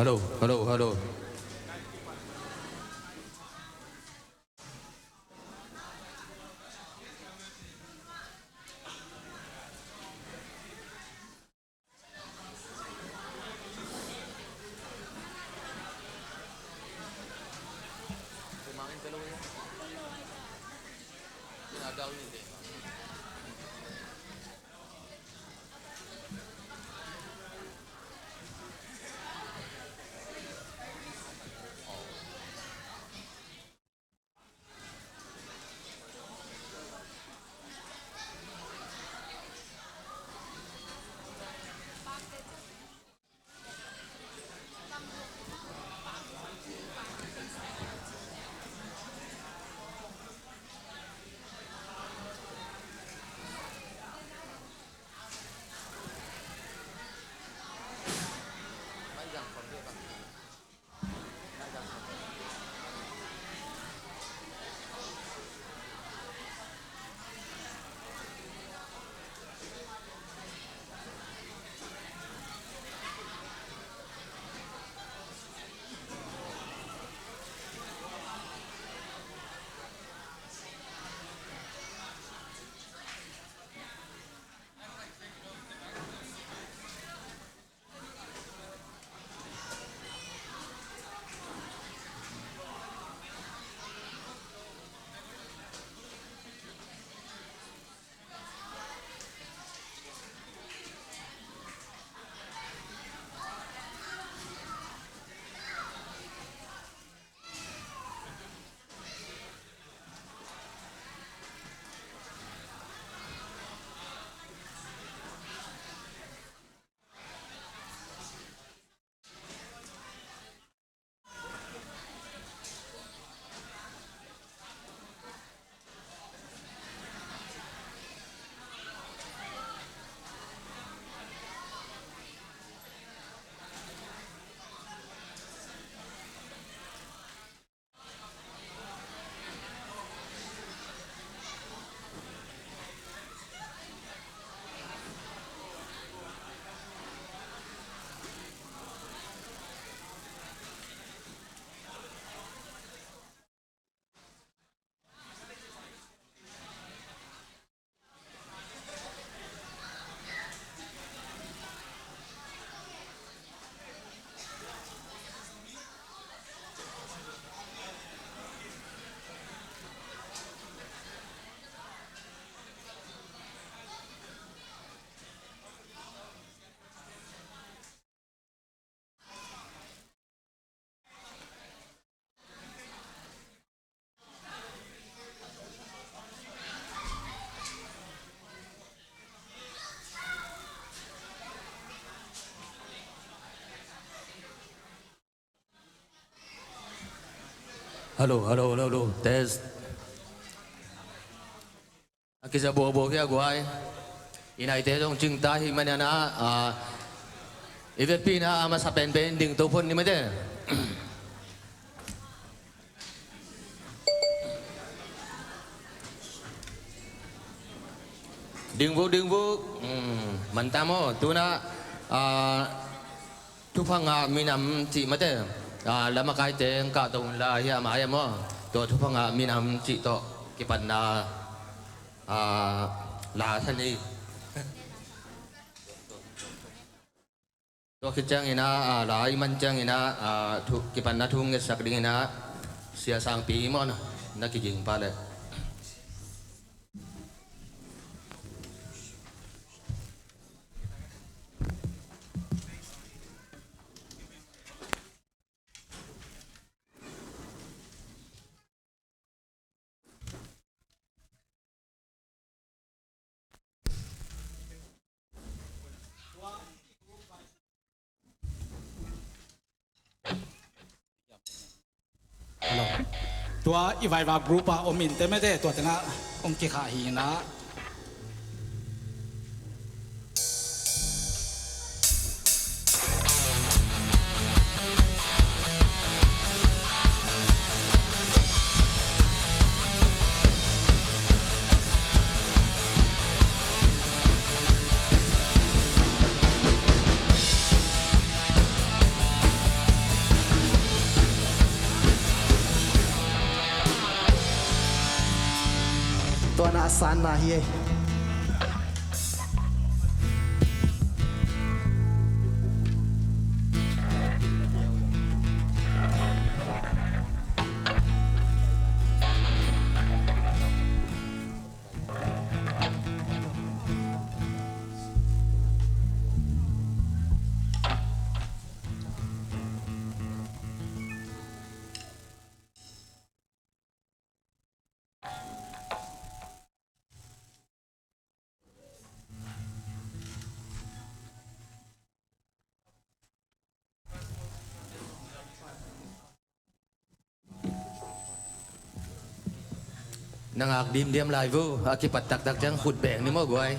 ฮัลโหลฮัลโหลฮัลโหลฮัลโหลฮัลโหลฮัลโหลเทสอากิจะบัวแค่กวยอินไอเทสต้องจึงตาหิมันนะอีเวปีนะมาสับเป็นดิ่งตัวพ่นนี่ไม่ได้ดึงบุกมันตามตัวนะทุกพังมีน้ำจีมาเด้แล้วมาใครเตงกาตรงลาเฮียมาเฮียมั้งตัวทุกพังมีน้ำจีโตกิปันนาลาท่านนี้ตัวคิดจังอินะลาอิมันจังอินะทุกกิปันนาทุ่งเงสักดิ่งอินะเสียสังปีมั้งนะนักกิจงปาเลย ตัวอีไววากรุ๊ปอมินเต็มไม่ได้ตัวแต่ละองค์กิขาหีนะ ตัวนาสานนาเฮียNangagdim diam live akipat tak jang khut beng ni mo guai.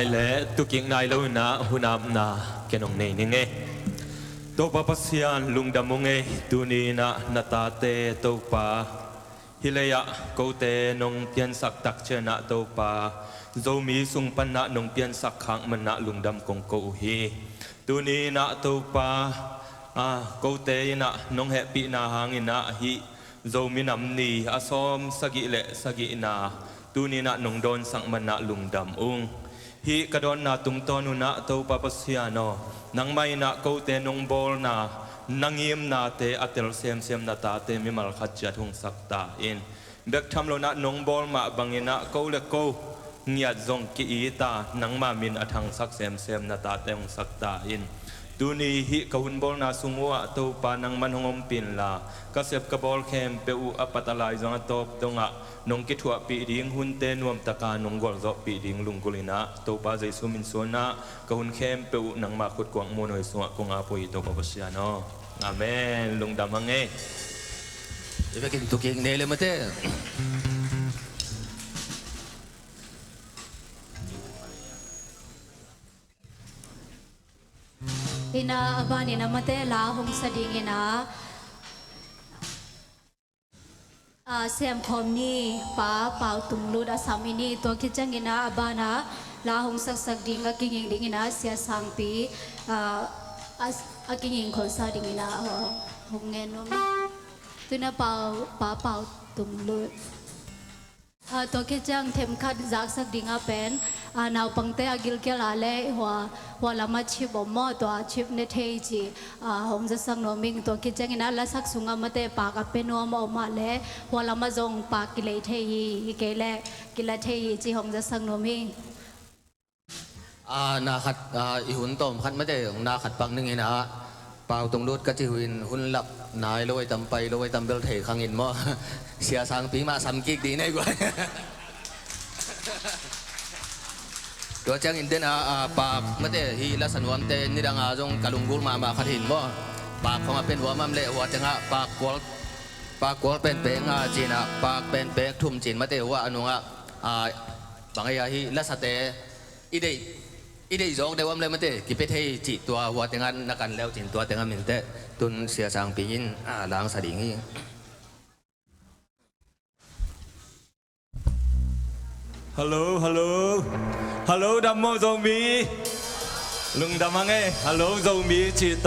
hai le tu king nai lo na hunam na kenong nei ni nge to pa pasian lungdam nge tu ni na natate to pa hilaya ko te nong pian sak tak chena to pa zo mi sung pan na nong pian sak khang man na lungdam kong ko hi tu ni na to pa ko te na nong happy na hangin na hi zo mi nam ni asom sagi le sagi na tu ni na nong don sang man na lungdam hi kadon na tung tonu na to papasiano nang mai na ko te nong bol na nangim na te atel sem na ta te mi mal khat chat hung sakta in bek tham lo na nong bol ma bangina ko le ko ngiat zong ki i ta nang ma min athang sak sem na ta te hung sakta in tu ni hi ka hun bol na sungwa to pa nang man hongom pin la ka sep ka bol khem pe u apatalai zong top tonga nong ki thua pi ding hun te nuam taka nong gol zo pi ding lungkulina to pa jai sumin sona ka hun khem pe u nang ma khut kwang mo noi so ko nga poi to pa sia no amen lungdam ange ibekin tu king nele mate ina abani na mate la hong sading ina sem khom ni pa pau tung lut asam ini to kichang ina abana la hong sak ding aking ding ina sia sang pi aking khol sa ding ina hong ngen nom tuna pau tung lut to kichang them khat jak sak ding a pen naw pangte agil ke la le wa lama chip mo to chip ne thei chi hong ja sang no ming to kichang ina la sak sunga mate pa ka pen no ma ma le wa lama jong pa ki le thei ke le ki la thei chi hong ja sang no ming na khat i hun tom khat mate na khat pang ning ina pau tong lut ka chi hun lap nai loi tam pai loi tam bel thei khang in mo sia sang pi ma sam kik di nei gwaตัวเจ้าอินเดนปากเมื่อเตฮีละสันวมเตนิรังอาจงกะลุงกุลมาขัดหินบ่ปากของมาเป็นหัวมัมเละหัวจังะปากกวลเป็นเปงจีนปากเป็นเปงทุ่มจีนมาเตหัวอนุบางอย่างฮีละสเตอีเดย์จงเดวมเลยมาเตกิเป็ดให้จีตัวหัวจังะนักกันแล้วจีนตัวจังะมินเตตุนเสียสังปีนล้างสดิ่งฮีฮัลโหลดัมโมโซมีลุงดัมมังเอฮัลโหลโซมีจีโต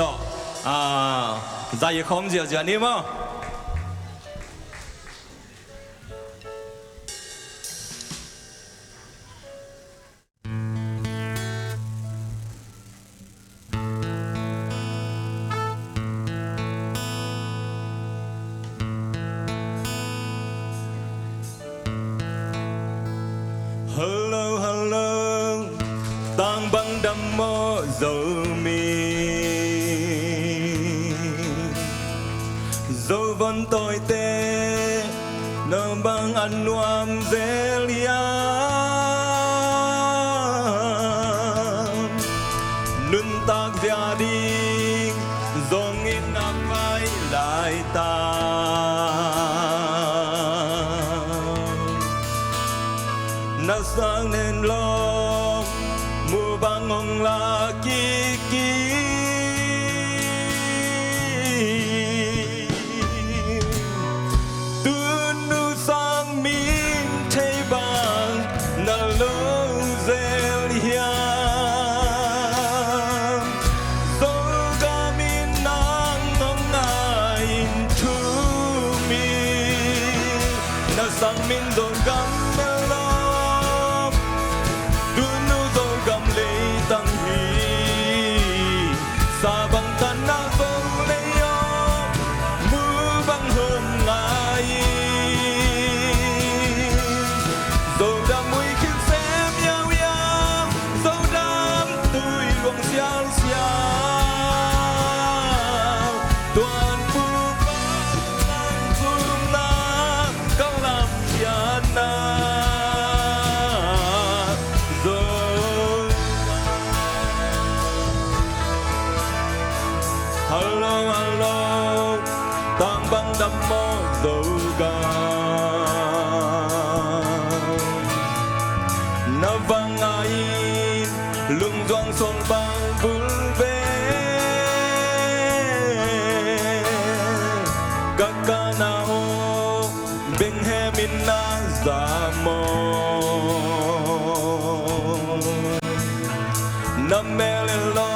ใจคอมเจียนี่มั้งtang bang đam mô dầu mi dầu vân tôi tê nơ bang ăn nuam zelia nun tak gia đình dòng in nạc vai lại ta na sang nên lo mua bang ông la kiki tu nu sang min thay bang na lo zelia so ga min nang ngong ngain tu mi na sang min do gam tăng hi sa bang tan na song le yo mu bang hôm ngày dầu đam mùi khiêu xem nhau nhau dầu đam tươi luồng xiao xiao toàn phu vang phương na cao làm gian na Hello, tang bang đam mô dầu ga na vang ai Gakanao Benghemina Zamo Namelelo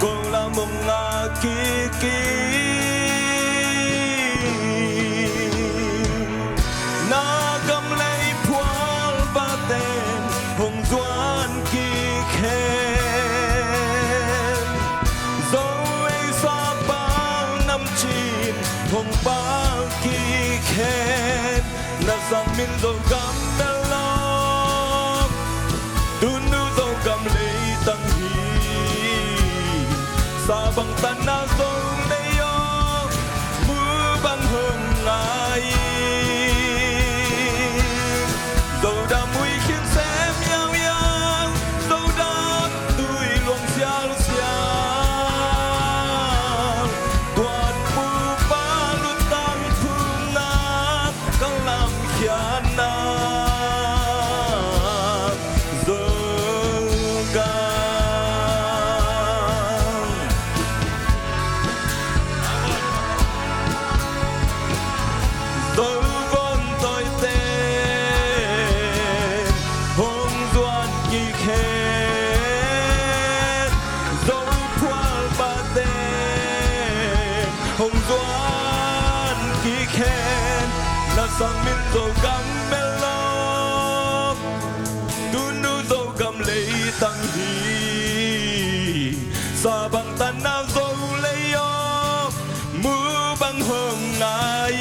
Gola Munga Kiki Nagam Lei Pual Baten Hong Duan Ki Khen Zoe Sa Bao Nam Chin Hong Bao Ki Khen Na Sang Min Dô Gam Melo Dunu Dô Gam Lei Tăng Hi Sa Bang Tan Na Dô Lei Yo Mu Bang Hong Ngai Dô Đà Mui Khiến Xem Yao Yao Dô Đà Tui Luang Xiao Xiao Tuan Pu Ba Lu Tăng Phu Na Căng Lam Khia Na Dô Gang Dô Von Tôi Tên Hong Duan Ki Khen Dô Pual Ba Tên Hong Duan Ki Khen Na Sang Min Dô Gam Melo Dunu Dô Gam Lei Tăng Hi Sa Bang Tan Na Dô Lei Yo Mu Bang Hong Ngai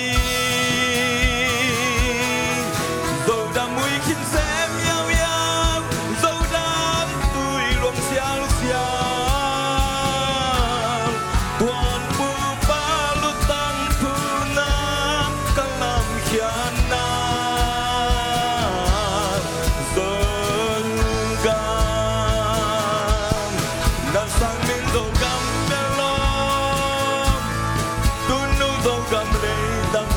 Dô Đà Mui Khiến Xem Yao Yao Dô Đà Tui Luang Xiao Xiao Tuan Pu Ba Lu Tăng Phu Nam Căng Lam Khia Na Dô Gang Na Sang Min Dô Gam Melo Dunu Dô Gam Lei Tăng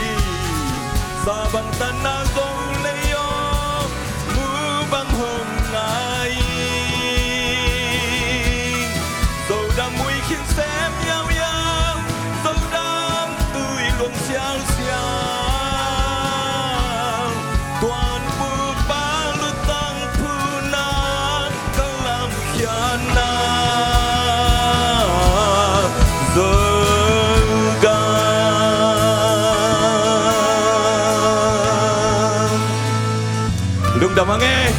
Hi Sa Bang Tan Na Dô Lei Yo Mu Bang Hong Ngai Dô Đà Mui Khiến Xem Yao Yao Dô Đà Tui Luang Xiao Xiao Tuan Pu Ba Lu Tăng Phu Na Căng Lam Khia Na Dô Gang Lung Đà Mang Nghe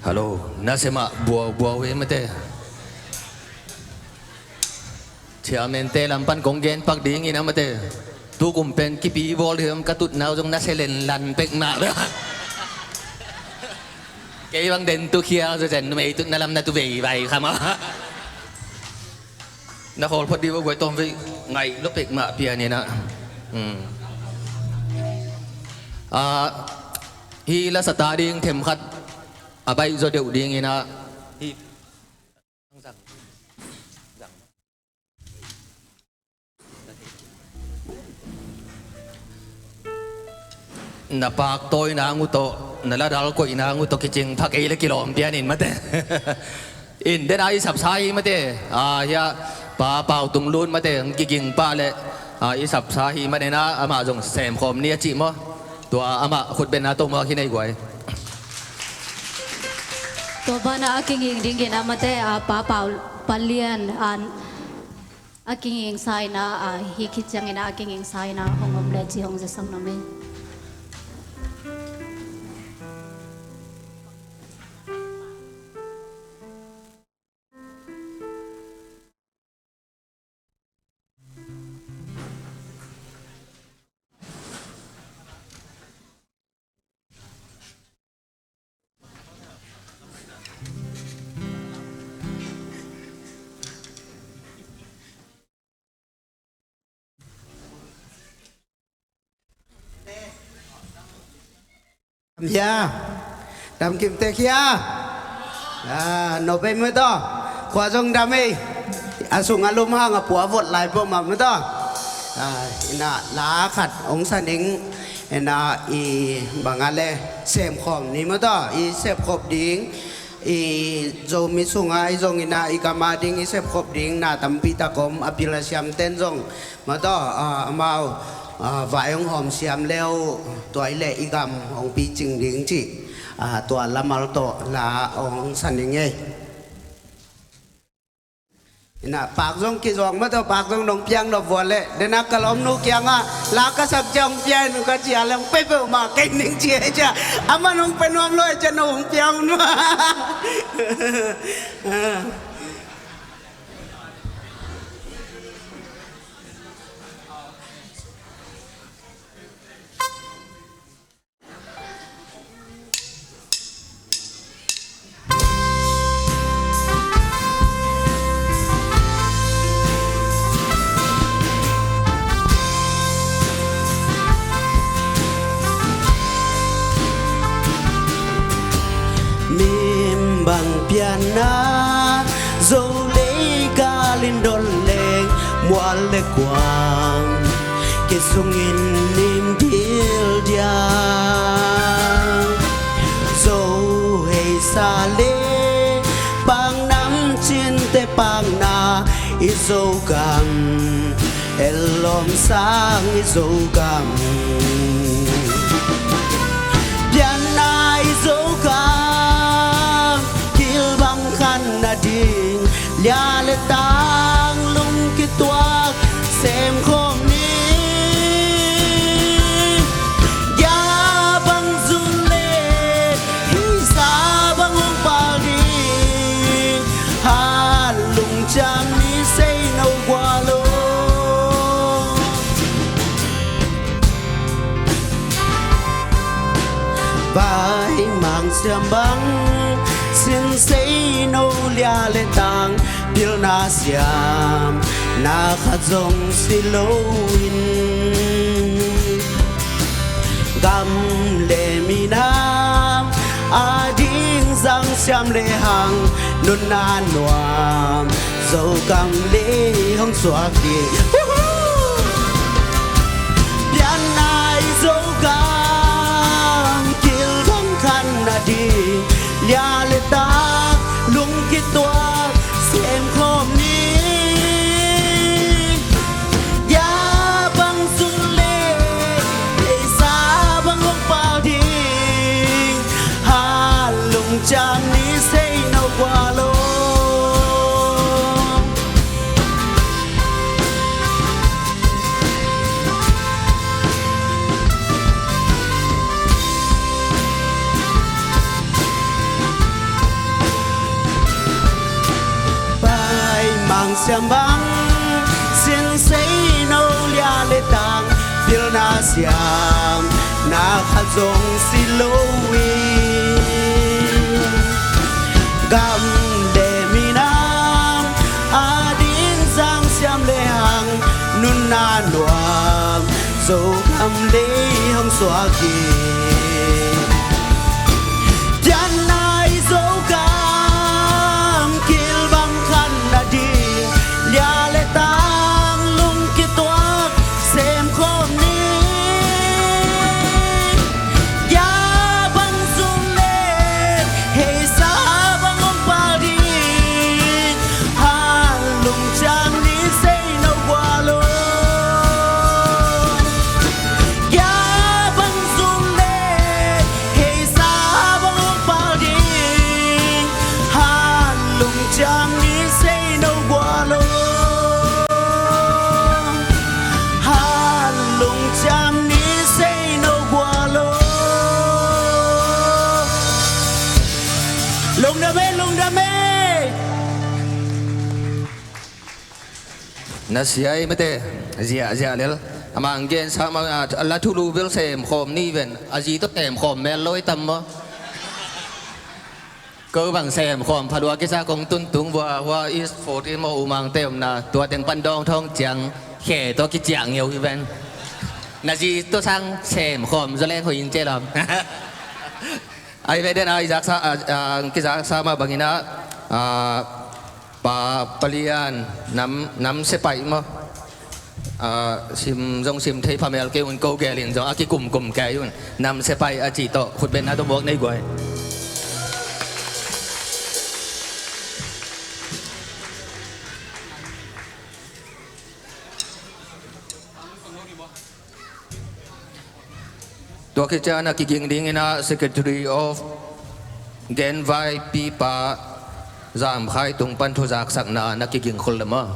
Hello, nasema buah we mate. Chiamente lampan konggen pak ding ina mate. Tu kumpen kipi volume katut nau jong naselen lan pek na. Cái băng đèn tu kia rồi dần mày tu nalam na tu về vậy khama. Na khol phật đi vào quầy tôm với ngày lúc pek ma pia này na. Hi là sata ding thêm khát. Bay do điệu đi nghe na na pak tôi na nguto na la dal ko ina nguto kiching phak ei la kilom pian in mate in den ai sap sai mate ya pa pau tung lun mate kiking pa le i sap sai mate na ama jong sem khom nia chi mo tua ama khut ben na to mo khinai gwai Tua bana aking ing dingin amate pa palian an aking ing sai na hikit jang ina aking ing sai na hongom le chi hong sa sang nami. Ya, đam kim tê kia, nộp bên mới to, khóa dòng đam mê, sung alum hang bùa vọt lại bộ mà mới to, là lá khát ông san đính na i bangale sem khom ni mo to i sep khop ding i zo mi sungai zong ina i kama ding i sep khop ding na tampi ta kom apila siam ten zong mo to mau vai ông hòm siam leo tuổi lệ i gam ông pi ching ding chi tua lamal to là ông san ding ye na pak zong ki zong ma to pak zong dong piang do vole de na kalom nu kyang la ka sak jong piang nu ka chia lang pe pe ma kai ning chia cha ama nong pe nom lo cha nong piang nu bằng piano dấu lấy ca lên đồn lên mua lệ quang cái sung in niềm thiêu dia dấu hay xa lệ bằng nắm trên tay bằng na ít dấu cam elom sang ít dấu cam piano ít dấu cam na ding lia le tang lung ki tuak sem khom ni ya bang zun le hi sa bang ong pa ding ha lung cham ni say no qua lo vai mang xiam bang xin say no lia le tang bil na siam na kha zong si lo in gam le mi nam a ding zang siam le hang nun na nuam dâu cam le hong xóa đi bian nai dâu cam kil bang khan na đi lia le ta lung ki tua xem khom ni ya bang sun le e sa bang ong pa di ha lung cham ni say no qua lo mang xiam bang xin say no lia le tang bil na siam na kha zong si lo wi gam de mi nam a ding zang siam le hang nun na nuam dâu cam le hong xóa ki jan nai dâu cam kil bang khan na di lia le tang lung ki tuak xem khom ni ya bang sun le hey sa bang ong pa di ha lung chang ni say no qua lo ya bang sun le hey sa bang ong pa di ha lung chang ni say no qua lo cham ni say no qua lo lung đam mê na siai mate zia lel amang gen sama la thulu vel sem khom ni ven aji to tem khom mel loi tam mo cơ bằng xem khom phadua cái sa kong tun tung wa is 14 mo umang tem na tua teng pandong thong chang khe to ki chang nhiều ven na gì tôi sang xem khom cho lên hồi in chơi làm ai về đến ai giác sa cái giác sa mà bằng ina pa palian nắm se pai mo sim dòng sim thấy phamel kêu un câu ghé liền dòng cái cùng cái un nằm sẽ phải chỉ tổ khut bên đó buộc này quayตัวคิดจะนักกิงดิ้งนะ Secretary of Gen Vai Pipa จามใครตรงปันทุจักสักนานักกิงคนละมั้ง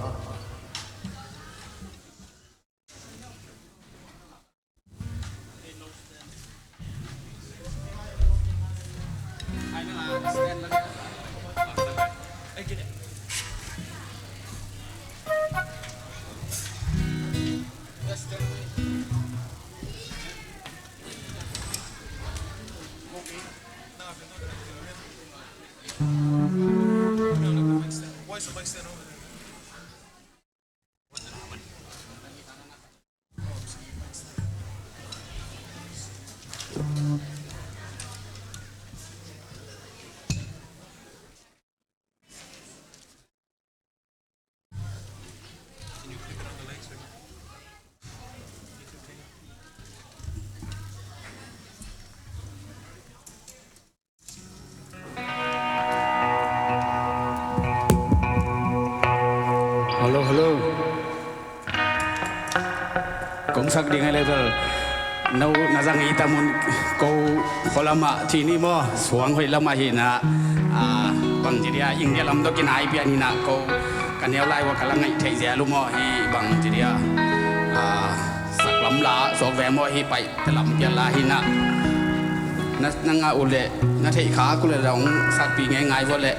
Hello cũng xác định hay là nấu na rằng ý ta muốn câu khó làm thì ni mo xuống hồi làm hi na bằng chỉ dia in dia làm đó cái này bây na câu cái neo lại và cái là ngày thấy giờ luôn mo hi bằng chỉ dia sắc lắm lá số vé mo hi bayแต่ลำยังลาhi naนั่งเอาเลยนั่งthấyขากูเลยร้องสักปีง่ายๆว่าเลย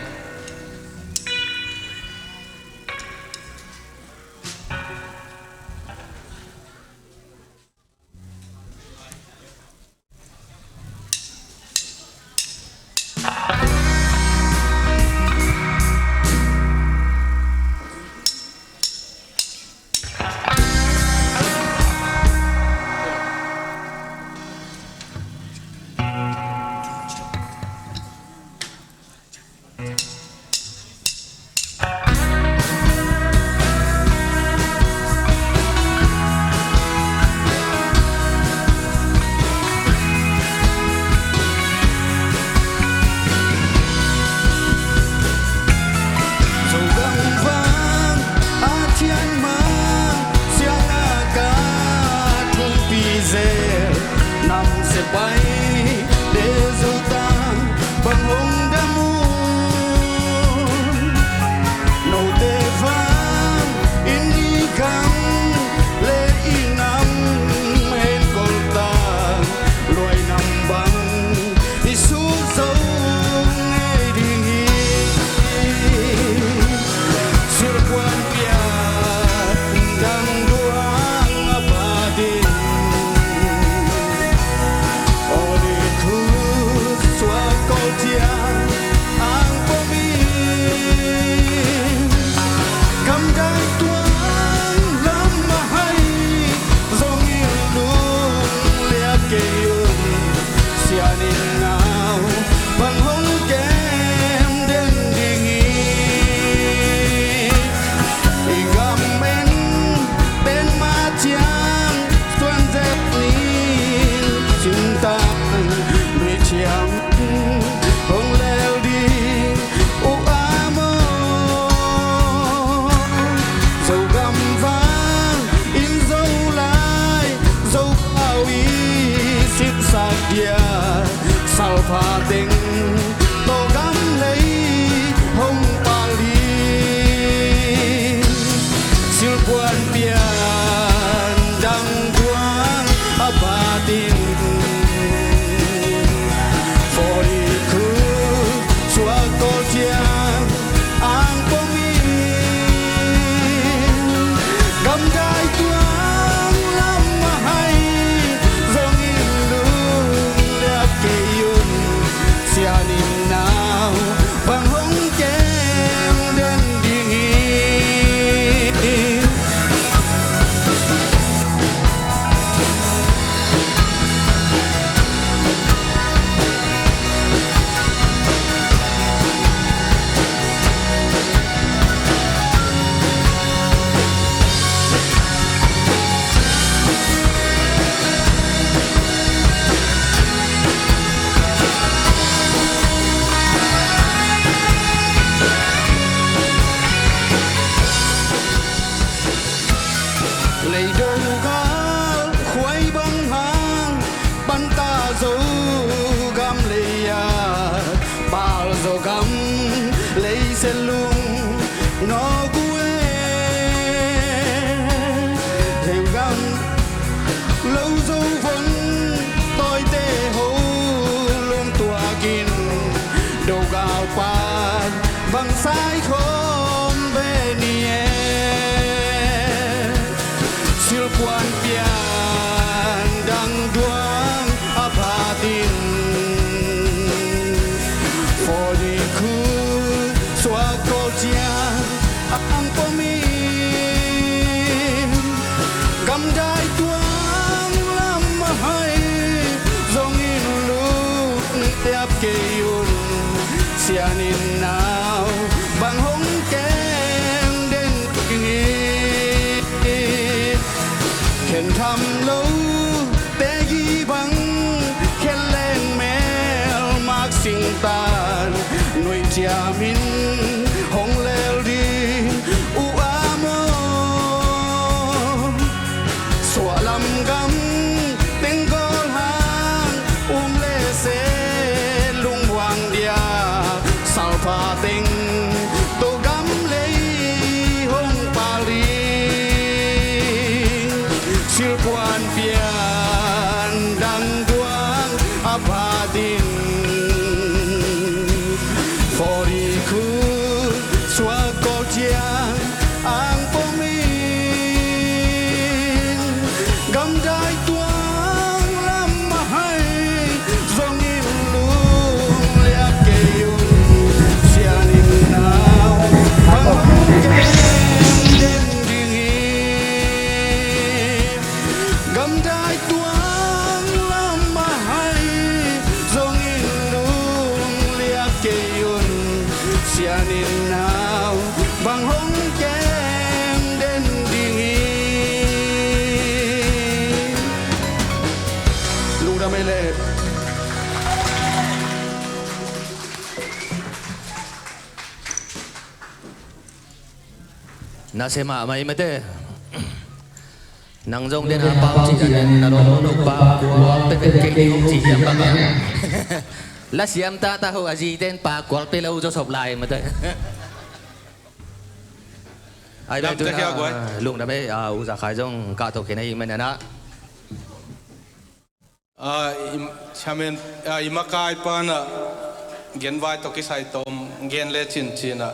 sianin nào bằng hống kem đến kinh khen thăm lâu té ghi bằng khen lên mèo mắc sinh tàn nuôi cha min hong leo đi u amo xóa lầm gắm tiếng con hàng lê xe lung hoàng dia sao pha tình tô gắm lấy hong Paris siêu quan pian đang quang apadin for đi khu xóa câu chiang ang po mình gam đai tuang lam mahai dòng im lung liak kêu sianin nào hang kem đến đi gam đai tuang lam mahai dòng im lung liak kêu sianin nào bằng hong kem đến đi lu đam mê lệ nasema mai mate nang jong den ha pau chi den na ro no pa kwal pe pe ke hong chi yam ba la siam ta ho aji ten pa kwal pe lo jo sop lai mate ai ba tu lung da be u za khai jong ka to ke nai men na chamen imakai pana genwai to kisai tom gen le chin china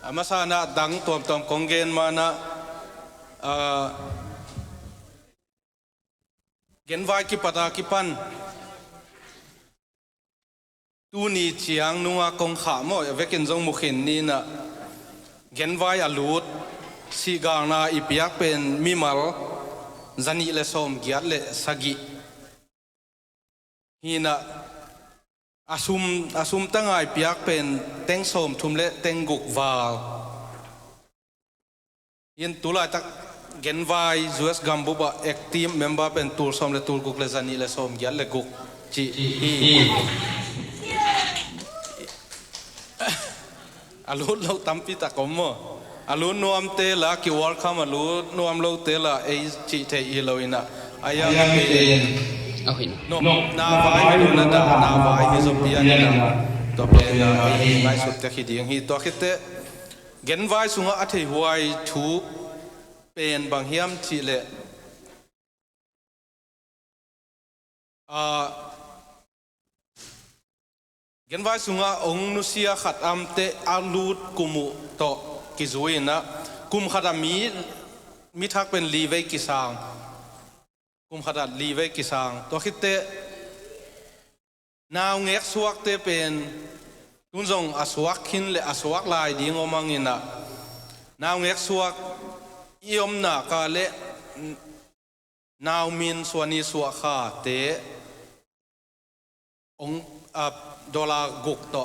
amasana dang tom tom kongen mana genwai ki pata ki pan tu ni chiang nuwa kong kha mo vekin jong mukhin ni na genwai alut si gang na ipiak pen mimal zani le som giat le sagi hina asum tangai piak pen teng som thum le teng guk wal yin tulai tak genwai us gambuba active member pen tur som le tur guk le zani le som giat le guk chi hi alut lo tampi ta komo alut nuam te la ki welcome alut nuam lo te la e chi te i lo ina ayang pe no na vai lu na da na vai hi zo pian na to pen ai vai sut te khi ding hi to khite gen vai sunga a thei huai thu pen bang hiam chi le gen vai sunga ong nu sia khat am te alut kumu to ki zuina kum khata mi thak pen li ve ki sang kum khadat li ve ki sang to khite naw ngek suak te pen tunjong aswak khin le aswak lai ding omangina naw ngek suak iom na ka le naw min swani suak kha te ong dola guk to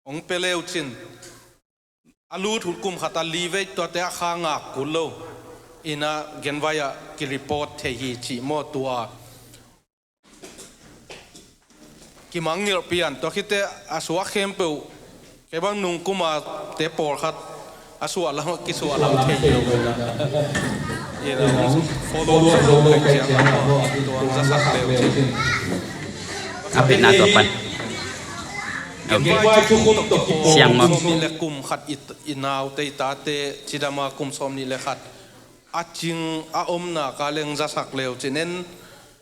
ong peleu chin alu thut kum khata li ve to te kha nga kulo ina genwaya ki report the hi chi mo tua ki mangil pian to khite aswa khempe ke bang nung kuma te por khat aswa la ki swa la the hi lo na ina follow ke chiang mo to za sak le apin na to pan siang mo mi le kum khat inaw te ta te chidama kum som ni le khat aching a omna ka leng za sak leo chinen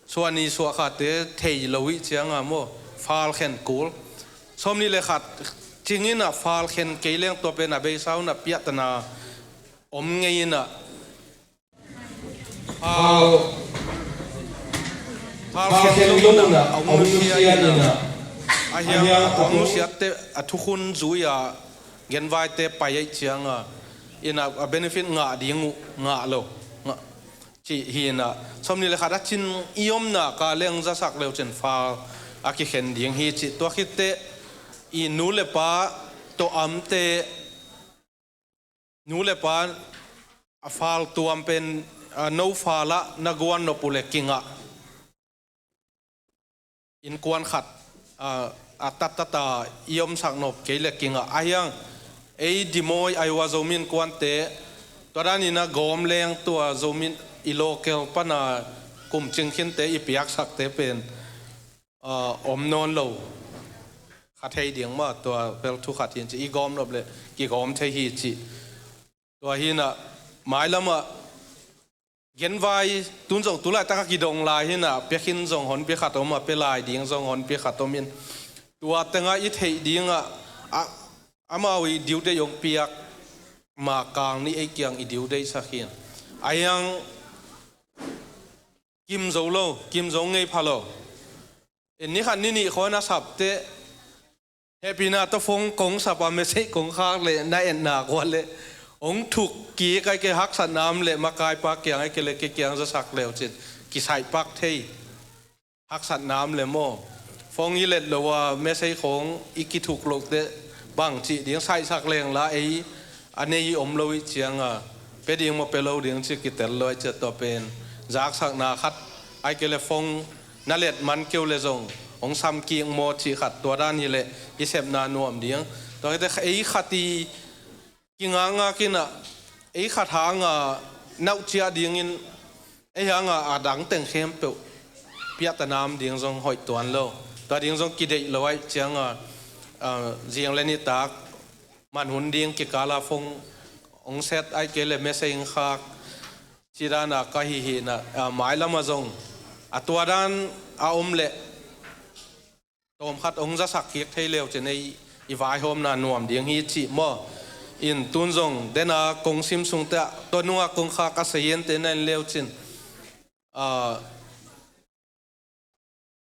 swani swa kha te thei lowi chianga mo fal khen kul somni le khat chingina fal khen keileng to pe na be sauna piatana om ngeina fal khen lona om sia ina ahia om sia te athukhun zuya genwai te pai chianga ina a benefit nga dingu nga lo nga chi hina somni le khada chin iom na ka leng za sak leo chen fa a ki khen ding hi chi to khite อีนูเลปาตัวอัมเตนูเลปาฟาลตัวอัมเป็นนูฟาละนักวนนปุเลกิงะอินกวนขัดตัดตายมสักนบเกลเลกิงะอายังไอ้ดิโมยไอวาโซมินกวนเตตัวด้านนี้นะกอมเลงตัวโซมินอิโลเกลปนากลุ่มจึงขึ้นเตอีเปียกสักเตเป็นอมนอนโลขัดให้เดียงมาตัวเป็นทุกขัดยินจีอีกอมนบเลยกี่กอมเทฮีจีตัวหินะหมายละมาเย็นไว้ตุนส่งตุลายตั้งกี่ดงลายหินะเปียกินส่งหอนเปียขัดออกมาเปียลายเดียงส่งหอนเปียขัดอมินตัวตั้งอีเทเดียงอามาวิดิวได้ยงเปียกมากลางนี่ไอ้เกียงอีดิวได้สักเขียนไอ้ยังกิมโซโลกิมโซงไงพะโลอันนี้ขันนี่คนน่าสับเตะเฮปีนาตฟงกงสับไม่ใช่กงข้างเลยน่าเอ็นหนักวันเลยองถูกกีไก่เกฮักสันน้ำเลยมากายปากเกียงไอ้เกลเกียงจะสักแล้วจิตกิใส่ปักเทฮักสันน้ำเลยโม่ฟงยี่เล็ดเลยว่าไม่ใช่ของอีกิถูกโลกเตะบางจีเดียงใส่สักแรงละไอ้อันนี้อมลอยเชียงเป็นเดียงมาเป็นเราเดียงชื่อกิเตลลอยจะตัวเป็นจากสักนาคัดไอ้เกลฟงนั่นเล็ดมันเกี่ยวเลยจงองซ้ำกีงโมชีขัดตัวด้านนี้เลยอิเสบนานวมเดียงตัวที่ไอ้ขัดตีกิงงากินไอ้ขัดหางนักเชียเดียงอินไอ้หางดังเต็งเข้มเปล่าเปียตน้ำเดียงจงหอยตัวนั้นโลตัวเดียงจงกิเดลอยเชียงเจียงเลนิตากมันหุ่นเดียงกิกาลาฟงองเซตไอเกลเมเซงคักจีดานาคาฮิฮินะหมายละมาจงตัวด้านอาอมเละตอมขัดองจะสักเกียกไทยเลวจะในอีวายโฮมนานวมเดียงฮีจิมออินตุนจงเดนากงซิมสุงเตะตัวนัวกงขากเสียนเตนันเลวจิน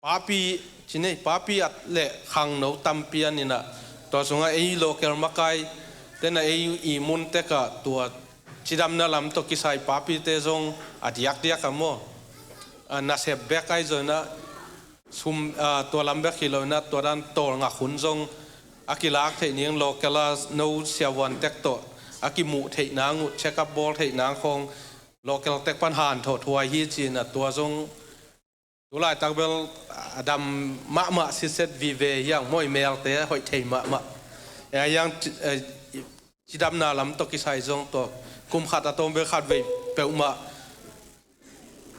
ป้าปีจินนี่ป้าปีอัดเละขังโนตัมเปียนี่นะตัวสงไอโลเกลมาไกเดนไออีมุนเตกะตัวจิดำนาลำตัวกิสัยป้าปีเตจงอัดยักเดียกมอนาเซบเบกไอจนะซุมตัวลำเบกกิโลนะตัวด้านโตงักขุนจงอากิลักเทนียงโลกลาโนเซียวันเต็กโตอากิมุเทนางุเช็คกับบอลเทนางคงโลกลเต็กปัญหาถอดทัวฮีจีนะตัวจงตัวลายตักเบลดำมะสิเซตวีเวยังมวยเมลเตะหอยเทมะยังจิดำนาลำตกิสัยจงตัวกุมขัดอตอมเบขัดเวเปลมา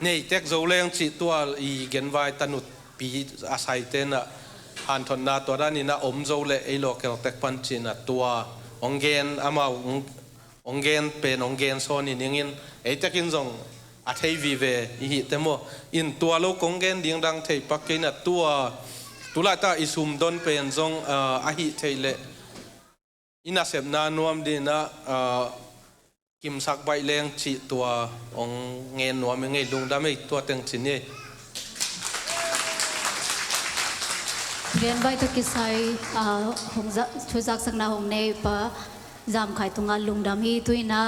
นี่เต็กโจเลงจิตัวอีเกนไวตันุดปีอาศัยเตนะหันทนนาตัวด้านนี้นะอมโจเลไอโลเกลเต็กปันจินะตัวองเกนอามาองเกนเป็นองเกนโซนี่นิ่งไอเต็กินจงอาเทวีเวอีเตโมอินตัวโลกองเกนดิ่งดังเทปักกินะตัวลายตาอิสุมดอนเป็นจงอาหิเทเลอินาเสพนานวมดีนะกิมสักใบแรงจีตัวองเงินหัวไม่เงยลุงดำไม่ตัวเต็งสินี่เรียนใบตะกิไซหงจะช่วยจักสักนาหงในปะจำขายตรงงานลุงดำฮีตุยนะ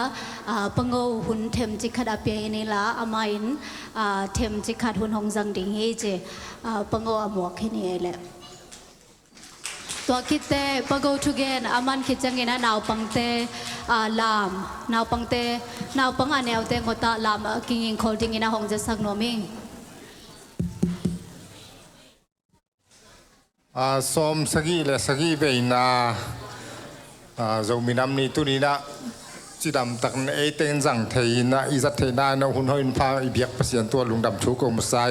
ปังโง่หุ่นเทมจิขัดอเปียนี่ละอามาอินเทมจิขัดหุ่นหงจังดิ่งฮีเจปังโง่อมวกแค่นี้แหละตัวคิดเตะปะโกทุเกนอามันคิดจังเงินนาวปังเตลามนาวปังเตนาวปังอันแนวเตงกตาลามกิงอิงคอลดิงอินะหงจะสักโนมิงสมสกีและสกีเวน่าเรามีน้ำนี้ตุนีนะจีดำตักเอเตนจังเทนะอิจัดเทนาเนาหุ่นหอยพาอิเบียกเสียนตัวลุงดำชูกงมาใส่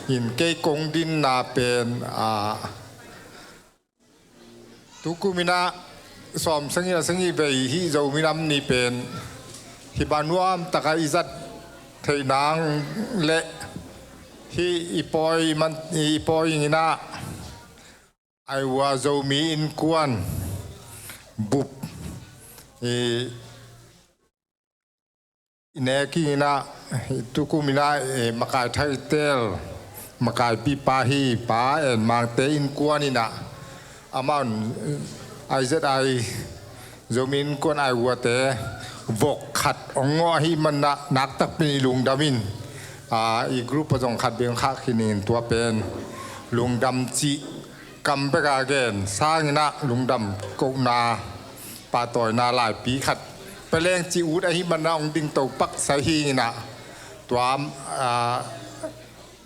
หินเกยกงดินนาเป็นทุกุมินะสมสกีและสกีเวฮีเรามีน้ำนี้เป็นฮิบานุอัมตักอิจัดเทนางเละฮีอีปอยมันอีปอยนี่นะไอว่าเรามีอินกวนบุบเนกินะทุกุมินะมาขายไทยเตลมาขายปีปาฮีป้าเอ็นมาเตอินกวนนี่นะอามันไอเซดไอเรามีอินกวนไอวัวเตวกขัดองงอฮีมันนักตักเป็นลุงดามินอีกรุ๊ปผสมขัดเบียงคักขินินตัวเป็นลุงดำจี กำไปกาเกนสร้างนะลุงดำกงนาปาต่อยนาหลายปีขัดไปแรงจีอูดไอฮิมันนาองดิงโตปักสาฮีนะตัว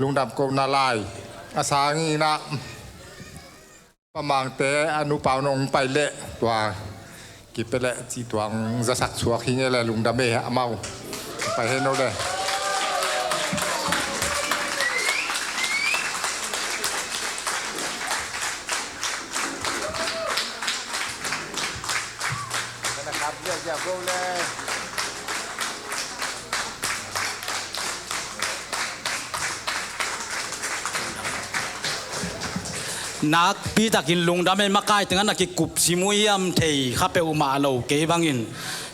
ลุงดำกงนาลายอาสางีนะประมาณแต่อนุปานงไปเละตัวกิบไปเละจีตัวจะสักชัวขี้เงี้ยแหละลุงดำเมะเมาไปให้โน่เลยนะครับอย่าโกงเลย นักปีตะกินลุงดำไม่มาใกล้ถึงนักกิกุบซิมุยมเทยข้าเปอุมาโลเกบังอิน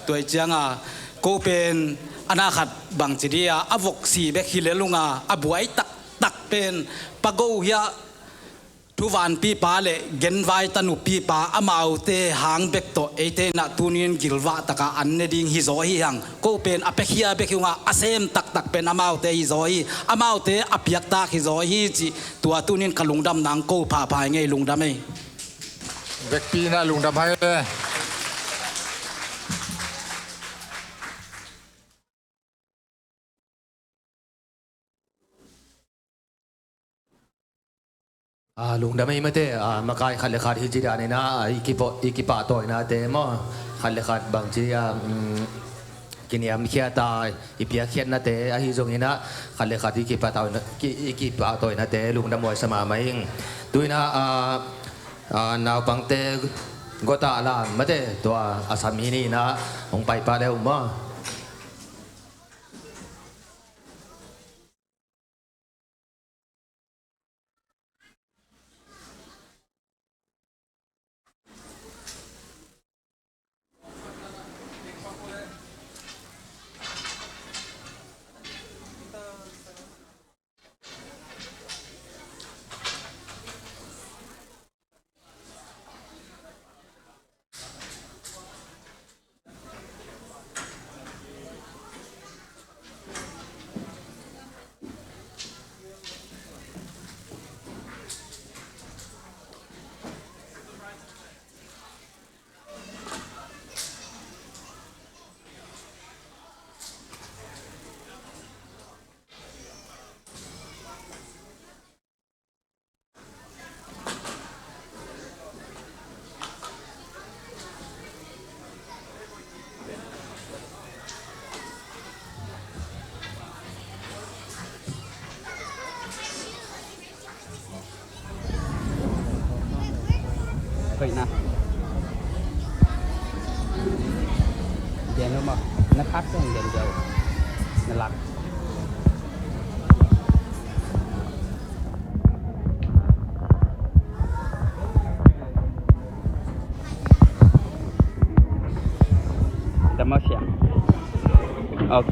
ตัวเจียงกูเป็นอนาคตบางจีเดียอวกสีเบคิเลลุงอบวยตักเป็นปะโกเฮียทุวันปีปาเลเกนไวตันุปีปาอมาอุเตหางเบกโตเอเตนัตูนินกิลวะตะกาอันเนดิงฮิโซฮิยังกูเป็นอเปเฮียเบคิงอาเซมตักเป็นอมาอุเตฮิโซฮิอมาอุเตอเปียกตาฮิโซฮิจีตัวตูนินกลุงดำนางกูพาพายไงลุงดำไม่เบกปีนะลุงดำให้เลย ลุงดำไม่มาเตะมาไกลขันเลขาดฮิจิดานี่นะอีกิปะตัวนะเตะมั้งขันเลขาดบางทีกินยามเขียตายอีเปียเขียนนะเตะฮิจงนี่นะขันเลขาดอีกิปะตัวนะเตะลุงดำมวยสมาไม่ยิงด้วยนะนาวปังเตก็ตาลานมาเตะตัวอาสามีนี่นะองไปปาเดวมั้ง vậy nè đèn nó mà nó khác cái đèn dầu nó lặt ok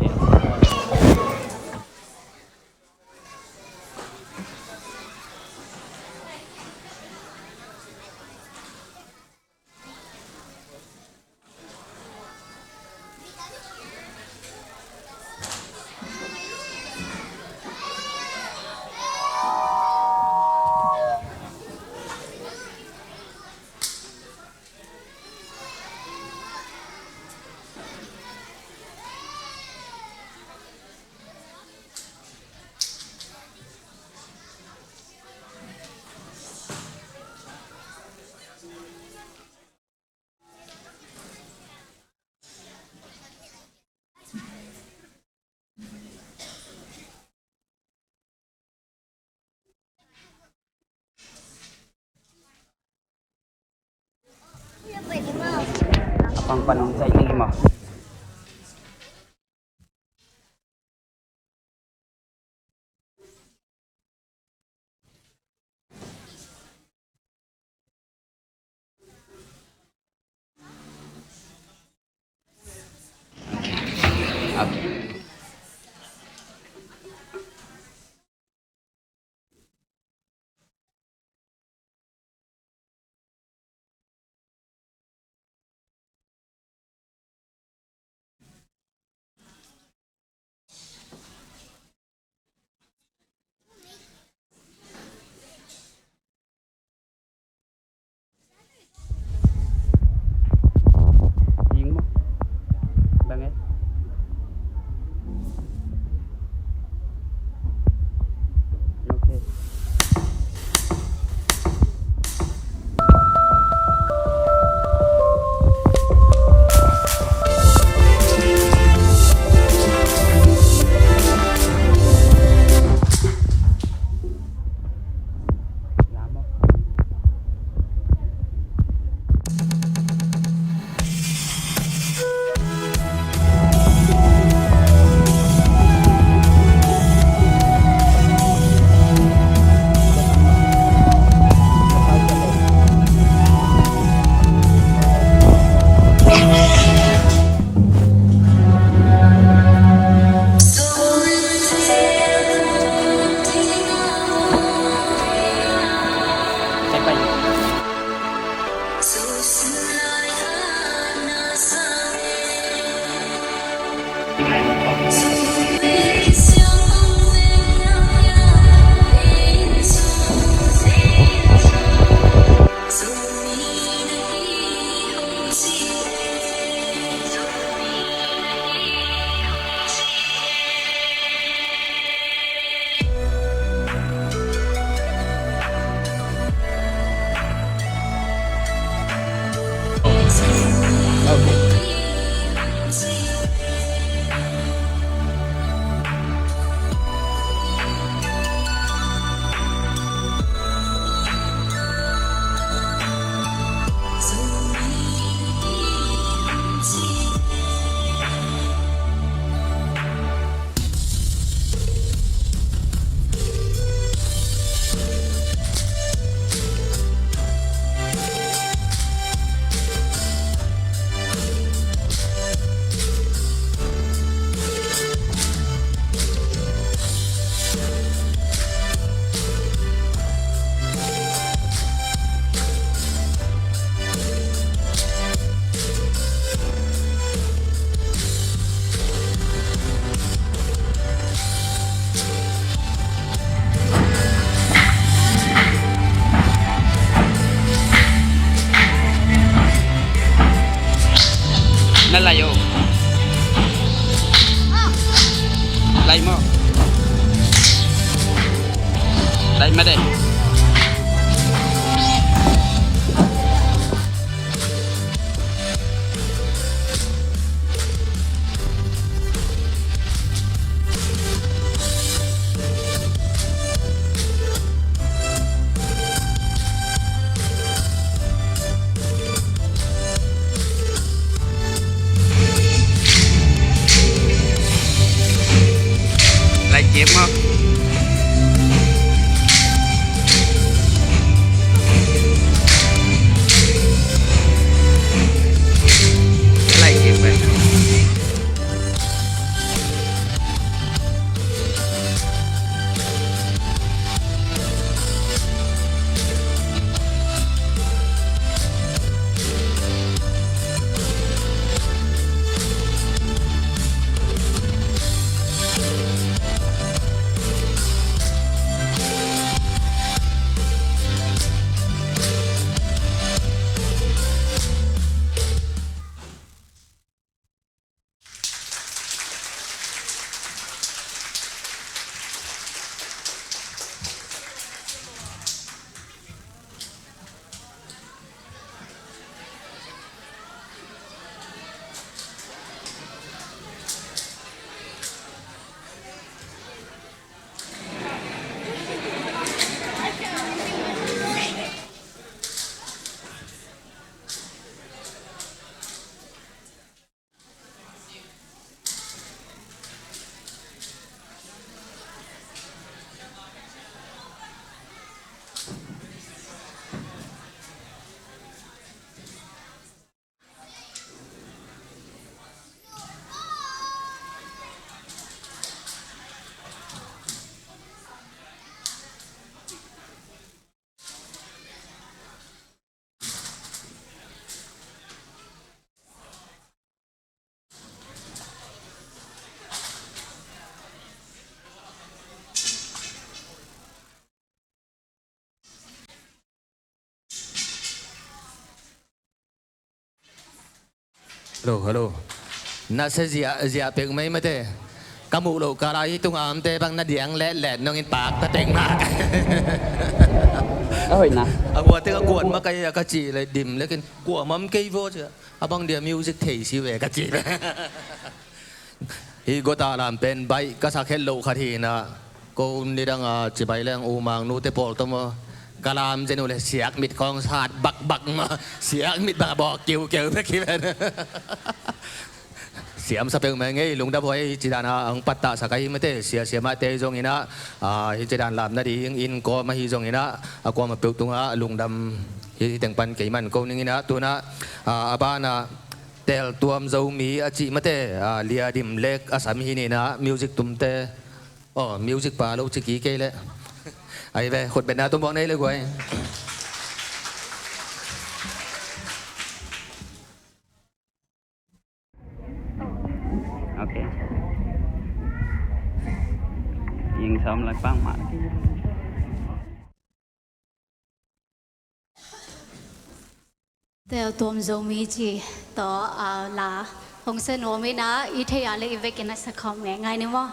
Pang panong sa ini mo. นั่นไรโยไรมั้งไรมาได้ไรเจ็บมั้งไรเจ็บไปฮัลโหลน่าเสียเพียงไม่เตะกำมูโลกอะไรตุงอามเตะบางนาเดียงแหละน้องอินปากตะเต็งมาก เอ้ยนะ à qua tới cuộn mà cái chị lại điểm lấy cái của mắm cây vô chứ à bằng điểm music thể xí về cái chị thì cô ta làm bên bay cái sao khen lộ khát thì na cô đi đang chỉ bay lên u mang nút tép tôm mà cái làm trên nút là xiết mít con sạt bạc mà xiết mít bà bò kêu cái kia siam sa peng mengai lung da boy chidana ang patta sa kai mate sia ma te jong ina hi chidan lam na di in ko ma hi jong ina ko ma pe tunga lung dam hi teng pan ke man ko ning ina tu na abana tel tuam zo mi a chi mate lia dim lek asam hi ni na music tum te music pa lo chi ki ke le ai ve khot ben na tum bong nei le goi ok yên sớm lại băng mặt Teo tuam zo mi chi to la hong sen o mi na I the ya le ve ken sa khom ngai ni mo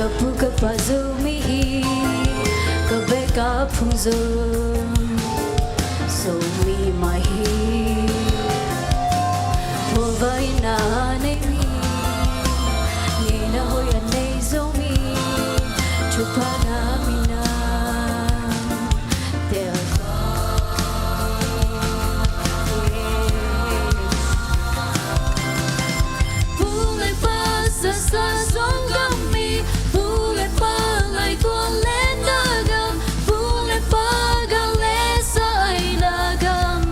kapuka pazumihi kabeka phungzum somi mahi hovai na nei ni na hoya nei zomi chupana mina there Pule pasa sa songami Pule pa ngay tuan lendagam Pule pa gale sa ay lagam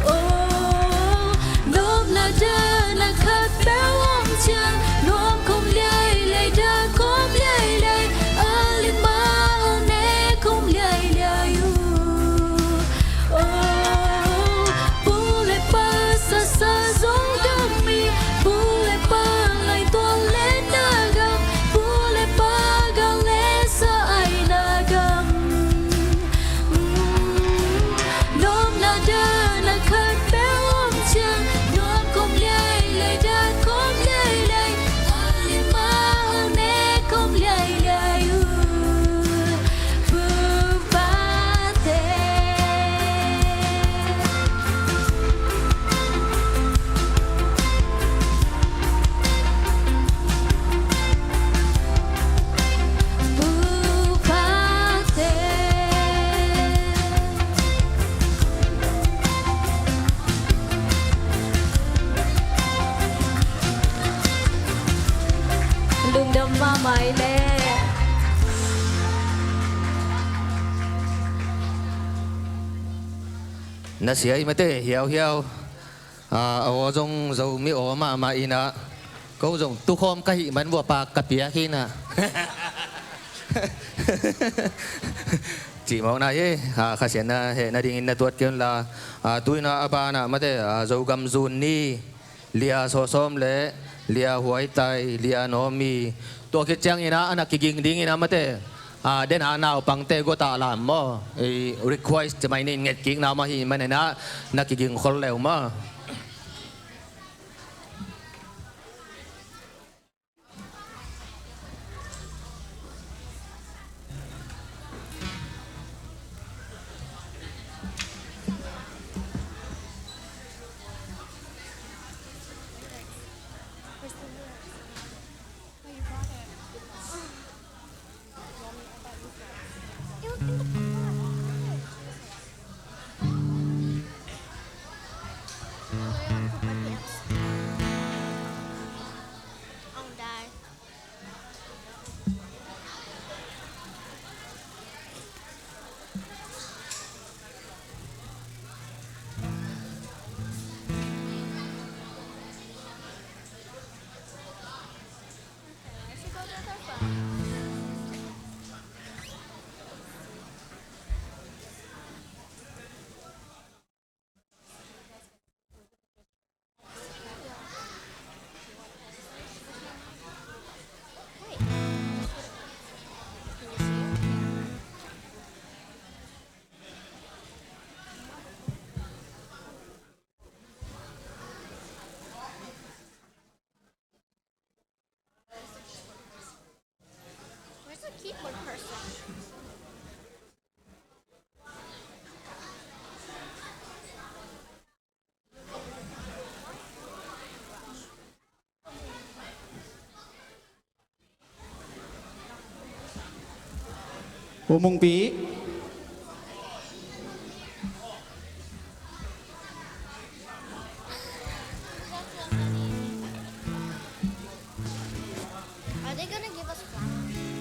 Oh, lom na dyan Nagkat bewang tiyan Lom kom liay lay da kom liay lay Alin maane kom liay lay Oh, pule pasa sa songami Pule pa ngay tuan lendagam Pule pa gale sa ay lagam Lom na dyan Nagkat bewang tiyan Lom kom liay lay da kom liay lay Alin maane kom liay lay Bubate Bupate Lung đâm ma mày lệ na siya imate hiao hiao o jong zo mi o ma ina ko jong tu khom ka hi man bo pa ka pia khi na chỉ mong này ấy khá xem na hệ na đình na tuột kêu là tôi na aba na mà thế dấu gam zun ni lia so som le lia huai tai lia no mi tua cái trang ina anak kiging ding ina mà thế đến nào bằng te go ta làm mà request cho mày nên nghe king nào mà hi mày này na kiging khol leo mà Ô mông bí Are they gonna give us flowers?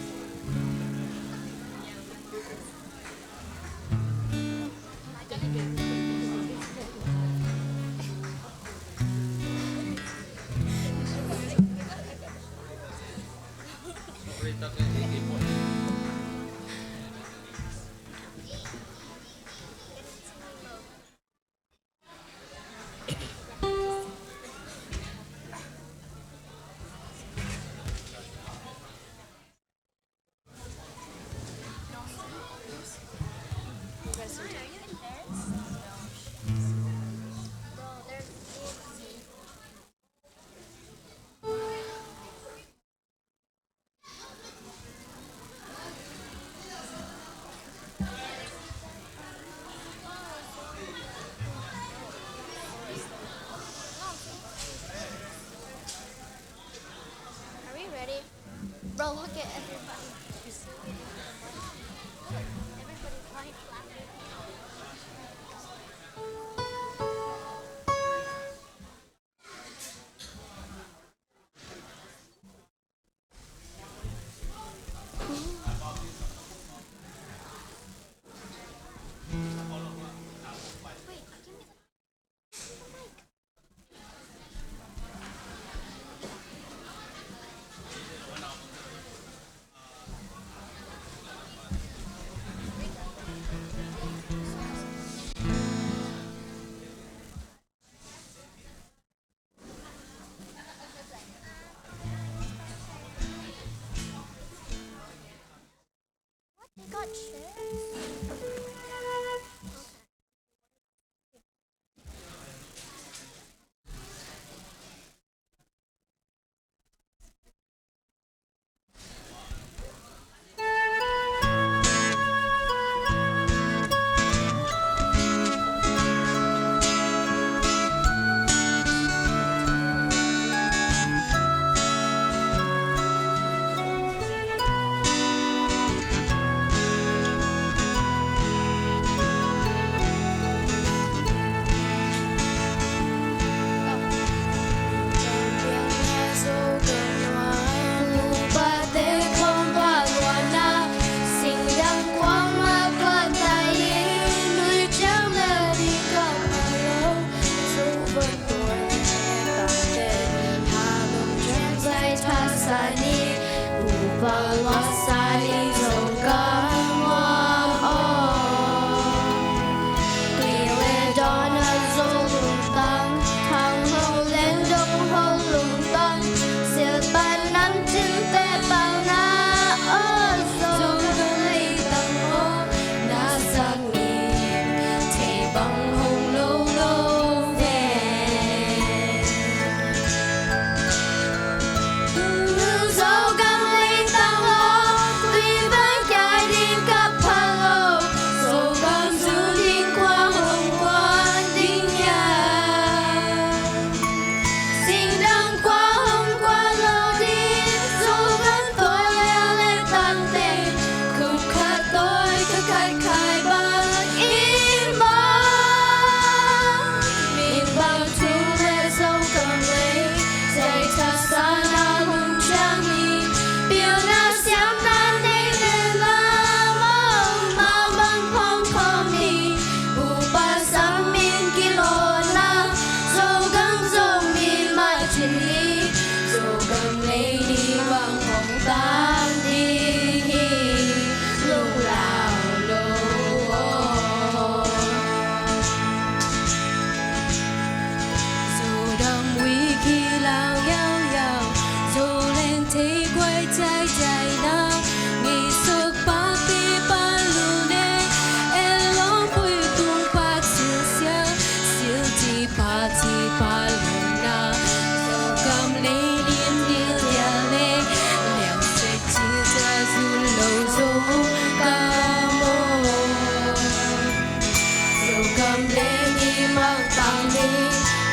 cầm lên đi mang tàng đi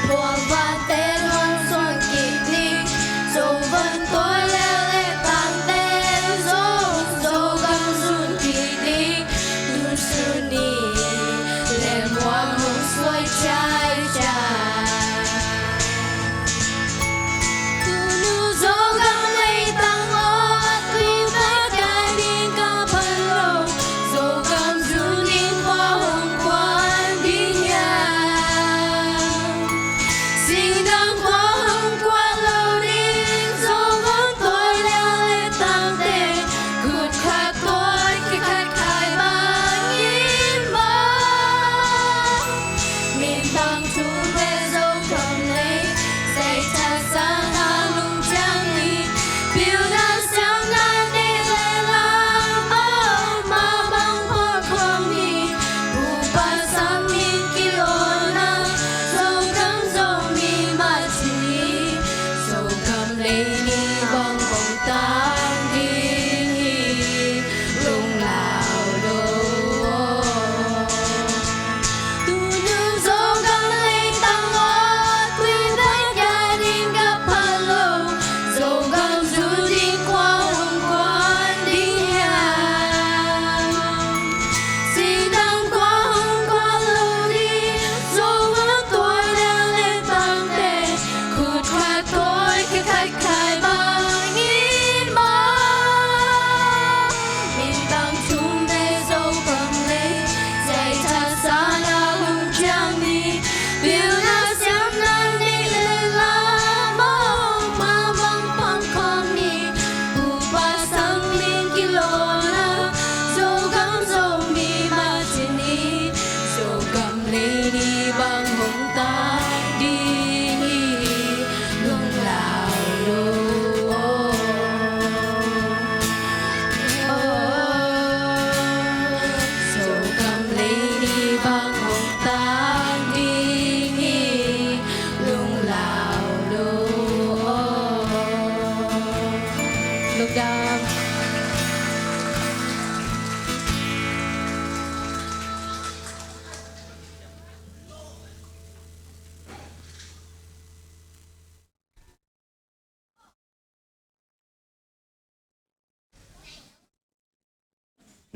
đùa và tên hoang xuân kỷ đi dù vẫn tôi leo lên tàng tên dù cầm xuân kỷ đi luôn xuân đi lên hoang hồng xuôi trái trái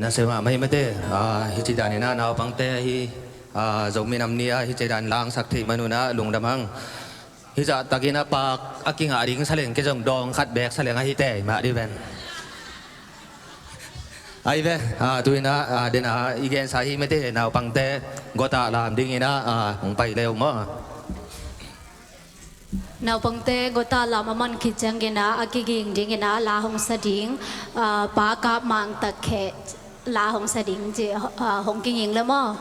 na sema mai mate hi chi dan na naw pang te hi zomi nam nia hi chi dan lang sak thi manuna lungdamang hi za takina pak aking aring saleng ke jong dong khat bek saleng hi te ma di ben ai ve tuina den igen sa hi mate naw pang te gota lam ding ina ong pai leo mo nào bằng tê gọi ta làm mà mình khi chẳng cái na akiging ding na la hong sa ding ba cáp mang tắc khe la hong sa ding chỉ hong kinh nghiệm lắm mà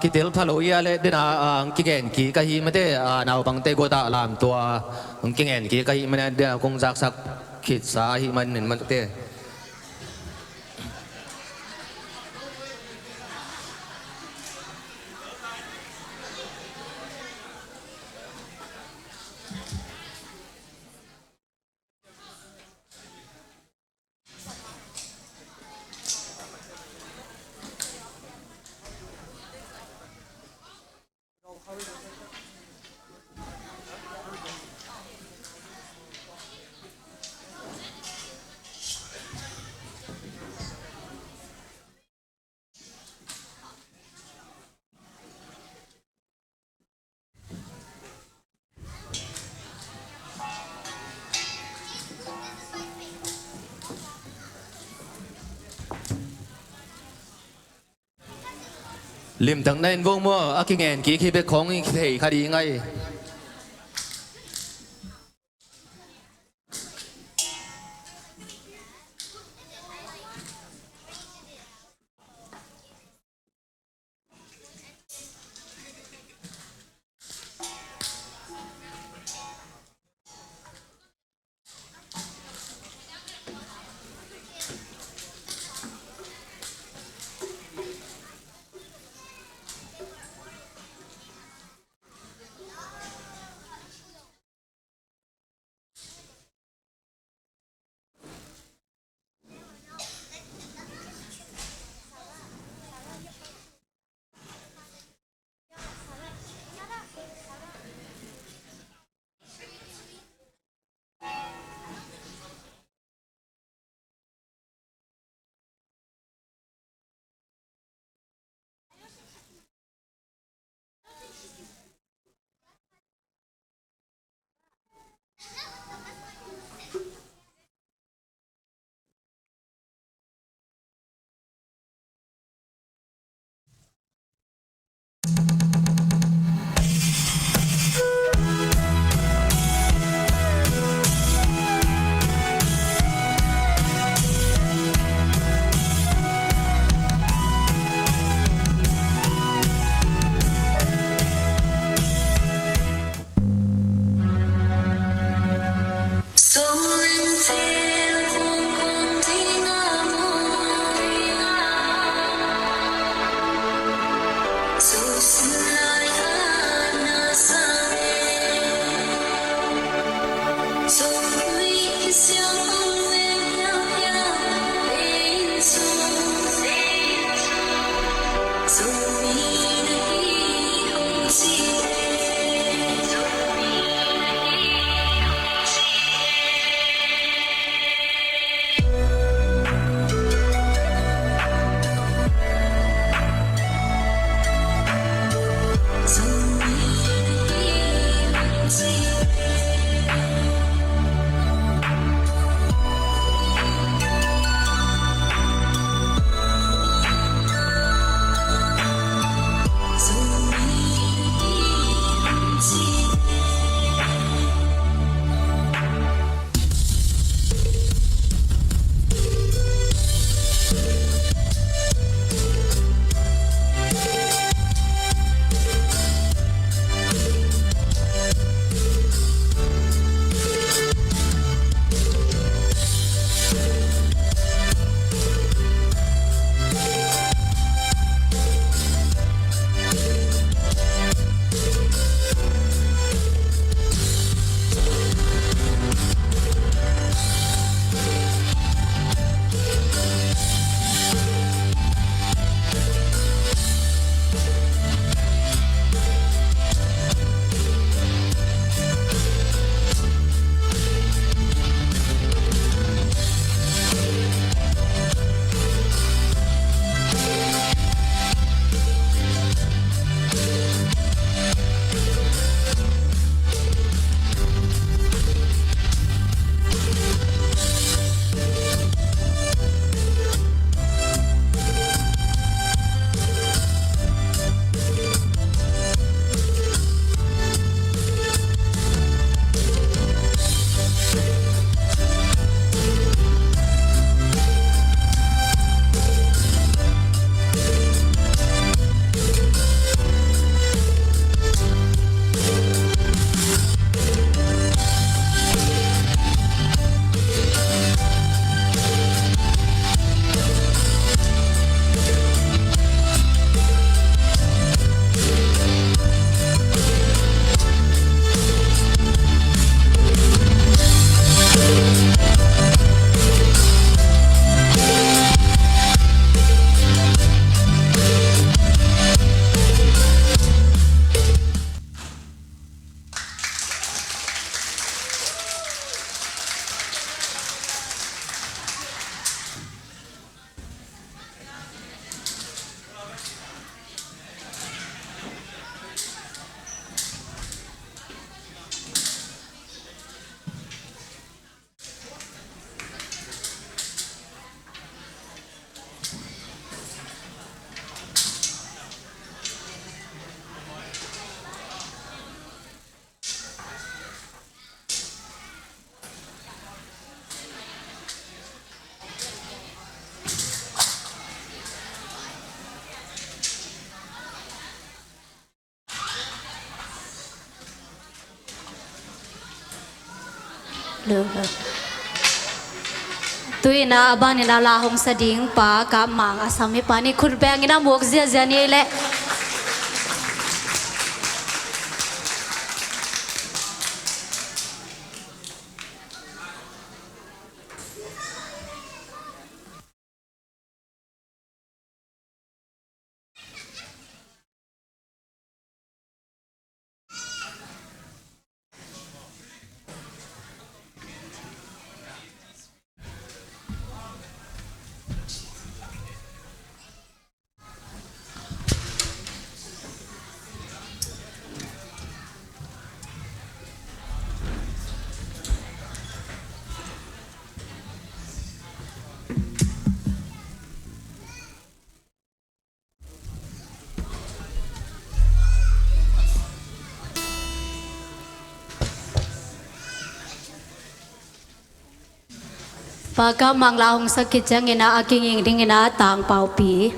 kitel phalo ya le dina kigen ki ka hi mate naw pang te gota lam tua kigen ki ka hi man dia kong jak sak khit sa hi man te lim thằng nên vô mua kinh nghiệm kỹ khi biết không thì khá đi ngay được tôi na ban na la hong sa ding pa ka mang asami pa ni khur bang na mok zia zia ni le Pagka manglahong sakit siyang ina aking ingding ina tang paupi.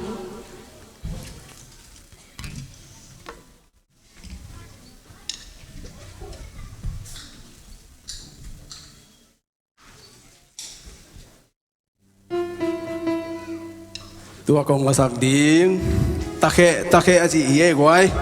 Tua kong masak ding take aji iye guai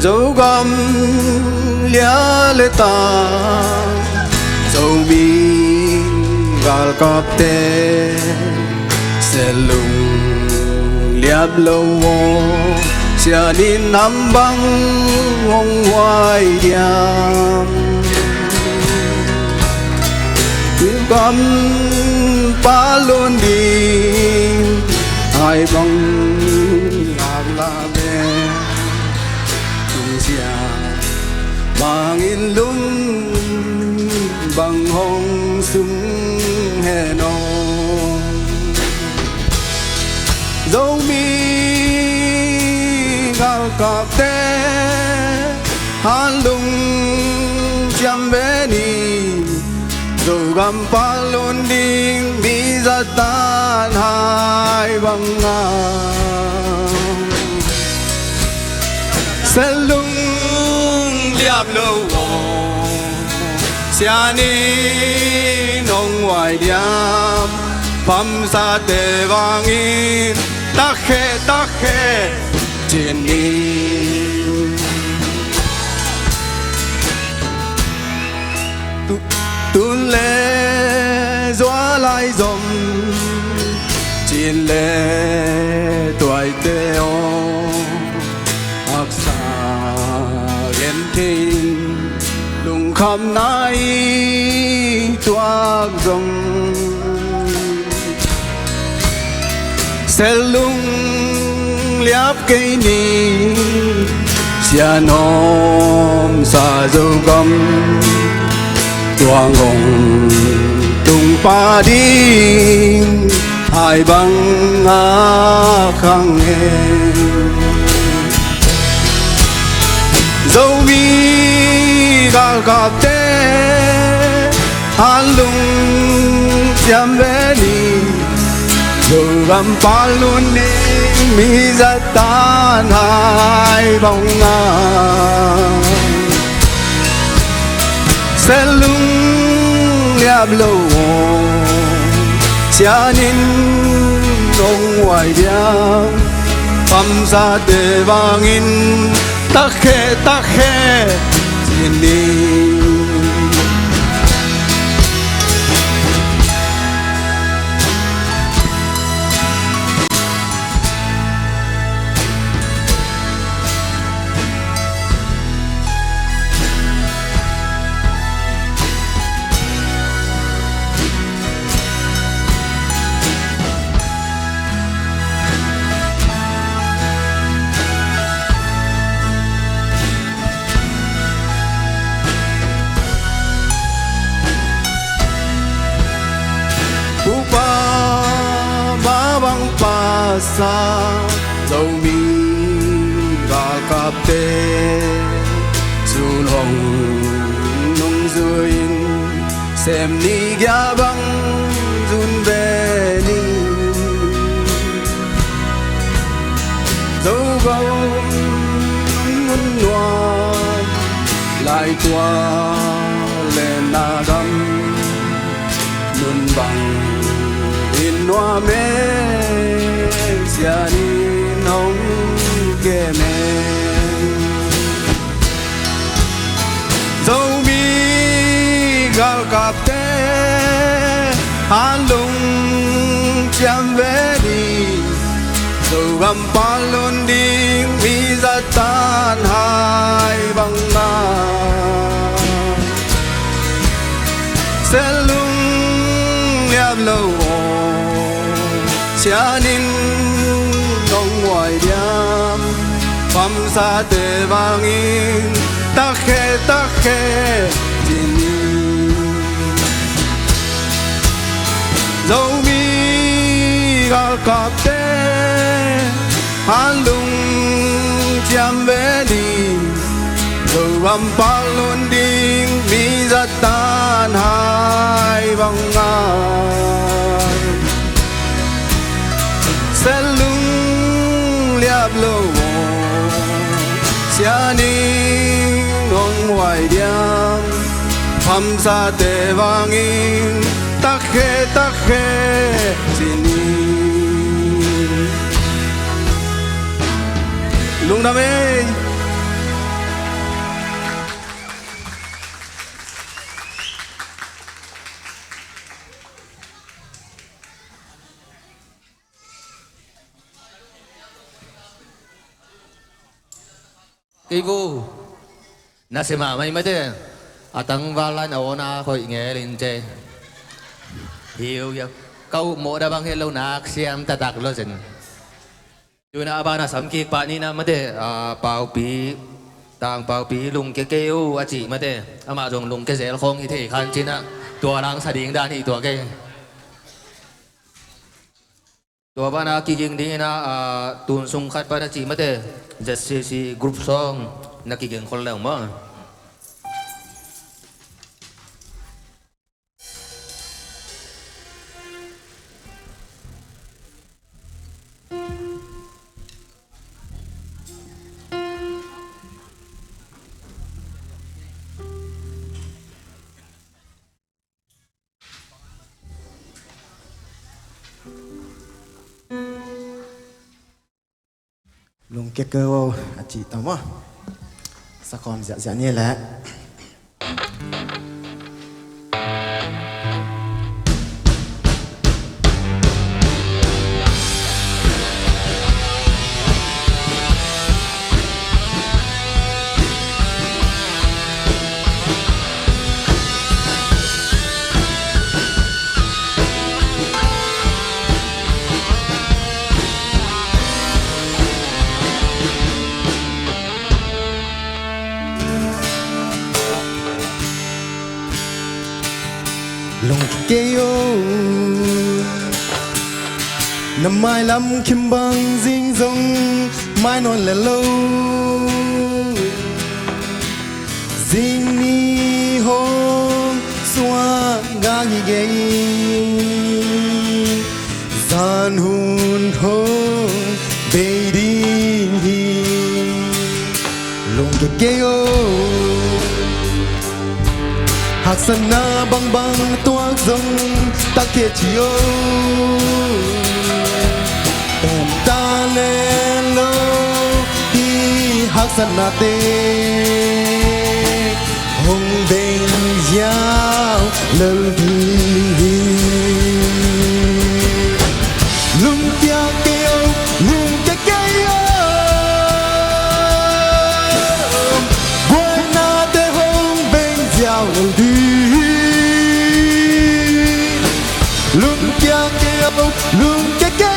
dấu gom lia lê ta dấu bi gal cọp tê sẽ lùng liệp lâu vô sẽ đi nắm băng ngông hoài điam cứ gom pa luôn đi hai băng ngạc la bê bangin lung bang hong sung he no dấu mi gal cọp tê han lung chăm bé ni dấu gam pa luôn ding mi ra tan hai bang ngang sẽ lung liệp lâu xa ni nông ngoài điam phăm xa tề vang in tắc khê trên đi tuôn lệ gió lại dòng trên lệ tuổi tê ô ác xa ghen thiên lùng khăm nai toạc rồng sẽ lung liáp cây ni xia nom xa dâu găm toang gồng tung pa đi hai băng ngã khang em dấu mi gal cọp tê han lung chăm bé ni dấu gam pa luôn đi mi ra tan hai bóng ngang sẽ lung liệp lâu xa nín nông ngoài điam phăm xa tê vang in tắc khê trên đi sa dầu mi và cặp tê dù lòng nông dưới xem ni gia băng run về ni dấu gấu muốn loan lại toa lên na đâm luôn bằng in noa mê xia ni nông kê mê dấu mi gal cặp tê han lung chạm về đi dấu gầm pa luôn đi mi ra tan hai bằng na sẽ lung liệp lâu chia nín nông ngoài điam phàm sa tê vang in ta khe tin dấu mi gal cặp tê han lung chạm về đi dấu gầm pa luôn đi mi ra tan hai bằng ngai sẽ lung liệp lâu xia ni nông ngoài điam phàm sa tê vang in ta khe tin lung đam mê cái vu na se ma mai mate atang valan ona khoi nghe lên che hiểu hiểu câu mộ đã bang hello na xiam ta tak lo zen tu na ba na sam ki pa ni na mate pau pi tang pau pi lung ke keu a chi mate ama jong lung ke zel khong hi the khan china tua lang sa ding dan hi tua ke tua ba na ki ging ding na tun sung khat pa na chi mate si group song na ki ging khol lang mo lùng kia cơ chị tao mà sao còn dạ dạ như lẽ lùng kia nằm mai lắm kim băng dinh dông mai non lẻ lâu dinh ni hong xóa ga như gay gian hun hong bê đi lùng kia hạc sân na băng băng toát dông ta kia chiếu em ta lên lâu khi hạc sân na tê hồng bên giao lâu đi lung tia kêu lung tia kêu quên na tê hồng bên giao lâu đi lung kia kêu lung kia kêu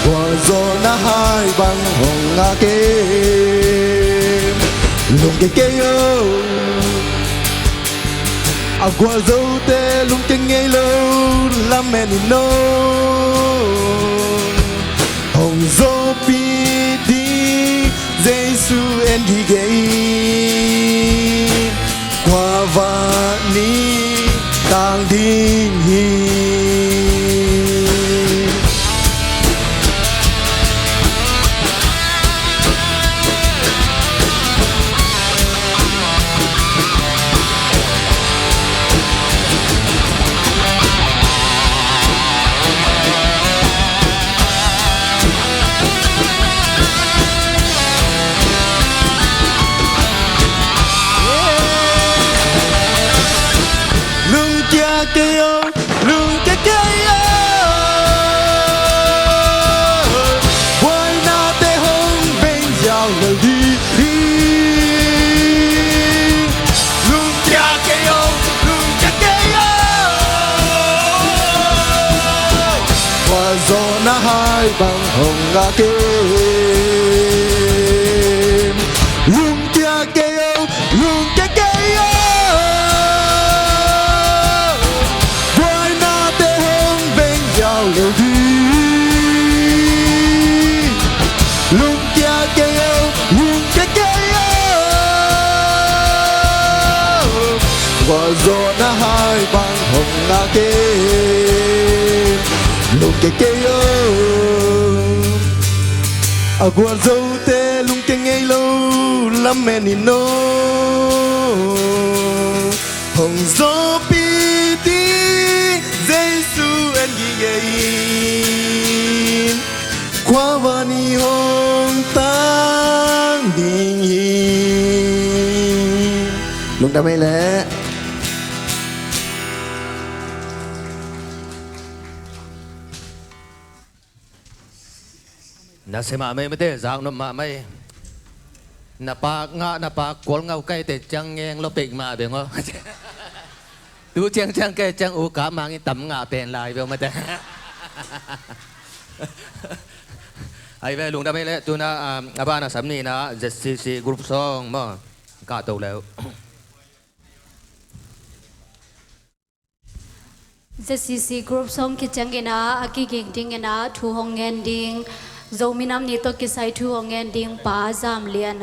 qua gió na hai băng hồng ngã kêu lung kia kêu agua dâu te lung tiếng nghe lâu làm mẹ ni no hồng dâu pi đi Giêsu en đi gay qua và ni tang đi hi kêu lưng cái quay na tê hông bên dạo lời đi lưng cha kêu lưng cái qua gió na hai bằng hồng ngã kêu lưng cha kêu lưng cái liều đi lung cha kêu lung cái qua gió na hai bằng hồng na kêu lung cái qua dâu tê lung cái ngay lâu lắm mẹ ni no hồng gió pi ti Giêsu en ghigain qua vani hong tang ding yin lung đam mê lẽ na se ma me te zang no ma mai na pa nga na pa kol ngau kai te chang ngeng lo pek ma be ngo tu chang cái chang u cả mang cái tấm ngã bèn lại về mà thế ai về luôn đam mê lẽ tu na ba na sắm ni na ZCC group song mà cả tàu leo ZCC group song ki chang na aki ging ding na thu hong ngen ding zominam ni to ki sai thu hong ngen ding pa zam lian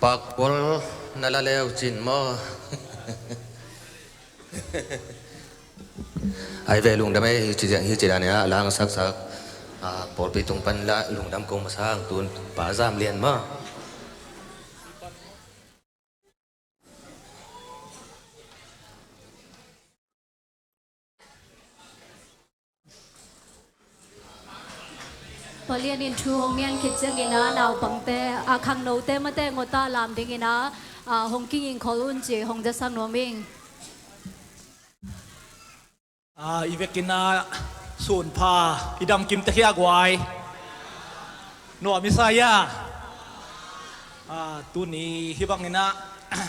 pak pol nalaleo chin mo ai về lùng đam ấy chỉ là này lang sắc sắc pol pi tung pan la lùng đam công sang tuôn bả giam liền màพอเรียนอินทรูหงเนียนคิดจังกินะนาวปังเตคังโนเตมาเตงตาลามดิกินะหงกิ้งอินคอลุนจีหงจะสังโนมิงอีเวกินะส่วนพาอีดำกิมตะเคียกวายหนัวมิสายาตุนีฮิบังนินะ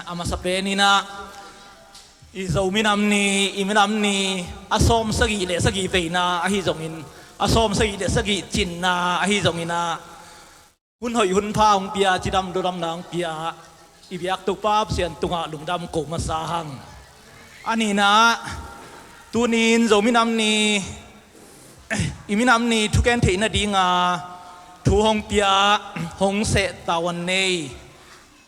อามาสเปนินะอีโซมินัมนีอิมินัมนีอาสอมสกีเลสกีเฟนาอาฮิจงอินอาสอมสกีเลสกีจินนาอาฮิจงอินะหุ่นหอยหุ่นพาองเปียจิดำดูดำนางเปียอีเบียกตุกป้าเสียนตุงะลุงดำโกมาสาหังอันนี้นะตัวนี้โจมินำนี้อิมินำนี้ทุกแกนเทนดีงาทุหงเปียหงเสตาวันเนย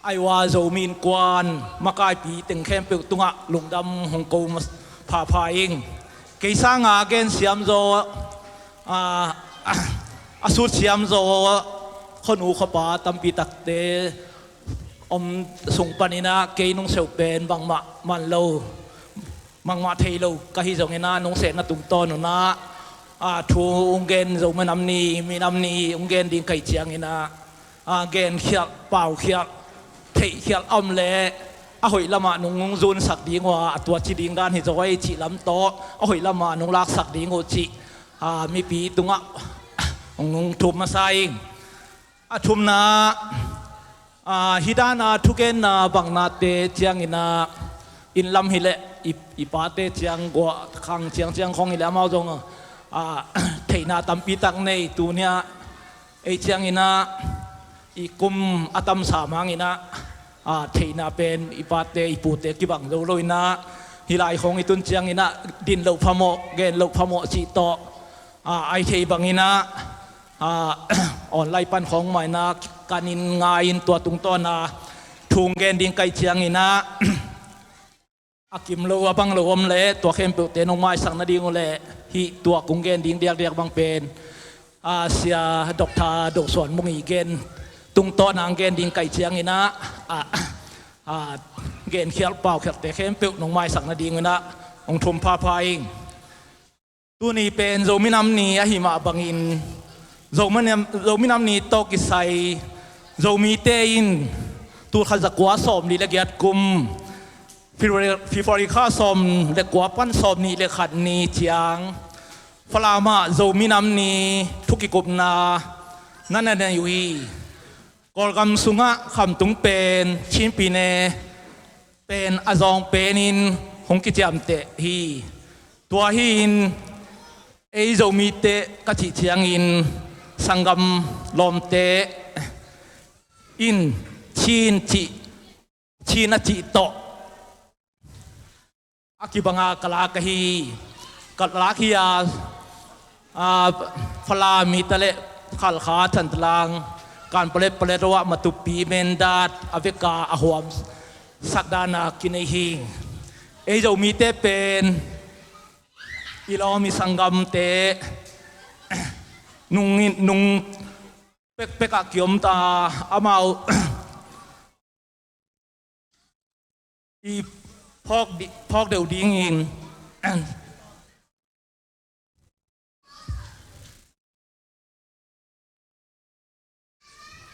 ไอว่าโจมินกวนมากายปีตึงแคมเปิลตุงะลุงดำหงโกมาพาพาเองเกยสางาเกนเสียมโจสุดเสียมโจคนอูขปาตัมปีตักเตอมส่งปนินะเกยนงเสวเป็นบางมะมันโลมังมาเทโลก็ฮิจงเงินะนงเสนตุงตอนนะทูองเกนจงมันนำนีมีนำนีองเกนดิ่งไก่เจียงเงินะเกนเขียเป่าเขียเทเขียอมเล่หอยละมานงจุนสักดีงว่าตัวจีดิ่งด้านฮิจงไว้จีลำโตหอยละมานงลักสักดีงว่าจีมีปีตุงะงงทุมมาใส่ทุมนาฮิดานาทุกเกนนาบังนาเตเจียงเงินะอินลำฮิเลอีปาเตเจียงกัวขังเจียงของอิเลมาจงเทน่าตัมปีตักในตัวเนี้ยไอเจียงอินะอีกุมอัตมสามังอินะเทน่าเป็นอีปาเตอีปูเตกิบังโลอินะฮิไลของอีตุนเจียงอินะดินโลพโมเกนโลพโมจิโตไอเทบังอินะออนไลน์ปันของใหม่นะการอินงาอินตัวตุงต้นนะทุงเกนดิ่งไกเจียงอินะอากิมโลบังโลอมเล่ตัวเข้มเปิดเตนองไม้สังนาดีงเล่ฮีตัวกุ้งเกนดิ้งเดียกบางเป็นเสียดอกทาดอกสวนมุงอีเกนตุงต้นางเกนดิ้งไก่เชียงอินะเกนเขียลเป่าเขียลเตเข้มเปิดนองไม้สังนาดีงนะองทุมพาพายตัวนี้เป็นโจมินามนีหิมะบังอินโจมินามนีโตกิไซโจมีเตอินตัวขจักวาสอมดีละเกียดกุมฟิฟอริคาสอมเล็กกว่าปั้นสอมนี่เล็กขัดนี่เจียงฟลามาโจมินามนี่ทุกิกุบนานั่นนั่นอยู่ฮีกอลกำสุงะคำตุงเป็นชินปีเนเป็นอาจองเป็นอินหงกิจามเตฮีตัวหินไอโจมีเตกัจจิเจียงอินสังกัมลมเตอินชินจิโตอากิบังกลากฮีกลาคียฟลามีทะเลขัลขาทันตลังการเปรตว่ามาตุปีเมนดาดอเวกาอหวมสักดานากินฮีเอโจมีเตเป็นอิลอมีสังกัมเตนุงเป็กกิยมตาอามาอีพอกเดี๋ยวดิ้งอิน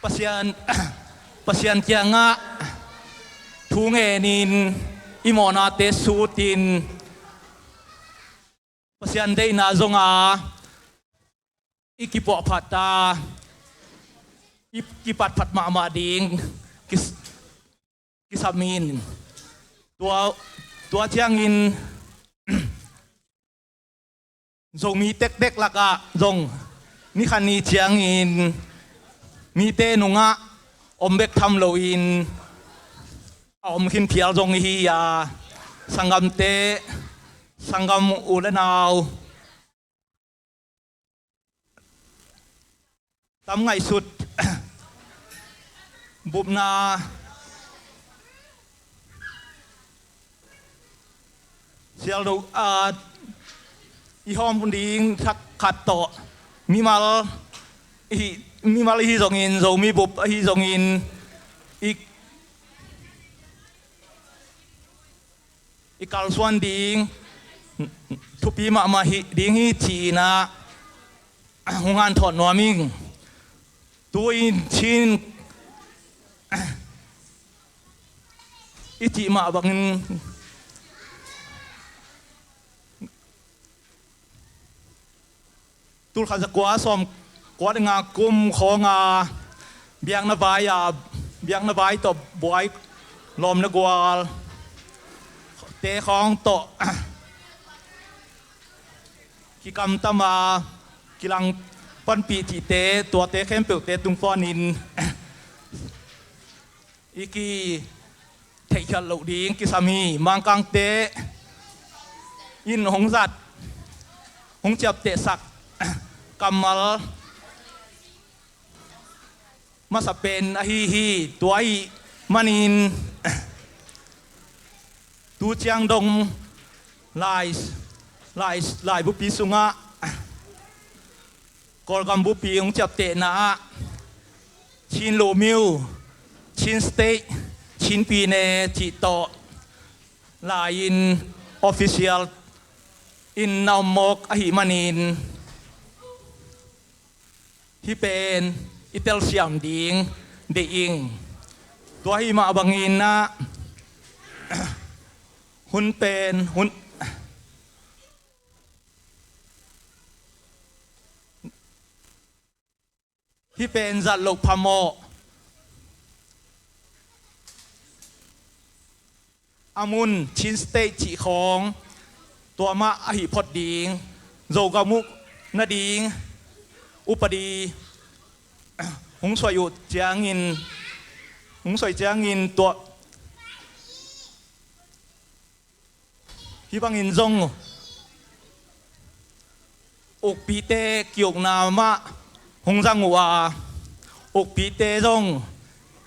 ปัสยันเจียงะทุงเอนินอิโมนาเตสูตินปัสยันเดนาจงอาอิกิปอพัตตาอิปัดพัดมาดิ้งกิสามินตัวเจียงอินจงมีเด็กๆละกะจงนี่คันนี้เจียงอินมีเตนุงะอมเบกทำโลอินอมขินเพียรจงฮียาสังกัมเตสังกัมอุลนาวทำไงสุดบุบนา sial do i hom pun ding thak khat to mi mal hi zong in zo mi bup hi zong in i kal suan ding thu pi ma hi ding hi chi na hung an thon no ming tu in chin iti ma bangin tul khaza kwa som kwa nga kum kho nga biang na vai to boy lom na gwal te khong to ki kam tama kilang pan pi ti te to te khem pe te tung pon in iki thầy khăn lậu đi cái sami mang căng tế in hong giặt hong chập tệ sặc cầm mal masapen hi tuai manin tu chiang dong lai bu pi sunga kol gam bu pi hong chập tệ na chin lo miu chin steakชิ้นปีเนจิโตลายินออฟฟิเชียลอินนาวมกอหิมานินที่เป็นอิตาเลียนดิงเดอิงตัวหิมาบังอินนะหุ่นเป็นหุ่นที่เป็นจัดลูกพโมอามุนชินสเตจิของตัวมะอหิพดดิงโจกามุนาดิงอุปดีหงสวยอยู่เจียงินหงสวยเจียงินตัวฮิบังอินจงอกปีเตเกี่ยวนามะหงจังวาอกปีเตจง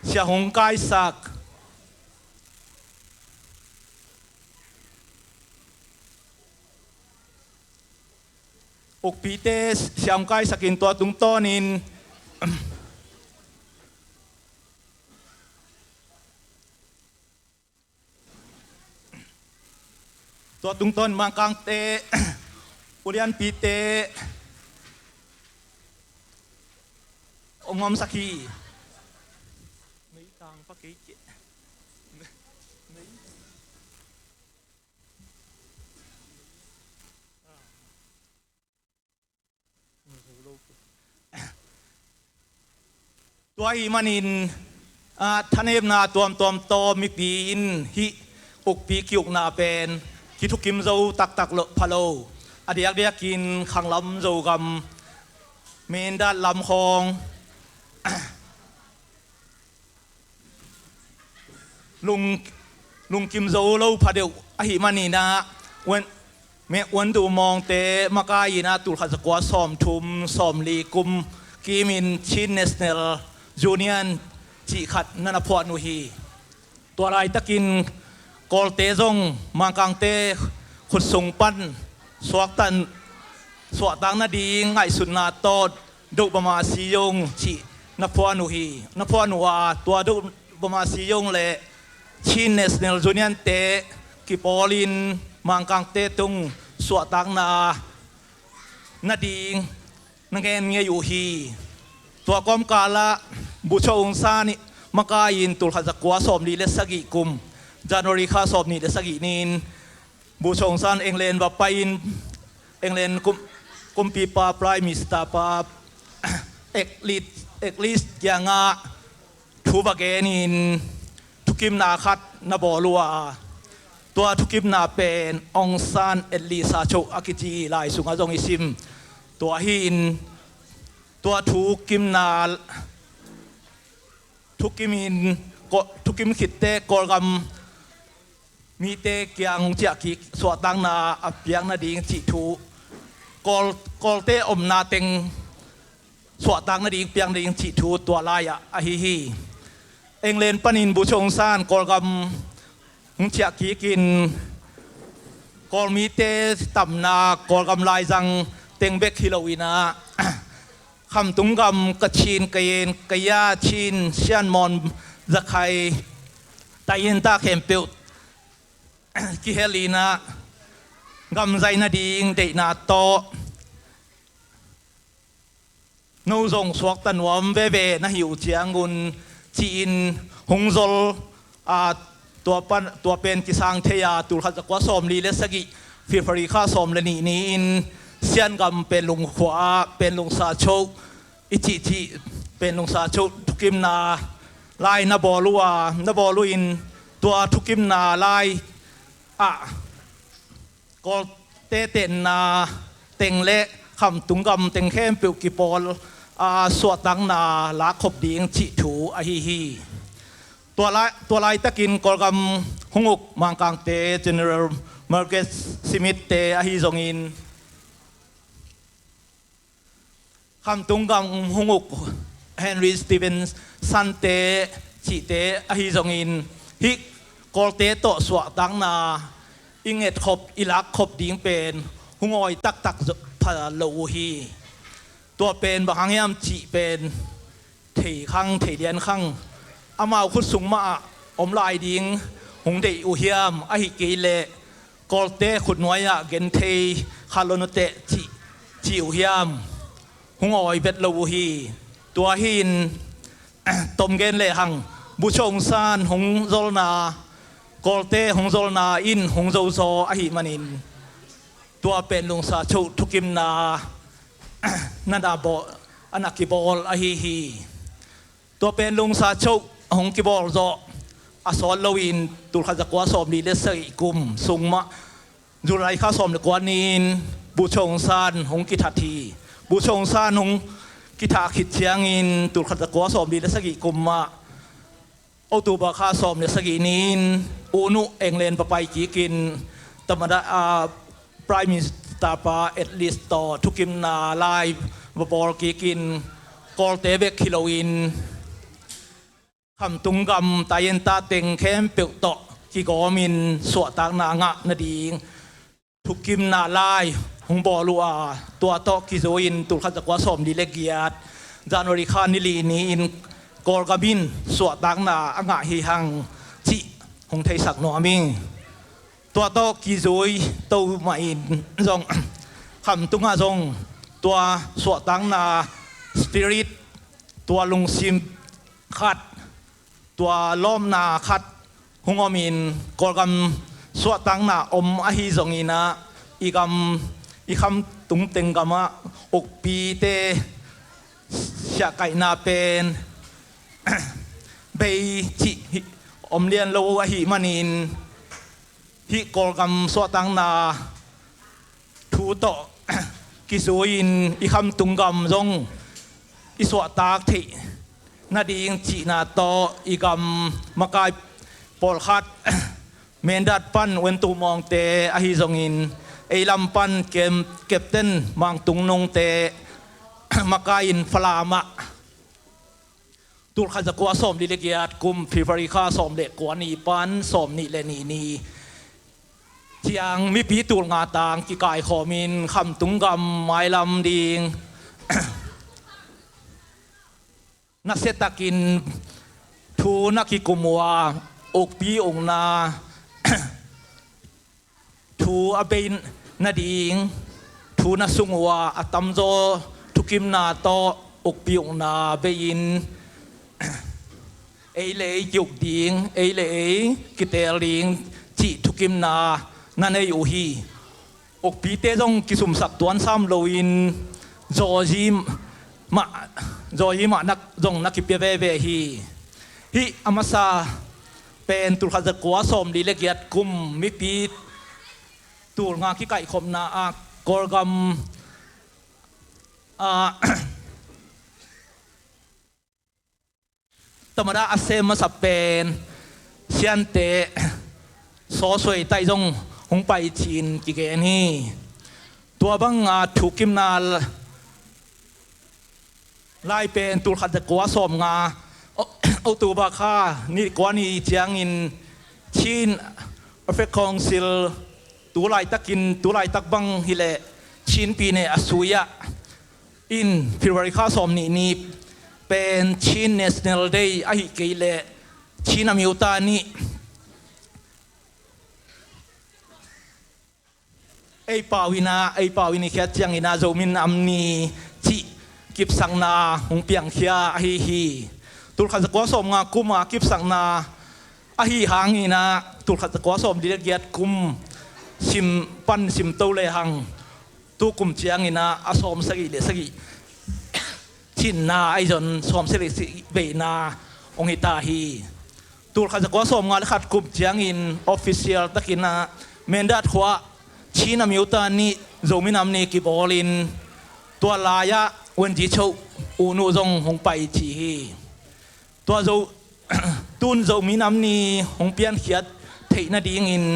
เสียหงกายสักอกปีเตเสียงไกสกินตัวตุงต้นินตัวตุงต้นมังกังเตอุเรียนปีเตองอมสักขีไม่ต่างปะกี้ตัวอีมันินท่านเอมนาตัวโตมิปีนฮิอกปีกิวนาเป็นคิทุกิมโจตักเลพะโลอดียกเดียกินขังลำโจกำเมนด้านลำคองลุงกิมโจโลพะเดียวอหิมันีนะวันดูมองเตมากายินาตุลขัดสกัวสอมทุมสอมลีกุมกีมินชินเนสเนลจูเนียนจีขัดนันพอนุฮีตัวไรตะกินกอลเตจงมังกังเตขุดส่งปั้นสวกตันสวกตังนาดีง่ายสุดนาโตดุบมาซียงจีนพอนุฮีนพอนุวาตัวดุบมาซียงเลชินเนสเนลจูเนียนเตกิปอลินมังกังเตตุงสวกตังนาดีนังเงินเงยอยู่ฮีตัวกอมกาละบุชองซานิมากายินตุลขัดกัวสอบนีเลสกิกุมจานวริคาสอบนีเลสกินินบุชองซานเองเลนแบบไปอินเองเลนกุมปีปาปลายมิสตาปาเอกลิสยังาทูบะเกนินทุกิมนาคัดนาบอลัวตัวทุกิมนาเป็นองซานเอลิซาโชอากิจีลายสุงาจงอิซิมตัวหินตัวทุกิมนาทุกิมินทุกิมขิดเตกอลกัมมีเตกียงเจียกิสวดตังนาอับเปียงนาดิงจิทูกอลเตอมนาเต็งสวดตังนาดิงเปียงนาดิงจิทูตัวลายอะฮิฮิเอ็งเลนปนินบุชงซานกอลกัมเจียกิกิน กอลมีเตต่ำนากอลกำลายจังเต็งเบกฮิโลวีนาคำตุงกำกระชินกะเยนกะยาชินเชียนมอนจะใครตายินตาเข็มเปิวกิเฮลีนากำใจนาดีงเดนาโตนูทรงสวกตันวมเวเวนะหิวเจียงกุนจีนหงโซลตัวเป็นกิสังเทียตุลขัดกว่าสมลีเลสกิฟิฟรีข้าสมเลนีนี้อินเซียนกำเป็นลุงขวาเป็นลุงซาโชอิจิจิเป็นลุงซาโชทุกิมนาไล่นาบอลัวนบอลุอินตัวทุกิมนาไล่ก็เตเตนนาเต็งเละคำตุงกำเต็งเข้มปิวกิปอลสวดตังนาลาขบดีงจิถูอหิฮีตัวไล่ตะกินกอลกำหงุกมังกังเต General Market Smith เตอหิจงอินคำตุงกำหงุก Henry Stevens สันเตจิเตอหิจงอินฮิกอลเตโตสวดตังนาอิงเอ็ดขบอิลักขบดีงเป็นหงอยตักพาโลฮีตัวเป็นบางยามจีเป็นถี่ข้างถี่เดียนข้างอามาคุดสุงมาอมลายดิงหงเดอุเฮียมอหิกิเลกอลเตขุดน้อยเกนเทคาโลนเตจีอุเฮียมหงอยเบ็ดโลฮีตัวหินตมเกนเลหังบุชงซานหงโซลนากอลเตหงโซลนาอินหงโซโซอหิมันินตัวเป็นลุงซาชุทุกิมนานาดาบอนักกิบอลอหิฮีตัวเป็นลุงซาชุหงกิบอลโซอสอนลวินตุลขัดกว่าสมดีเลสกิกุมสุงมะจุไรข้าสมกว่านินบุชงซานหงกิทัทีบุชงซานหงกิทาขิดเชียงอินตุลขัดกว่าสมดีเลสกิกุมมะโอตูบาข้าสมเลสกินินอูนุเองเลนปไปกีกินธรรมดาPrime Minister ปาเอ็ดลิสต์ต่อทุกิมนาไลฟ์บอลกีกินกอลเตเบกคิโลวินคำตุงกำตายันตาเต็งเข้มเปิลต่อกีกอมินสวดตางนางะนาดีงทุกิมนาไลฟ์หงบอลัวตัวต่อกิโซอินตุลขัดกว่าสมดีเลกียดจานวริคานิลีนีอินกอลกาบินสวดตางนาอ่างะฮิฮังจิหงไทยสักโนอามิงตัวโตกิจุยตัวมาอินจงคำตุงอาจงตัวสวดตังนาสปิริตตัวลุงซิมขัดตัวล้อมนาขัดหงอมินกอลกำสวดตังนาอมอหิจงอินะอีคำตุงเต็งกามะอกปีเตเสียไก่นาเป็นเบยจิอมเลียนโลอหิมันินฮิกอลกำสวตังนาทูโตกิสุอินอีคำตุงกำจงอิสวตากทินาดีงจีนาโตอีกำมากายปอลขัดเมนดัดปันเวนตูมองเตอหิจงอินไอลำปันเก็บเต้นมังตุงนงเตมากายอินฟลามะตุลขัดกว่าสมดิเลกียดกุมฟิฟาริคาสมเด็กกว่านีปันสมนิเลนีเจียงมีปีตูลงาตางกิกายขอมินคำตุงกำไม้ลำดิงนักเศรษฐกินทูนักกิกุมัวอกปีองนาทูอเบนนาดิงทูนักสุงวาอัตมโจทุกิมนาโตอกปีองนาเบยินเอเลยุกดิงเอเลกิเตลิงจิทุกิมนานั่นเองอยู่ฮีอกปีเตจงกิสุมสักตัวนซ้ำโลอินจอจิมานักจงนักกิเปเวเวฮีอามาซาเป็นตุลขัดกว่าสมดีเล็กยัดกุมมิปีตุลงาคิไก่คมนากอลกัมธรรมดาอาเซมาสับเป็นเชียนเตสอสวยไตจงหงไปจีนกิเกนี่ตัวบังถูกกิมนาไล่เป็นตุลขัดกว่าสมงาเอาตัวบาคานี่กว่านี่เจียงอินชีนอเฟคคองซิลต ตัวไล่ตักกินตัวไล่ตักบังฮิเลชินปีเนอสุยะอินฟิวริคาสอมนี่เป็นชิน National Day ไอเกเลชินอเมริกานี่ไอปาวินาแค่จังอินาโจมินอัมนีจิกิบสังนาหงเปียงเขียฮีตุลขัดกวาสมงากุมากิบสังนาฮีหางอินาตุลขัดกวาสมดีเกียรกุมซิมปันซิมโตเลหังตุกุมเจียงอินาอสมสกีเลสกีชินนาไอจนสมสกีเบนาองหิตาฮีตุลขัดกวาสมงาขัดกุมเจียงอินออฟฟิเชียลตะกินาเมนดัดขวาชีนอเมริกานี่โจมินามนี่กิบอลินตัวลายะวันจีโชอูนูจงหงไปจีตัวโจตุนโจมินามนี่หงเปียนเขียดเทนาดีงิน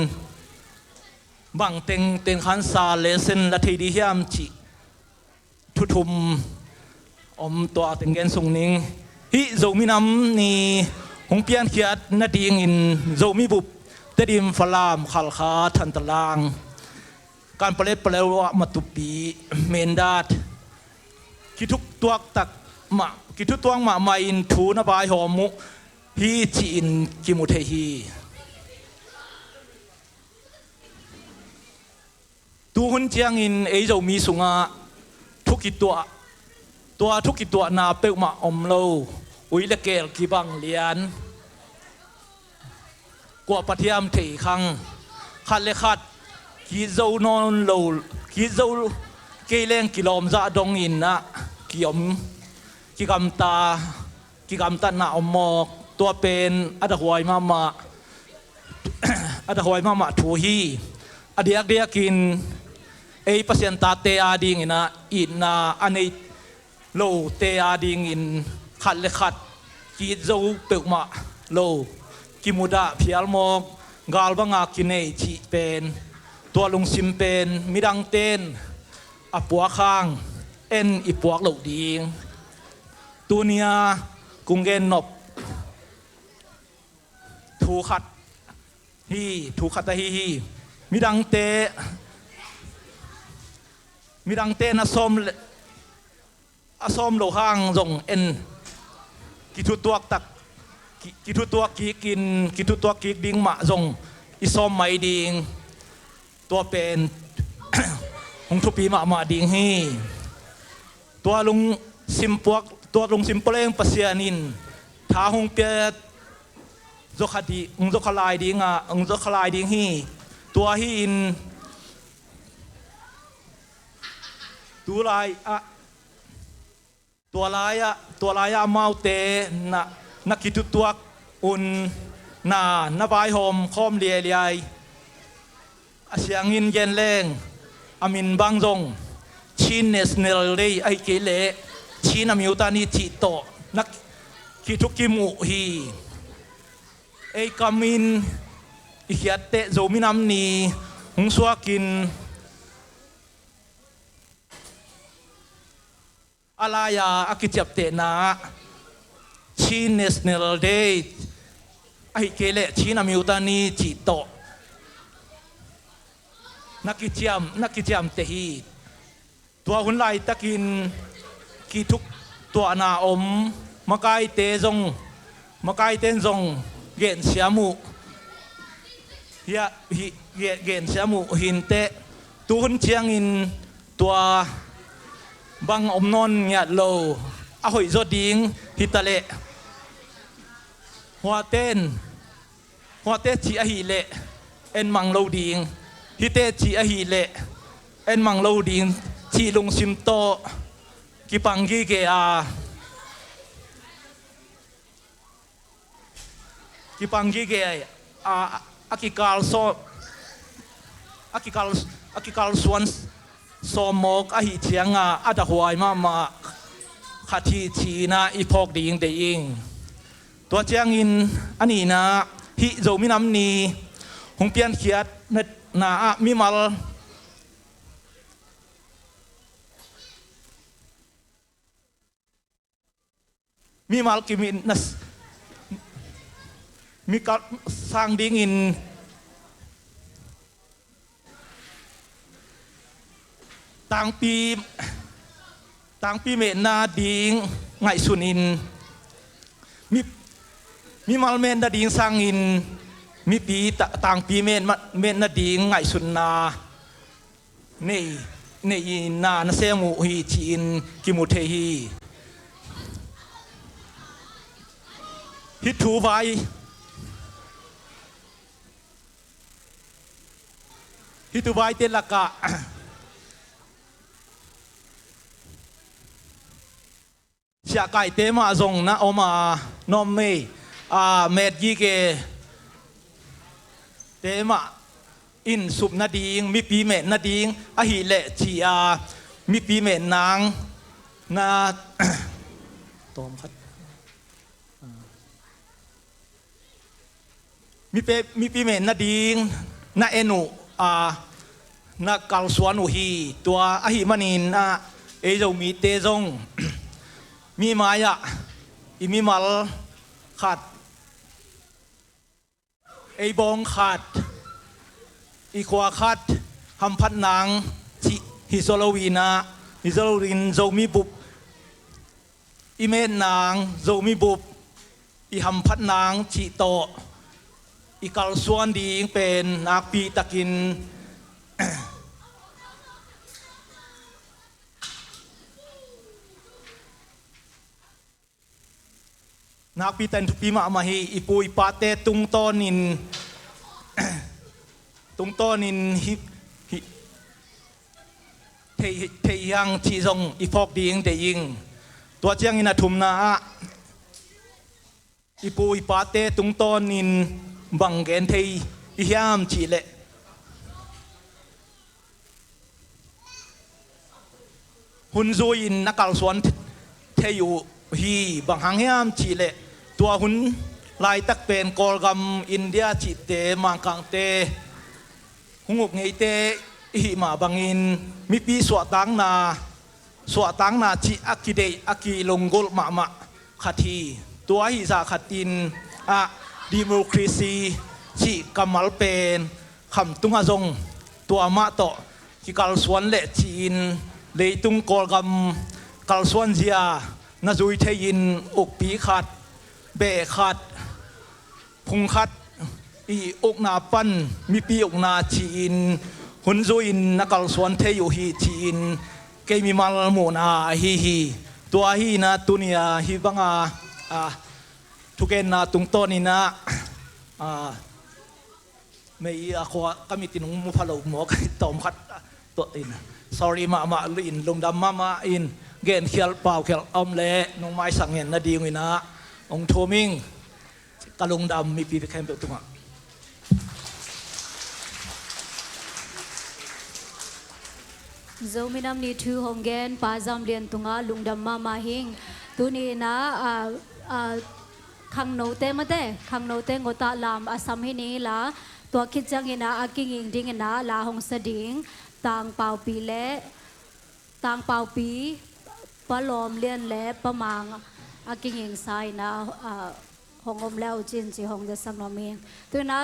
บังเต็งขันซาเลเซนละเทดีเฮียมจีทุทุมตัวเต็งเกนส่งนิงฮิโจมินามนี่หงเปียนเขียดนาดีงินโจมิบุบเตดิมฟลามขัลคาทันตลางการเปลวมาตุปีเมนดาดคิดทุกตัวตักมาคิดทุกตัวมาไม่อินทูนบายหอมุฮีจีนกิมุเทฮีตูหุ่นเจียงอินเอโจมีสุงาทุกิตัวทุกิตัวนาเปกมาอมโลอุยเลเกลกิบังเลียนกว่าปะเทียมเทคังขัดเลขัดกิโจนอนโลกิโจเกเลงกิลอมจะดงอินนะกิยมกิกำตาหน้าอมอกตัวเป็นอัตหวยมาทูฮีอเดียกกินเอเปอร์เซ็นต์ตาเตอาดิงอินะอินนาอันนี้โลเตอาดิงอินขัดเลขัดกิโจเปิกมาโลกิมุดาพิอัลมอกกาลบังอากินเอจีเป็นตัวลุงซิมเป็นมิดังเต้นอปัวข้างเอ็นอีปัวเหล่าดีตัวเนียกุงเกนนบทูขัดฮีมิดังเตนะส้มโลห้างจงเอ็นกิทุตัวตักกิทุตัวกีกินกิทุตัวกีดิ้งมาจงอิส้มไม่ดิ้งตัวเป็นหงทุปีมาดิ้งฮีตัวลุงซิมปวกเองปัสยานินท้าหงเปียจกขลายดิ้งจกขลายดิ้งฮีตัวฮีอินตัวลายเมาเตนะนักกิตุตัวอุนนาบายโฮมคอมเลียเสียงอินเย็นแรงอามินบางจงชินเนสเนลเลยไอเกเลชินอเมริกานี่จิโตนักคิทุกิมุฮีไอกามินอิขยัตเตโจมินามนีหงสวากินอะไรอากิจับเตนะชินเนสเนลเดย์ไอเกเลชินอเมริกานี่จิโตนักกิจามเตฮีตัวหุ่นไล่ตะกินกีทุกตัวนาอมมาไกเตจงเกณฑ์เสียมูเกณฑ์เสียมูหินเตตัวหุ่นเชียงอินตัวบังอมนนเงียโลอาหอยจดิงฮิตาเลหัวเต้ชีอหิเลเอ็นมังโลดิงฮิเตจีอหิเลเอ็นมังโลดิงจีลุงซิมโตกิปังกีเกอากิกาลสวนสมกอหิเชียงอาดหวยมาขัดทีนะอีพอกดิงเดยิงตัวเจียงอินอันนี้นะฮิโจมินามนีหงเปียนเขียดนามิมัลกิมินนัสมีการสร้างดิ้งอิน ต่างปีเมนาดิงไงสุนินมีมัลเมนนาดิงสังอินมีปีต่างปีเมนนาดิงไงสุนนานี่นาเซมูฮีจีนกิมุเทฮีฮิทูไวเตลักะเสียไก่เตมาจงนะอมานอมเมเมดยีเกเตมาอินสุบนาดิงมีปีเมนนาดิงอหิเลจีมีปีเมนนางนาตอมครับมีปีเมนนาดิงนาเอนุนักกาลสวนอุฮีตัวอหิมันินเอโจมีเตจงมีมายะอิมิมัลขัดไอบองขัดอีควาขัดฮัมพัดนางฮิโซโลวินโจมีบุบอิเมนนางโจมีบุบอีฮัมพัดนางจิโตอีกาลสวนดีเป็นนักปีตะกินนักปีตันทุปีมามาฮีอีปุยปาเตตุงตอนินเทยังชีจงอีฟอกดีงเตยิงตัวเจียงอินาทุมนาอีปุยปาเตตุงตอนินบังเกนเทอียามจีเลหุนซูอินนักกาลสวนเทอยู่ฮีบังหางยามจีเลตัวหุนลายตักเป็นกอลกัมอินเดียจีเตมังคังเตหุงกไงเตอีมาบังอินมีปีสวดตังนาจีอักิเดอักิลงกลมาขัดทีตัวฮิซาขัดตินดิโมครีซีจีกัมมัลเป็นคำตุงอาจงตัวมาโตที่กาลสวนเละจีนเลยตุงกอลกัมกาลสวนเจียนาจุยเทยินอกปีขัดเบขัดพุงขัดอีอกนาปันมีปีอกนาจีนหุนจุยนักกาลสวนเทอยู่ฮีจีนเกมีมัลโมนาฮีตัวฮีนะตุนียฮีบังทุกเอ็นนะตุงต้นนี่นะไม่ขวามีตินมุพะโลหมอกตอมขัดตัวอิน sorry มาลินลงดำมาอินเกณฑ์เขียลเปล่าเขียลอมเละน้องไม้สังเห็นนาดีวินะองโทมิงกะลงดำมีปีไปแคมเปญตัวโจมินำนี่ทูฮงเกนปาจำเรียนตุงลุงดำมาหิงตัวนี้นะขังโนเตมาเตขังโนเตงตาลามอาสัมหินีละตัวคิดจังหินะอากิงิงดิงนะลาหงสดิงต่างเป่าปีและต่างเป่าปีปะลอมเลียนและปะมังอากิงิงไซนะหงอมแล้วจินจีหงจะสังนมีตัวนะ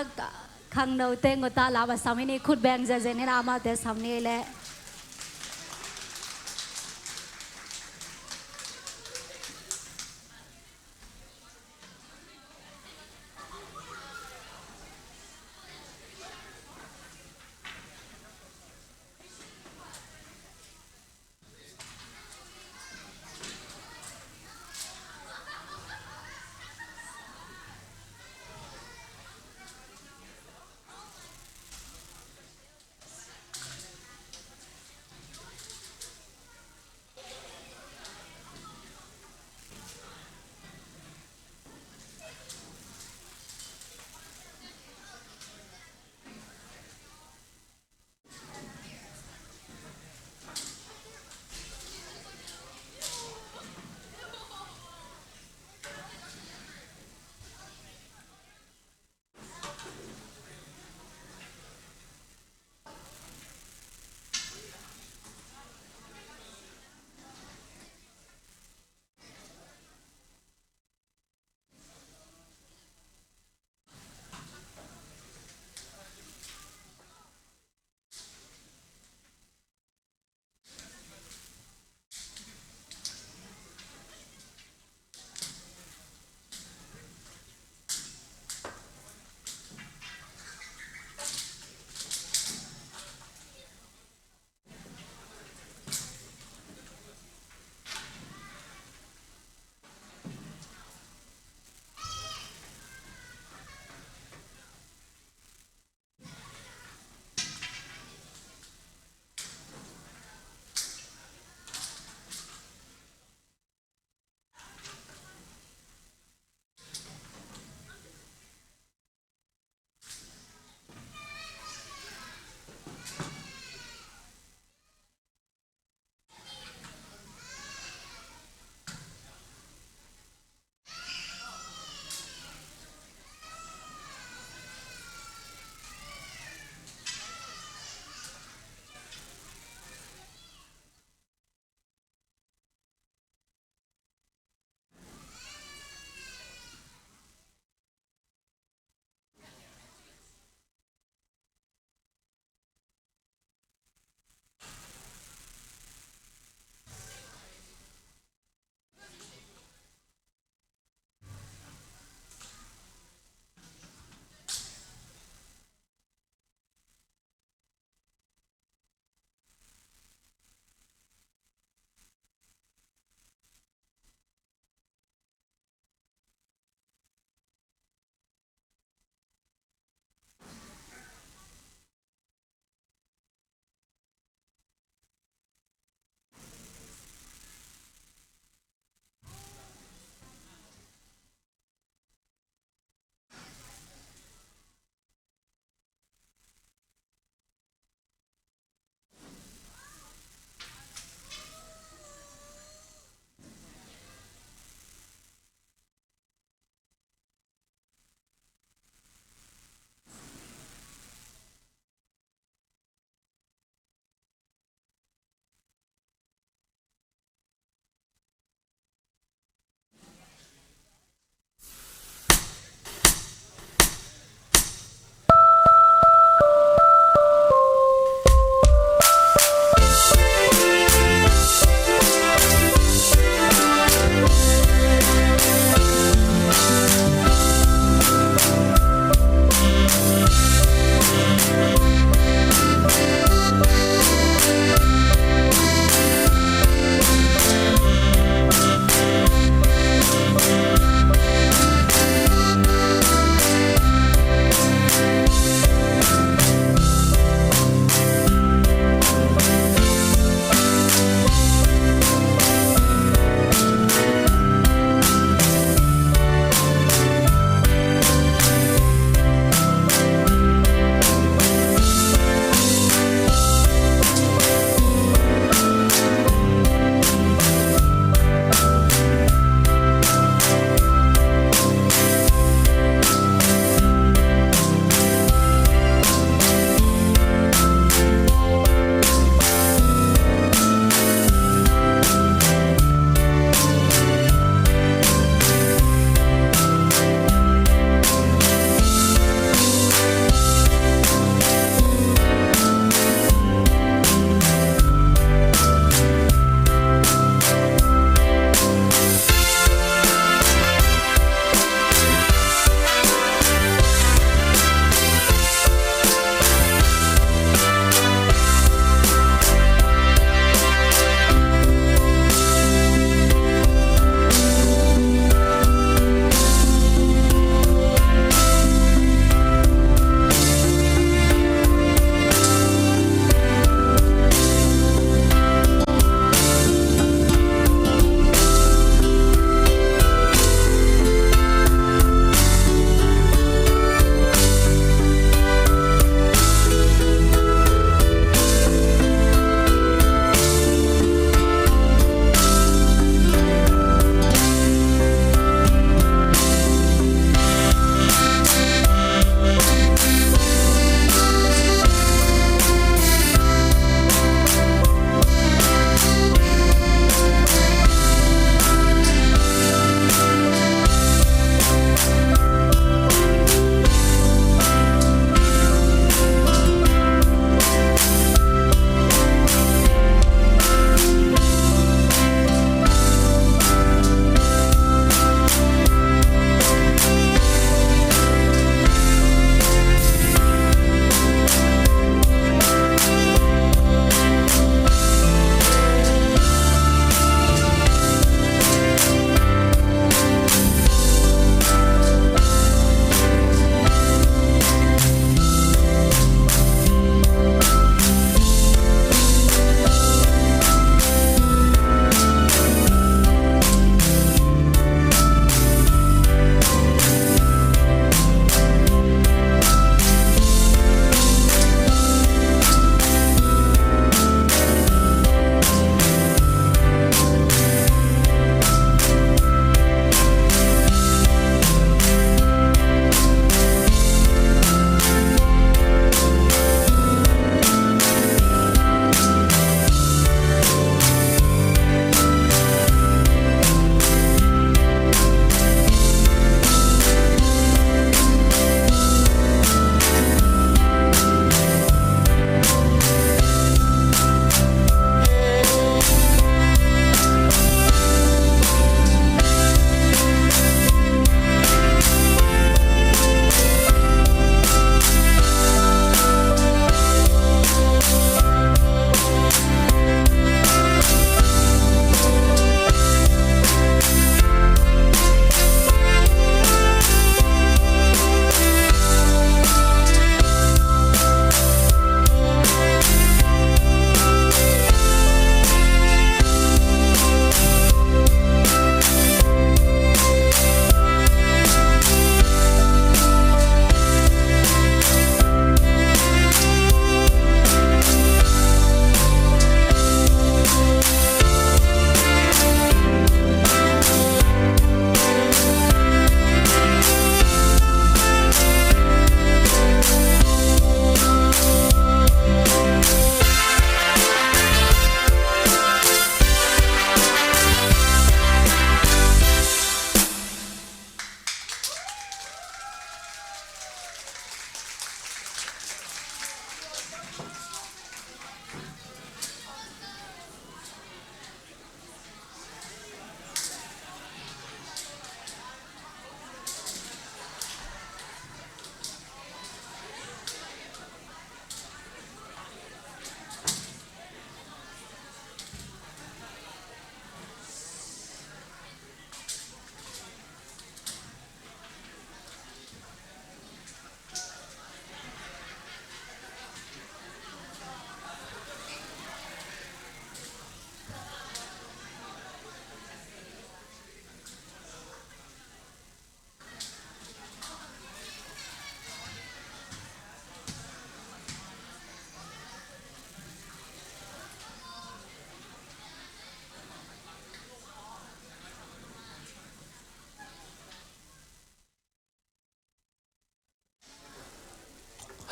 ขังโนเตงตาลามอาสัมหินีขุดแบงจะเจนี่นะมาเตสัมนีและ เ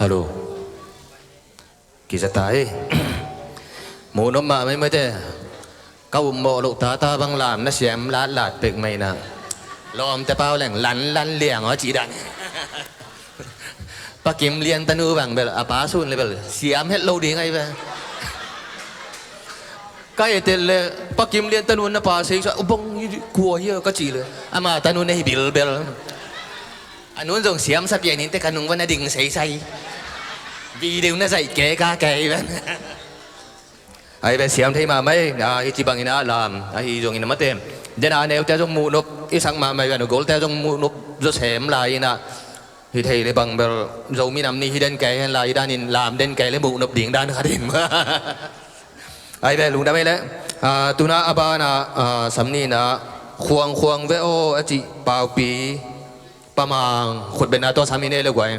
Hello. Kita tay. Mũ nó mà mấy thế. Câu mộ lục ta băng làm nó xem lát lạt bịch mày nè. Lòm ta bao lẻng lăn liang ở chỉ đạn. Bà kiếm liên tân ưu bằng bè là bá xuân là bè là xiêm hết lâu đi ngay về. Cái tên là bà kiếm liên tân ưu nó bà xính cho bông cua hiêu có chỉ là mà tân ưu này biểu bè là anh muốn dùng xiêm sắp vậy nên tất cả nung vẫn định say vì điều nó dạy kể cả kể vậy ai về xiêm thấy mà mấy chỉ bằng nó làm dùng nó mất tiền nên là nếu theo trong mũ nộp ít sáng mà mày về nó gol theo trong mũ nộp rất xem lại nè thì thầy lại bằng bờ dầu mi nằm ni hi đến cái là đan in làm đến cái lấy mũ nộp điện đan khá điểm ai về luôn đã mấy đấy tu na aba na sắm ni na khoang với ô chị bao pi ba mang khuất bên na to sắm ni này là quậy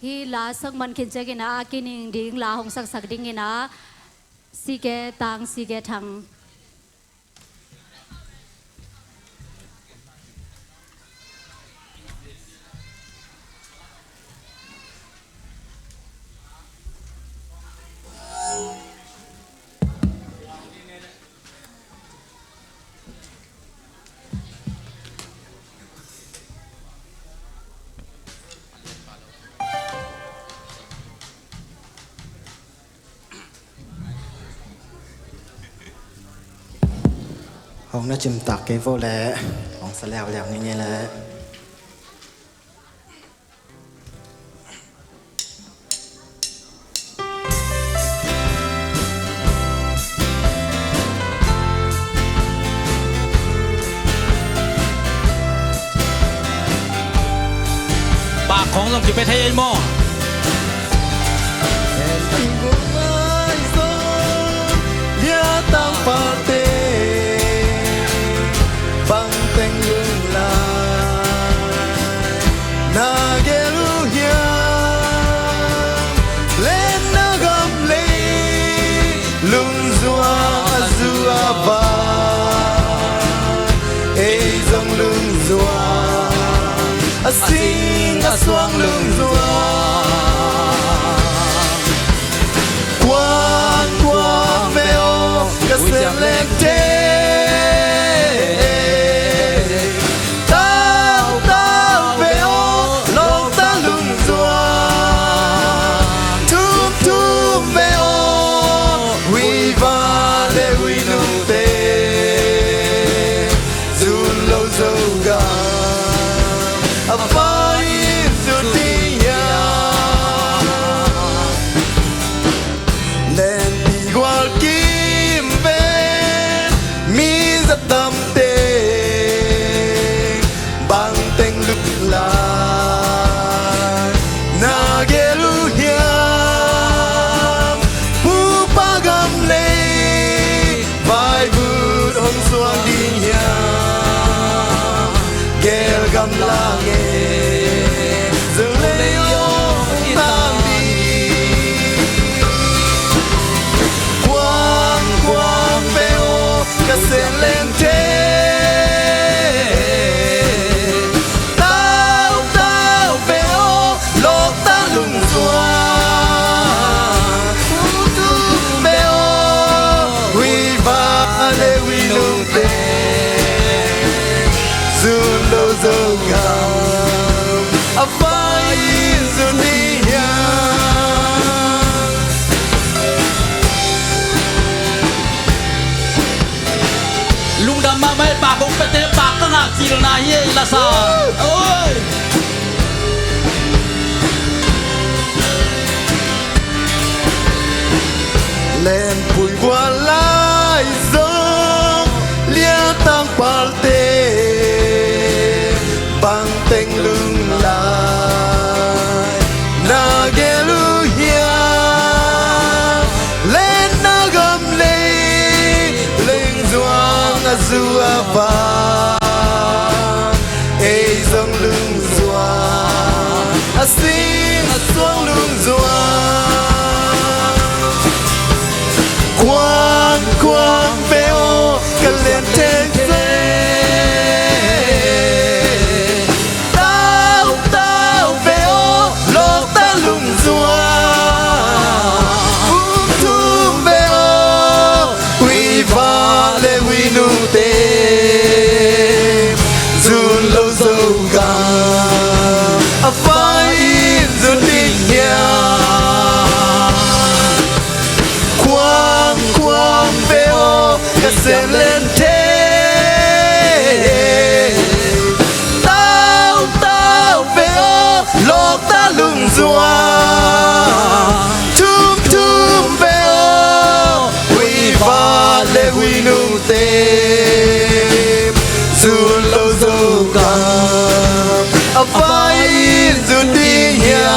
hi la sak man khin che na kining ding la hong sak ding na si ke tang si ke thang Ông nó chìm tạc cái vô lẽ ông sẽ lèo như thế lẽ bà con lòng chỉ phải thấy mò Sing a xoang lưng ruộng quang veo cả xem lên thế tao veo lông ta lưng ruộng thum veo huy va để huy nụ tê dù lâu dâu gà bà cũng phải thế bà các ngạc gì là này là sao ôi lên bụi qua lại gió lia tăng parte bằng tình lưng lại na gelu hiang lên na gầm lên doang azua va ei dòng lưng doang asin xuống lưng doang quang về tum beo we va le we nu te su lo zo ka a vai zu ti ya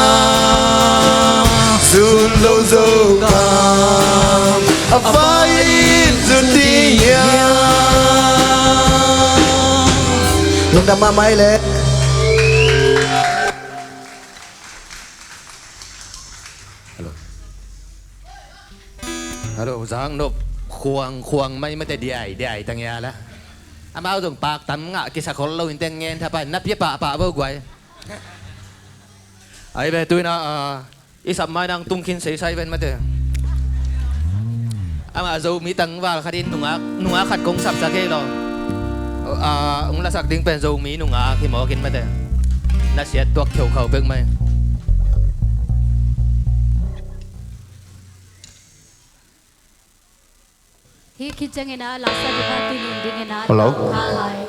su lo zo ka a vai zu ti ya lúc đam ma mai leฮัลโหลสังนบควงไม่แต่เดียตั้งยาละอามาเอาตรงปากตั้มงะกิสคนเราอินเตงเงินถ้าไปนับเยปะเบอร์กวยไอ้เบตุยนะอีสัมมานังตุ้งคินเสียใส่เป็นมาเถอะอามาจะมีตังว่าคดีนุ่งขัดกงสับสักแค่หรอองละสักดิ้งเป็นจะมีนุ่งที่หมอกินมาเถอะน่าเสียตัวเขียวเขาเบิ่งไหมHi kijangena lasa dibati nindingena Hello? halai.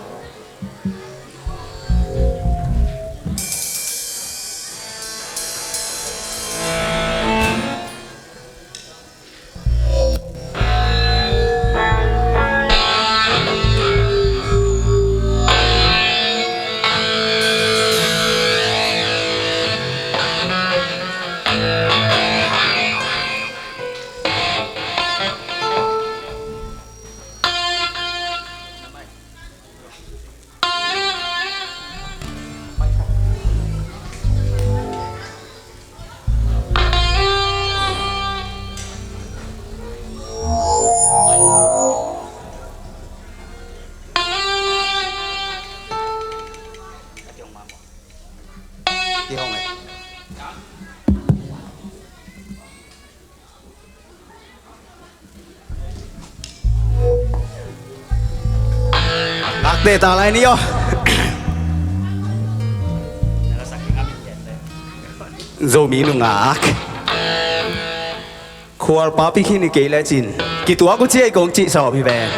Để tao lại đi yo. Rồi mi nung ngạc. Khoa pa pi khi ni kể lại chín. Kỳ tua cũng chỉ công chỉ sọ pi về.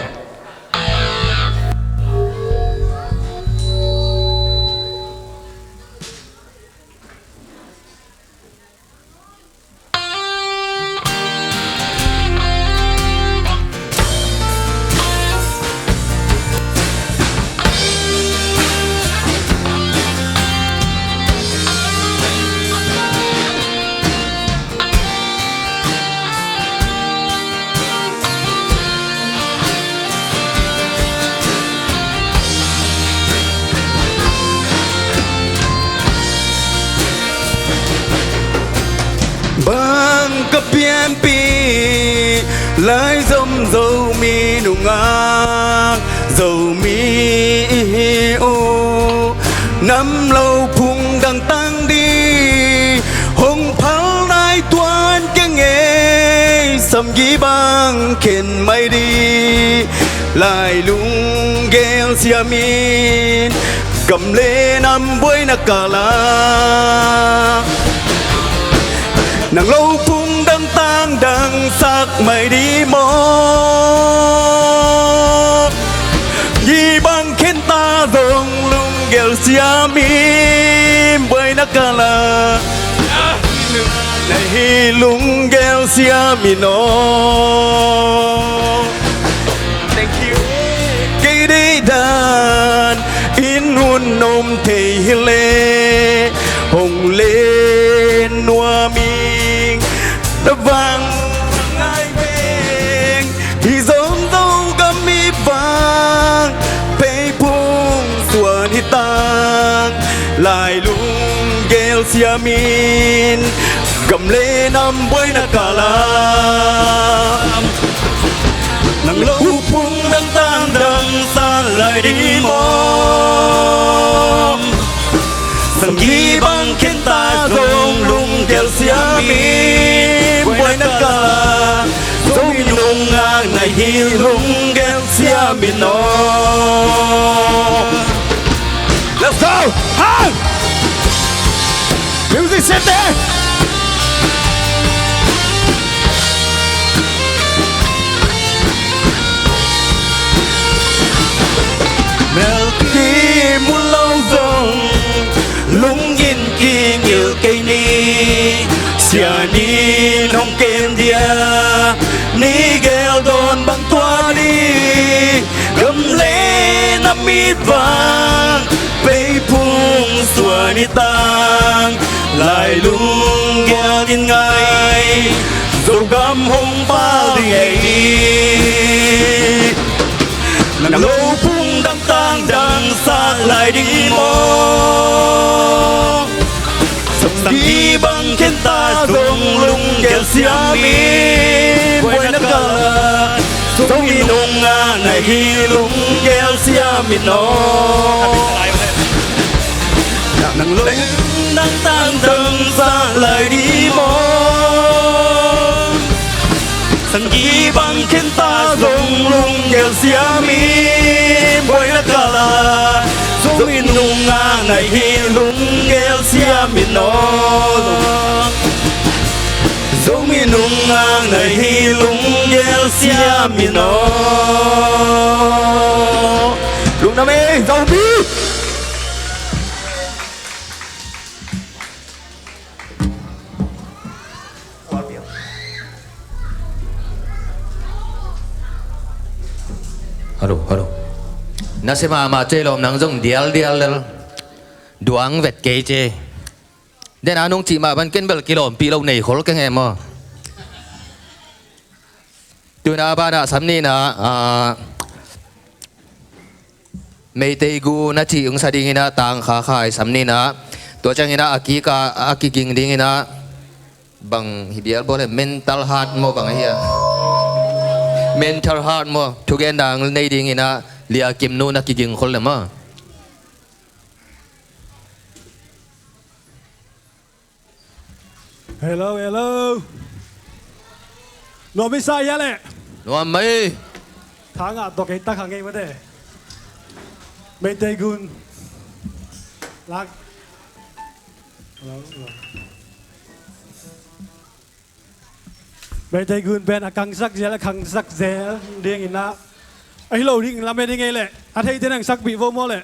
Bang kepian pi lai dom dầu mi nung ngạc dầu mi ô năm lâu phung đang tăng đi hồng pháo nai tuan cái nghe sầm ghi bang khen mai đi lại lung gel siamin cầm lên năm bơi na cala nàng lâu phung đang tang đang sắc mày đi mò Yi bang khen ta dong lung gel siamin bơi na cala này lung gel siamin no thank you cây đi đàn in hun nôm thề lê hồng lên nua miên đã vang ngay bên thì giống dâu gấm mi vàng pe phung xuân hi tang lại lung gel siamin cầm lên năm bơi na cala nàng lâu phung đang tan đang xa lại đi mò sang ghi băng khen ta rong lung gel siamin bơi na cala dấu nung ngang này hi lung gel siamin no let's go hi music set there Melody muốn lâu dòng lung nhìn kia như cây ni ni nong kem dia ni gel don bang tua ni gum le na mi vang pe phung sua ni tang lại lung gel in ngai dù gam hong pa đi nang lô phung đăng tang đăng xa lại đi mô đi bằng khen ta rung lung gel xiam mi quay nát cả sông mi nung nga này hi lung gel xiam mi no nang lung đăng tang đăng xa lại đi mô sang gi bằng khen ta rung lung gel xiam mi quay nát cả sông mi nung nga này hi lung gel xiam mi no sông mi nung nga này hi lung gel xiam mi no lung nam e dâu bi Halo. Nasi mama chơi lom nang zong dial duang vet ke che. Den anong chi ma ban ken bel kilom pi lo nei khol ke ngem mo. Tu na ba na sam ni na mei te gu na chi ung sa ding ina tang kha khai sam ni na to chang ina aki king ding ina bang hibial bole mental heart mo bang hiya. Mental heart mo tugen dang nei ding ina lia kim nu na ki ging khol le ma hello no bisa ya le no mai thang à to cái tắc hàng ngay vấn đề mê tây gun lạc mê tây gun bên căng sắc dễ là căng sắc dễ điên in na ấy lâu đi làm bên đi nghe lệ à thấy thế này sắc bị vô mô lệ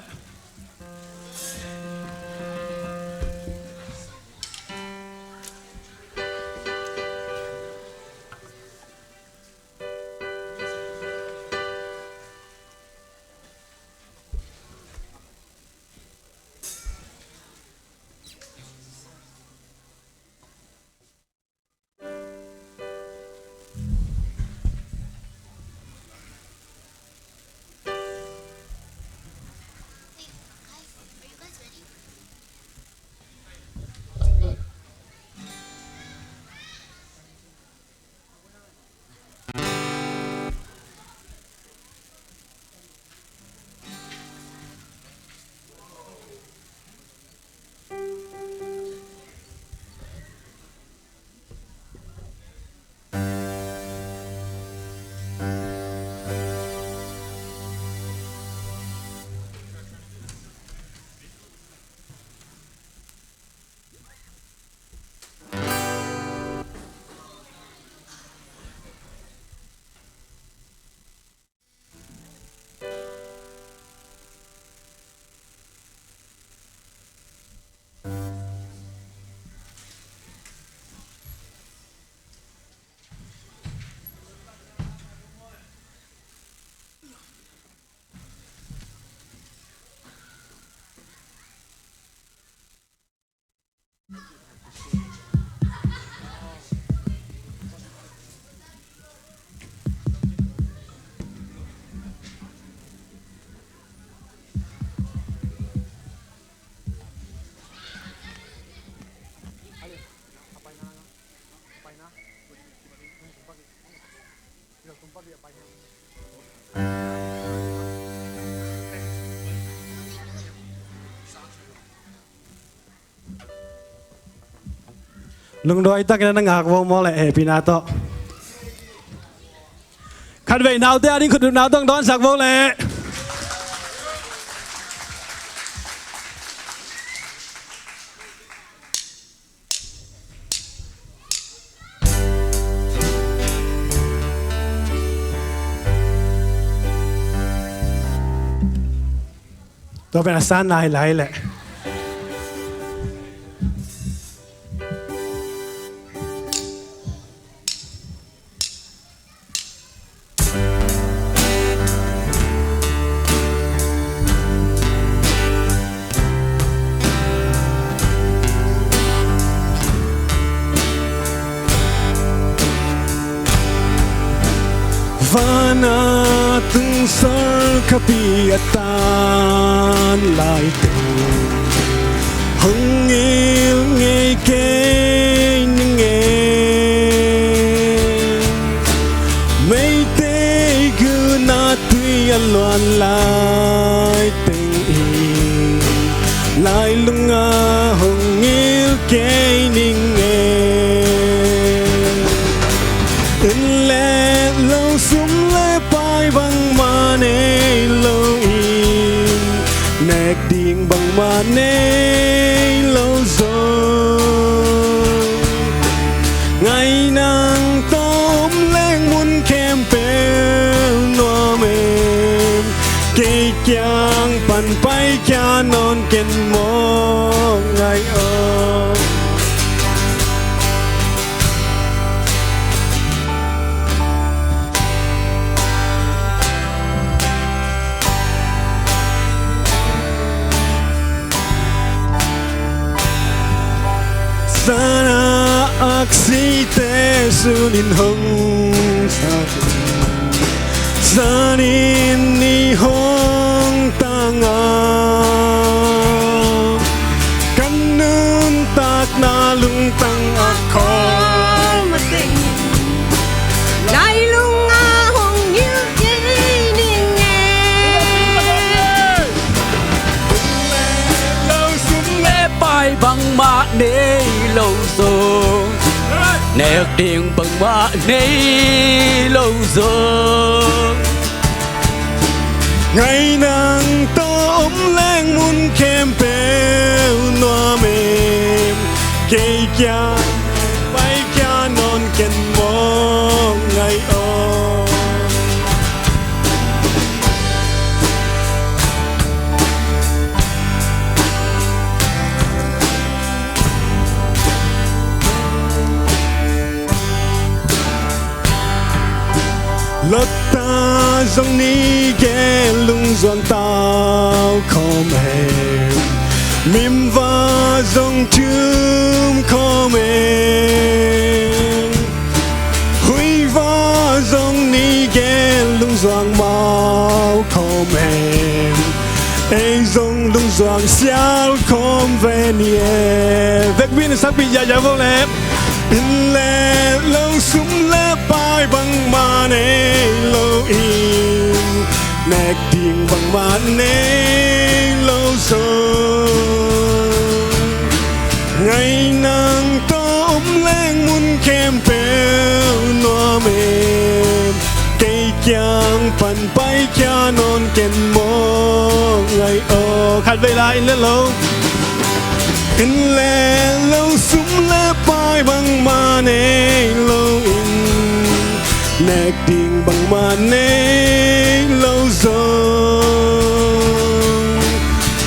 lùng đôi tắc cái năng ngạc vô mò lại hệ pinato khăn vậy nào te đi khẩn được nàoต้องđón sạc vô lệตัวเป็นอาสาหลายแหละ vana tung sar kapiatan lai tu hong il ngay kê nghe mấy tê cứ na tuy loan lai tình in lai lunga hong il kê nghe in lệ lâu sum lệ pai bang ma nê lâu in nẹt điên bang ma nê lâu rồi ngày nàng tôm lên muốn kem bèo noa mềm cây chang pan pai cha non ken mo ngày ơi sana aksi te sunin hong sa sanin ni hong tanga kanun tak na lung tang ako mating lai lunga hong yu ke ning lâu sum lệ pai bang ma nê lâu rồi nẹt điên bằng ma nê lâu rồi ngày nàng tôm lên muốn kem bèo noa mềm cây cha bay cha non ken mo ngày ơi lót ta dòng ní ghé lung doan tao không em mìm va dòng chum không em huy va dòng ní ghé lung doan mau không em ấy dòng lung doan xiao không về nhé vết viên sắp bị dạ vô lẹp in lệ lâu sum lệ pai bang ma nê lâu in nẹt điên bang ma nê lâu rồi ngày nàng tôm lên muốn kem bèo noa mềm cây chang pan pai cha non ken mo ngày ô khát về lại lên lâu in lệ lâu sum lệ pai bang ma nê lâu in nẹt điên bang ma nê lâu rồi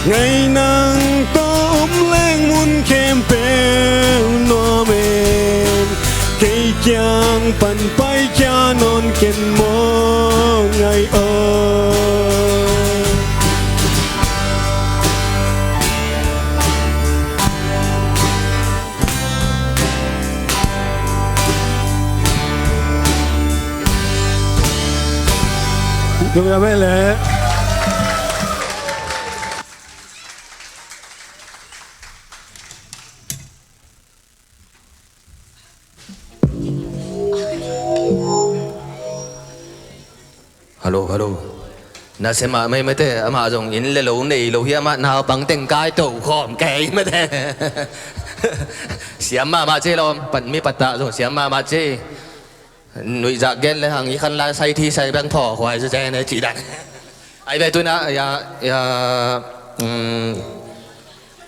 ngày nàng tôm lên muốn kem bèo noa mềm cây chang pan pai cha non ken mo ngày ơi Đúng là vậy lẽ hello hello na se ma mai mate ama jong in le lo nei lo hi ama na bang teng kai to khom kai mate siam ma che lo pan mi pata jong siam ma che nuôi dạ ghen lên hàng ý khăn la say thi say băng thỏ hoài rồi che này chỉ đặt ai về tôi na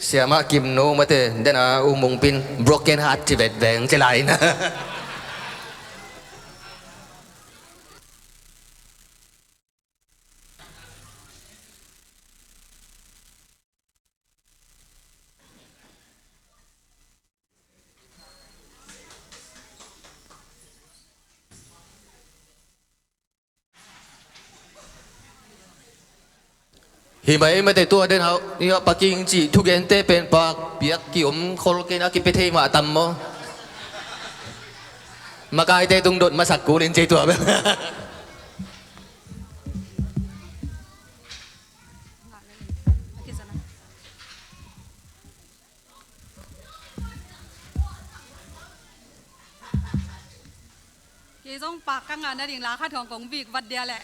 xem mà kim nô mà thế nên là mông pin broken heart chỉ về về cái lại nè hi mấy mấy tay tua đến hậu đi học Bắc Kinh chỉ thu gen tê bên bạc biết kiếm khol cái nó kịp thế mà tầm mò mà cái tê tung đột mà sặc cú lên chơi tua bên ยี่ต้องปากกังงานนั่นเองลาค่าทองของวิกวัดเดียแหละ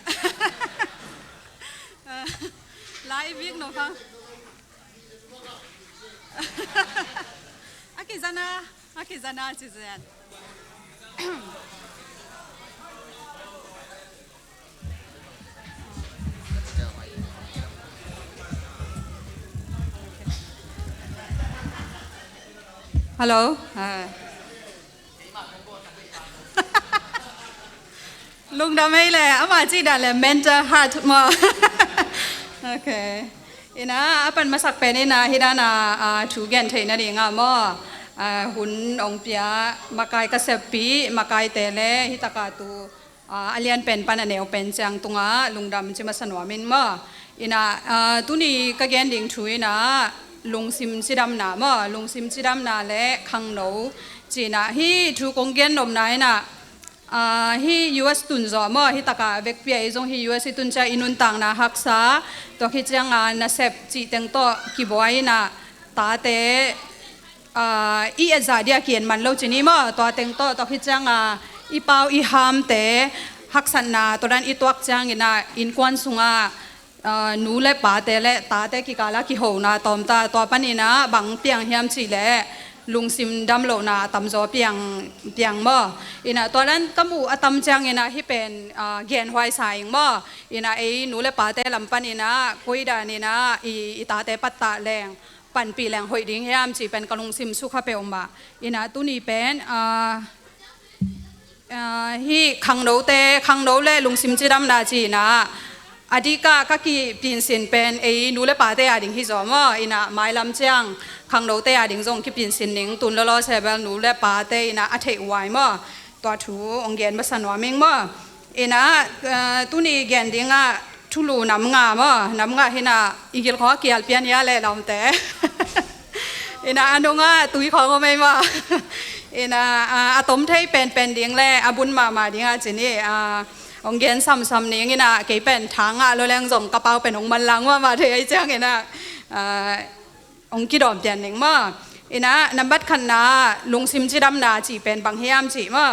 ลาอีวิกหนูฟังอากิซานาจิเซนฮัลโหลลุงดำไม่เลยอามาจีดันเลย mental heart มาโอเคอินะเป็นมาสักเป็นอินะฮิดานาถูกแกนเทนดีงามอหุ่นองเปียมากายกระเสปีมากายเตเลฮิตากาตูอเลียนเป็นปันเนวเป็นจังตุงาลุงดำจิมาสนวมินมาอินะตุนีก็แกนดิ่งช่วยนะลุงซิมจิดำนามาลุงซิมจิดำนาและขังโนจีนะฮิถูกองเกนนมนายนะฮีUS ตุนจอมอฮิตากาเวกเปียจงฮี US ตุนจะอินุนตังนาฮักษาตัวคิดจังนาเซปจีเต็งโตกิบวยนะตาเตอีเอซาเดียเขียนมันเล่าจีนี่มอตัวเต็งโตตัวคิดจังอีเปาอีฮามเตฮักษนาตัวนั้นอีตัวจังอินะอินควันสุงนูเล่ปาเตเล่ตาเตกิกาลากิโหนาตอมตาตัวปันนี่นะบังเปียงเฮียมจีเล่ลุงซิมดำโลนาตำจอเปียงบ่อินะตอนนั้นก็มูตำจังอินะที่เป็นเกียนหอยสายบ่อินะไอ้หนูเล่ปาเตลำปันอินะคุยดานี่นะอีตาเตปัตตาแรงปันปีแรงหอยดิ้งเฮียมจีเป็นกลุงซิมสุขเปียวบ่อินะตุนี่เป็นที่ขังโดเล่ลุงซิมจีดำนาจีนะอดีกาก็กีปีนสินเป็นไอ้นูเลปาเตอดิ่งที่จอมอินะไม้ลำเจียงขังโดเตอดิ่งจงกีปีนสินนิ่งตุนล้อเซเบลนูเลปาเตอินะอัฐิวายมั้ตัวถูองเกนบัสนวามิงมั้อินะตุนี่เกนดิ่งทุลูน้ำงามั้น้ำงาเห็นอีกิลข้อเกียลเปียนยาเล่ลำเตอินะอันนู้นตุยของก็ไม่มั้อินะอะตอมไทยเป็นดิ่งเล่อบุญมาดิ่งจีนี่องเกนซ้ำนี้นะเกี่ยเป็นทางเราแรงส่งกระเป๋าเป็นองมันลังว่ามาเทไอเจ้าเงี้ยนะองกิดอมเตียนหนึ่งมั้อินะนับบัดขันนาลุงซิมจีดำนาจีเป็นบางเฮียมจีมั้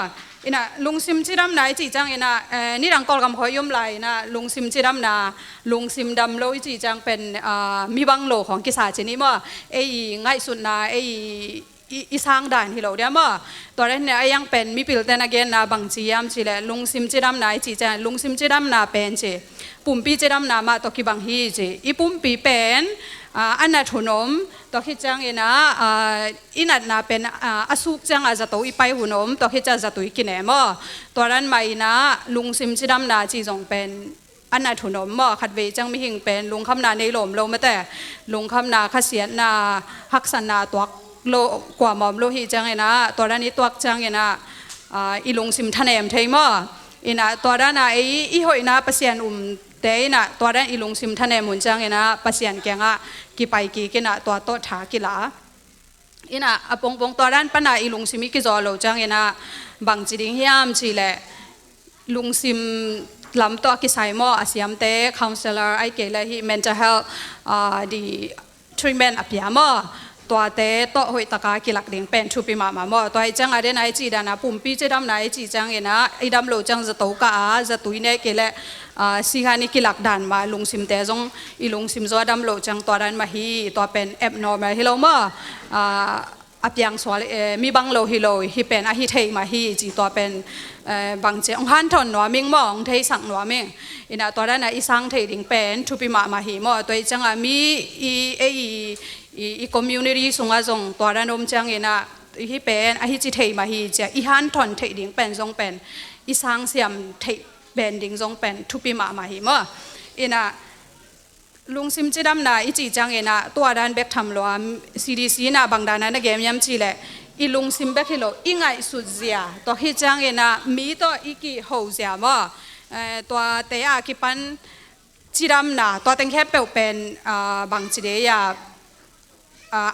อินะลุงซิมจีดำนาจีจังอินะนี่ดังกอลกำหอยยุ่มไหลนะลุงซิมจีดำนาลุงซิมดำโลจีจังเป็นมีบังโลของกิสาจีนี่มั้ไอ้ง่ายสุดนะไอ้อีสร้างด่านที่เราเดียมั้ตอนนั้นเนี่ยยังเป็นมีปิลเตนเกนนะบางจียามจีแหละลุงซิมจีดำนาจีจังลุงซิมจีดำนาเป็นจีปุ่มปีจีดำนามาตอกีบางฮีจีอีปุ่มปีเป็นอันนั้นทุนมตอคิดจังเองนะอินัดนาเป็นอสุกจังอาจจะตัวอีไปหุนมตอคิดจะตัวอีกินเอมั้ตอนนั้นไม่นะลุงซิมจีดำนาจีจงเป็นอันนั้นทุนมขัดเวจังไม่หิงเป็นลุงคำนาในหลมโลมาแต่ลุงคำนาขเสียนาฮักษนาตัวโลกว่าหมอมโลหิจังเองนะตัวนั้นนี้ตัวจังเองนะอีลุงซิมทะเนมเทยมั้อินะตัวนั้นนะอีหอยนะปัสยันเตยนะตัวนั้นอีลุงซิมทะเนมุนจังเองนะปัสยันแกงกีไปกีกินะตัวโตถากิลาอินะปงตัวนั้นปัญหาอีลุงซิมกิจอโลจังเองนะบางจีดิงเฮียมจีแหละลุงซิมลำตัวกิไซมออาเซียมเตะ counselor ไอเกลฮี mental health ดี treatment อภิยามอตัวเตะโตหอยตะกากิลักดิ่งเป็นชุปีมาหมอตัวไอจังอะไรนายจีดานะปุ่มปีจีดำนายจีจังเองนะไอดำโลจังจะโตกะจะตุยเนี่ยเกลสิฮานิกิลักดันมาลุงซิมเตจงอีลุงซิมจอดำโลจังตัวนั้นมาฮีตัวเป็น abnormal ฮิโลมาอับยังสวลมีบังโลฮิโลฮิเป็นอาฮิเทมาฮีจีตัวเป็นบางเจ้าฮันทอนหนัวมิงมองเทสังหนัวมิงอินะตัวนั้นอีสังเทดิ่งเป็นชุปีมาฮีมอตัวจังมีอีคอมมูนิตี้สงฆ์ตัวนั้นอมจังอินะฮิเป็นอาฮิจิเทมาฮีจะอีฮันทอนเทดิ่งเป็นจงเป็นอีสังเสียมเทเป็นดิ่งจงเป็นชุปีมาฮีมออินะลุงซิมจีดำนาอีจีจังเองนะตัวด้านเบกทำล้อม CDC นะบางด้านนั้นเกมยำจีแหละอีลุงซิมเบกฮิโลอีไงสุดเสียตัวฮิจังเองนะมีตัวอีกีหูเสียมั้ตัวเตะอากิปันจีดำนาตัวเต็งแค่เปลวเป็นบางจีเดีย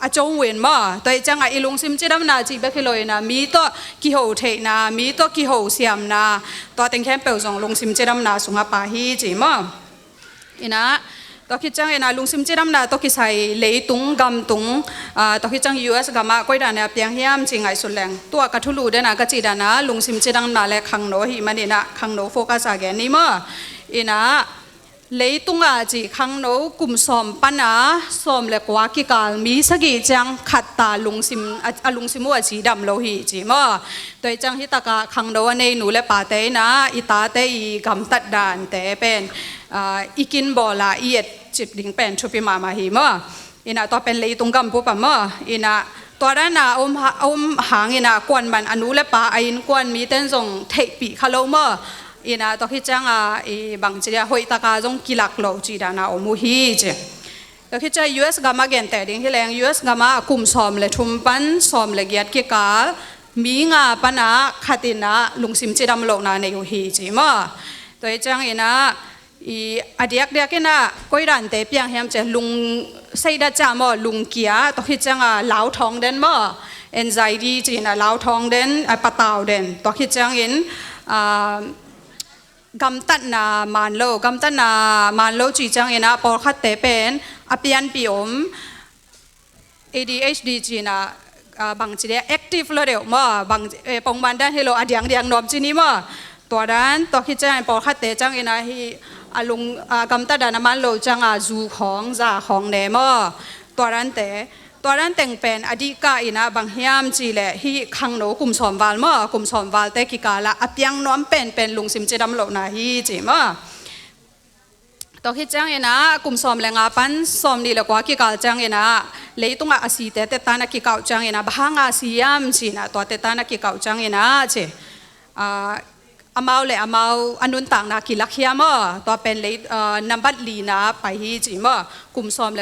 อาจงเวนมั้ตัวจังอีลุงซิมจีดำนาจีเบกฮิโลนะมีตัวกีหูเทนะมีตัวกีหูเสียมนะตัวเต็งแค่เปลวจงลุงซิมจีดำนาสุงปาฮีจีมั้อินะต ตัวคิดจังนะลุงซิมจิรัมนะตัวคิดใส่เลยตุงกำตุงตัวคิดจัง US กำมาก้อยดานเนี่ยเปียงเฮียมจริงไงสุดแรงตัวกระทุลูเดนะกระจีดานะลุงซิมจิรัมนะและขังโนหิมันนี่นะขังโนโฟกัสอะไรนี่มั้งนะเลยตุงจีขังโนกุมสอมปันนะสอมเล็กว่ากิกาลมีสกิจังขัดตาลุงซิมว่าจีดำโลหิจีมั้งตัวจังฮิตากาขังโนวันนี้หนูเล็ปาเตนะอิตาเตอีกำตัดดานแต่เป็นอีกินบอลาอีเอ็ดจิบดิ่งเป็นชุบิมาหิมั้งตัวเป็นเลยตุงกำปุ๊บมั้งตัวนั้นนะอมหางกวนมันอนุเล็ปาไอ้กวนมีเต้นส่งเทปีขลุ่มตัวคิดจังบางทีหอยตากาจงกิลักโลจีดานะอมุฮีเจตัวคิดจะ US กามาเกนแต่ดิ่งที่แรง US กามาคุมสอมเลยทุมปันสอมเลยเกียรติกามีงาปนะขัดินะลุงซิมจีดำโลนาในยูฮีจีมั้งตัวจังอดียกนะก้อยดันเตเปียงเฮียมเจลุงใส่ดัจจามอลุงเกียตัวคิดจังเหลาทองเด่นมั้ง anxiety จีนะเหลาทองเด่นปะตาวเด่นตัวคิดจังกำตัดนามานโลกำตัดนามานโลจีจังนะพอขัดเตเป็นอภิยันปิอม ADHD จีนะบางจีเดีย active เลยเดียวมั้งบางปงมันได้ให้เราอดียงนอมจีนี้มั้งตัวนั้นตัวคิดจังพอขัดเตจังนะที่ลุงกำตัดนามานโลจังจูของจ่าของเนมั้งตัวนั้นแต่งเป็นอดีกานะบางเฮียมจีเล่ที่ขังโนกุมสอมวาลมั้งกุมสอมวาลแต่กิกาละอภิยังน้อมเป็นลุงซิมจีดำโลนาฮีจีมั้งตัวคิดจังนะกุมสอมแรงปันสอมนี่แหละกว่ากิกาจังนะเลยตุงอาศีเตตานักกิกาจังนะบ้างอาศียามจีนะตัวเตตานักกิกาจังนะเจอามาเลยอามาอนุนต่างนักกิลักเฮียมั้งตัวเป็นเลยนับบัตรลีนะไปฮีจีมั้งกุมสอมเล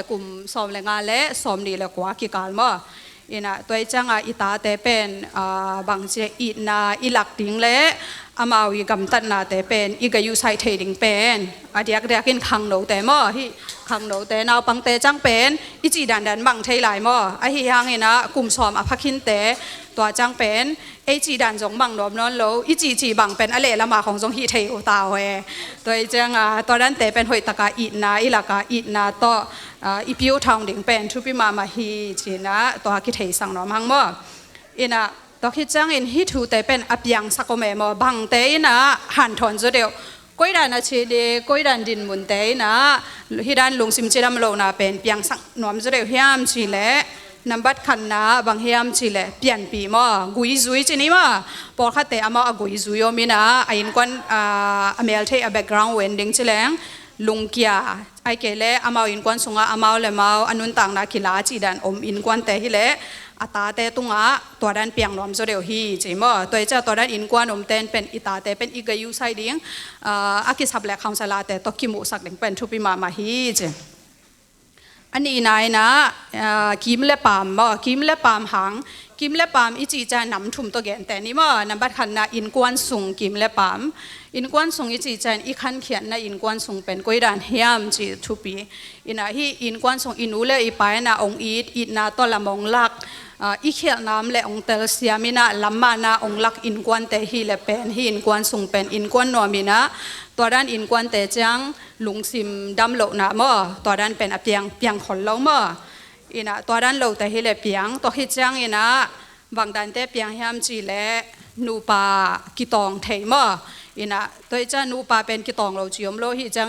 ยงาเล่สอมนี่แหละกว่ากิกามั้งตัวจังอิตาเตเป็นบางเจอิลักดิ้งเล่อามาวิกำตัดนาเตเป็นอีกยูไซเทดิ้งเป็นเดียกินขังโนเตมั้งที่ขังโนเตนาวปังเตจังเป็นอีจีดันบังเทไหลมั้งไอฮิยังนะกุมสอมอภักินเตตัวจังเป็นไอจีดันจงบังนอมนอนโลอีจีบังเป็นอะไรละมาของจงฮีเทอุตาเวตัวจังตัวนั้นเตเป็นหอยตะกาอินาอิลักาอินาต่ออีพิวทองดิ่งเป็นทุบิมาฮีจีนะตัวกิเทสังนอมหังมั้งตัวคิดจังฮิทูเตเป็นอภิยังสักเมมบังเตนะหันทอนจุดเดียวก้อยดันเชเดก้อยดันดินมุนเตนะฮิดันลุงซิมจีดำโลนาเป็นเปียงสักนอมจุดเดียวเฮียมจีเล่นับบัดขันนะบางเฮียมจีเล่เปลี่ยนปีมั้งกุยซุยจีนี่มั้งพอขัดเตอามากุยซุยมีนะไอ้อินควันอเมริกาแบ็กกราวด์เวนดิ้งจีเล่ลุงเกียไอเกเล่อามาอินควันสงอามาเลมาอนุนต่างนักกีฬาจีดันอินควันเตฮิเล่อัตาเตตุงะตัวดันเปียงนอมโซเดียวฮีจีมั้งตัวเจ้าตัวดันอินกวนเต้นเป็นอิตาเตเป็นอีกยูไซดิ้งอากิสับแหลกคำสลาเตตกิมุสักเด้งเป็นทุบิมาฮีจีอันนี้นายนะกิมเล็บปามมั้งกิมเล็บปามหางกิมเล็บปามอีจีจะนำทุ่มตัวแกนแต่นี่มั้งนับบัดขันนะอินกวนส่งกิมเล็บปามอินกวนส่งอีจีจะอีขันเขียนนะอินกวนส่งเป็นก้อยดันเฮียมจีทุบีฮีอินกวนส่งอินูเลอีไปนะองอีดนะตัวละมองลักอีเขียนน้ำและองเตลเซียมินะลำมานะองลักอินกวนเตฮีเลเป็นฮีอินกวนส่งเป็นอินกวนนอมินะตัวด้านอินกวนเตจังลุงซิมดำโลนะมั้งตัวด้านเป็นเปียงขนเล้ามั้งตัวด้านโลแต่ฮีเลเปียงตัวฮิจังบางด้านเตเปียงเฮียมจีเลนูปากิตองเทมั้งตัวเจ้านูปาเป็นกิตองโลจิอมโลฮิจัง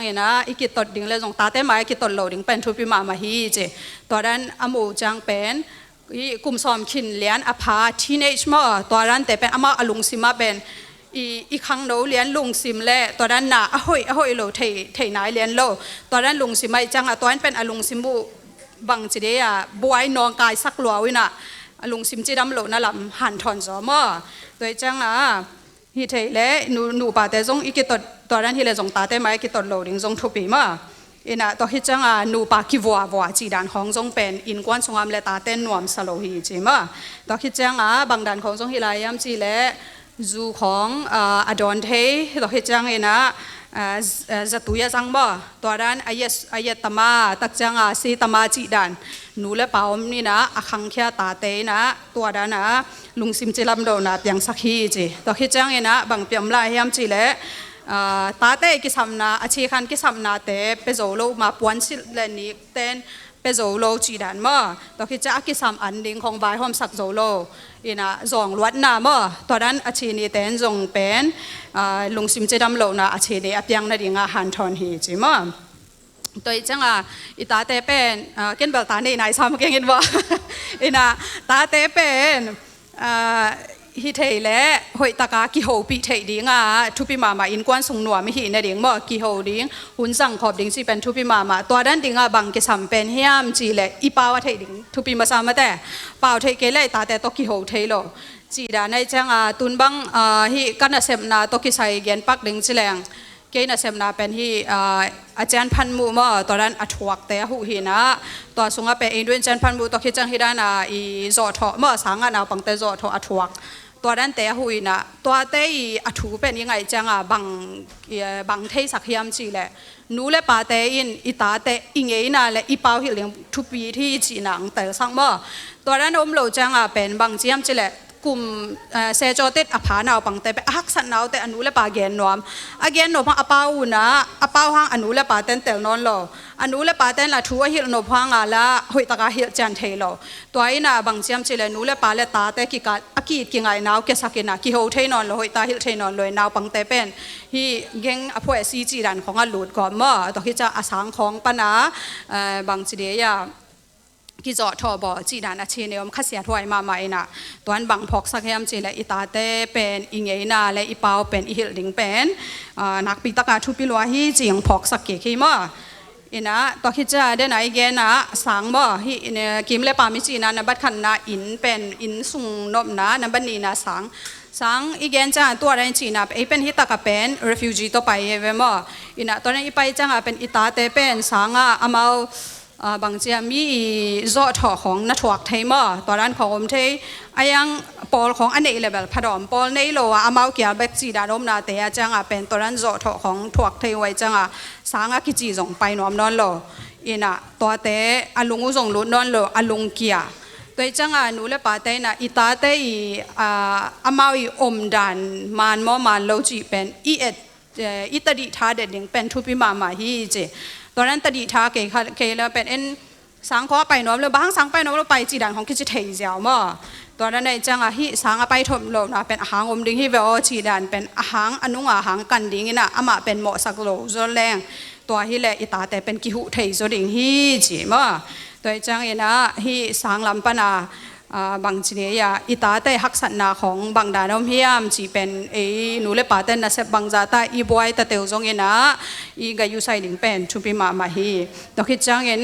อีกิตดดิ่งเลยจงตาเต้ไม้กิตดโลดิ่งเป็นทุพิมาฮีเจตัวด้านอโมจังเป็นกุมสอมขินเลียนอภาทีเนจมั้งตัวด้านแต่เป็นอามาอลุงซิมาเป็นอีครั้งโนเลียนลุงซิมเล่ตัวด้านหน้าอโหยโลเทนายเลียนโลตัวด้านลุงซิมไม่จังตัวนั้นเป็นอลุงซิมบุบังจีเดียบวยนองกายสักลัววินะอลุงซิมจีดำโลนั่นลำหันทอนจอมั้งตัวจังฮิเทเล่หนูป่าแต่จงอีกิตตัวด้านฮิเลจงตาเต้ไม้กิตโลดิ่งจงทุบีมั้งตัวฮิจังนูปากิวัวจีดันของจงเป็นอินกวนสงามเลตาเต้นนวมสโลฮีจีมั้งตัวฮิจังบางดันของจงฮิลายามจีเล่จูของอดอนเทตัวฮิจังจะตุยจังบ่ตัวด้านอายตมาตักจังสีตมาจีดันนูเลปาวนี่นะขังเขียตาเตนะตัวด้านลุงซิมจิลำโดนะเปียงสักฮีจีตัวฮิจังบางเปียมลายยามจีเล่ ตาเตกิสัมนาอาชีคันกิสัมนาเตเปโซโลมาปวนสิเลนิเตนเปโซโลจีดันมาตอคิจะกิสัมอันดิงของบายหอมสักโซโลอินะจองลวดนามาตอนนั้นอาชีนี้เตนจงเป็นลุงซิมเจดำโลนาอาชีนี้อพยังนาดิงาฮันทอนฮีจิมาตัวจังอิตาเตเป็นเกินเบลตาในไหนซ้ำเก่งเห็นบ่อินะตาเตเป็นฮิเทยและหอยตากากิโฮปีเทยดิ้งทุพิมาอินกวนสุงหนัวไม่หินในดิ้งบ่กิโฮดิ้งหุ่นสังขอบดิ้งสิเป็นทุพิมาตัวด้านดิ้งบังกิสัมเป็นเฮียมจีเละอีปาวะเทยดิ้งทุพิมาซ้ำมาแต่เปล่าเทยเกล้ตาแต่ตกิโฮเทยโลจีดาในจังตุนบังฮิกันเสมนาตกิใส่เกียนปักดิ้งสิแรงเกณฑ์เสมนาเป็นที่อาจารย์พันมูมาตอนนั้นอัฐวักแต่หูหินะตัวสุงเป็นเองด้วยอาจารย์พันมูตัวคิดจังฮิดานาอีจอทอเมื่อสังกันเอาปังแต่จอทออัฐวักตัวนั้นแต่หูนะตัวแต่อัฐูเป็นยังไงจังบังเทสักยามจีแหละนู้เลปาแต่อินอิตาแต่อิงเอน่าและอีเปาหิเลียงทุปีที่จีนังแต่สังเมื่อตัวนั้นอมโลจังเป็นบังเจียมจีแหละกลุ่มเซจอติดอภานาวปังแต่เป็นฮักสันนาวแต่อนุเลปาเกนนวมอเกนนวมอปาอุนะอปาห้างอนุเลปาเต้นเตลนอนโลอนุเลปาเต้นละทัวฮิลนวพังอาละหอยตากาฮิลจันเทโลตัวอินะบางเจียมจิเลนุเลปาเลตาแต่กิกาอกีดกิงไงนาวเกสักินะกิโฮเทนอนโลหอยตาฮิลเทนอนโลนาวปังแต่เป็นฮีเกงอพวยซีจีดันของอลูดก่อนเมื่อตัวที่จะอาสังของปนาบางจีเดียกิจอทอบจีดานอาชีเนียมขัดเสียถอยมาใหม่นะตัวนั้นบังพอกสักแฮมจีและอิตาเตเป็นอิงเอนาและอีเปาเป็นอิฮิลดิงเป็นนักปิตากาทุปิลวาฮีจีงพอกสักเกขี้มาอินะตัวคิดจะได้ไหนเกนะสังบ่ฮีเนี่ยกิมเลปามิจีนะนับบัดขันนะอินเป็นอินสุงนบนะนับบัดนีนะสังอีเกนจ้าตัวอะไรจีนะเป็นฮิตากาเป็น refugee ต่อไปเวมอินะตอนนั้นอีไปจ้าเป็นอิตาเตเป็นสังอามาบางเจียมีโจทย์ของนัทวักไทยมาตอนนั้นของผมที่ยังปอลของอันนี้เลเวลพดอมปอลในโลอามาเกียร์เบกซีดานมนาเตียจังเป็นตอนนั้นโจทย์ของทวักไทยไว้จังสางกิจิส่งไปนอมนอนโลอินะตัวเตอลุงส่งลุ้นนอนโลอลุงเกียร์ตัวจังนูเลปาเตนะอิตาเตอามาอมดันมันมอมันโลจีเป็นอิตาดิท่าเด็ดยังเป็นทุพิมาฮีเจตอนนั้นตดีท่าเกลแล้วเป็นสังขอไปน้อมเลยบางสังไปน้อมเราไปจีดันของกิจเทียเจ้ามั่ตอนนั้นในจังฮิสังไปถมโลนะเป็นอาหารอมดิ้งฮิเวอจีดันเป็นอาหารอนุอาหารกันดิ้งนะอามาเป็นหมอสักโลจนแรงตัวฮิเลอิตาแต่เป็นกิหุเทียจนดิ้งฮิจีมั่ตัวจังนะฮิสังลำปนาบางจีเนี่ยอิตาแต่ฮักษณะของบางดานอมเฮียมจีเป็นนูเลปาเตนนะเซบบางจาตาอีบวยตะเตวจงเงินะอีกายุไซลิงเป็นทุปิมาฮีดอกคิดจังเงิน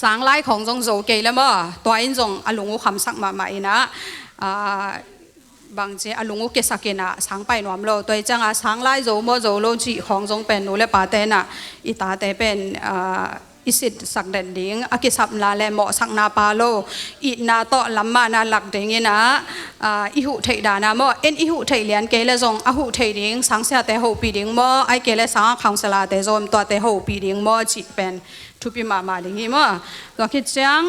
สังไล่ของจงโจเกลแล้วมั้ตัวอินจงอลุงอุคำสักมานะบางจีอลุงอุเกสักนะสังไปนวมโลตัวจังสังไล่โจโมโจโลจีของจงเป็นนูเลปาเตนะอิตาแต่เป็นอิสิตสักเด่นดิ้งอากิสับนาเลหมอสักนาปาโลอินาโตลัมมานาหลักดิ้งนะอิหุเทดานาโมอิหุเทเลียนเกลจงอหุเทดิ้งสังเสียแต่หูปีดิ้งโมไอเกลสังคังสลาแต่จอมตัวแต่หูปีดิ้งโมจิเป็นทุพิมาดิ้งฮิโมตัวคิดจัง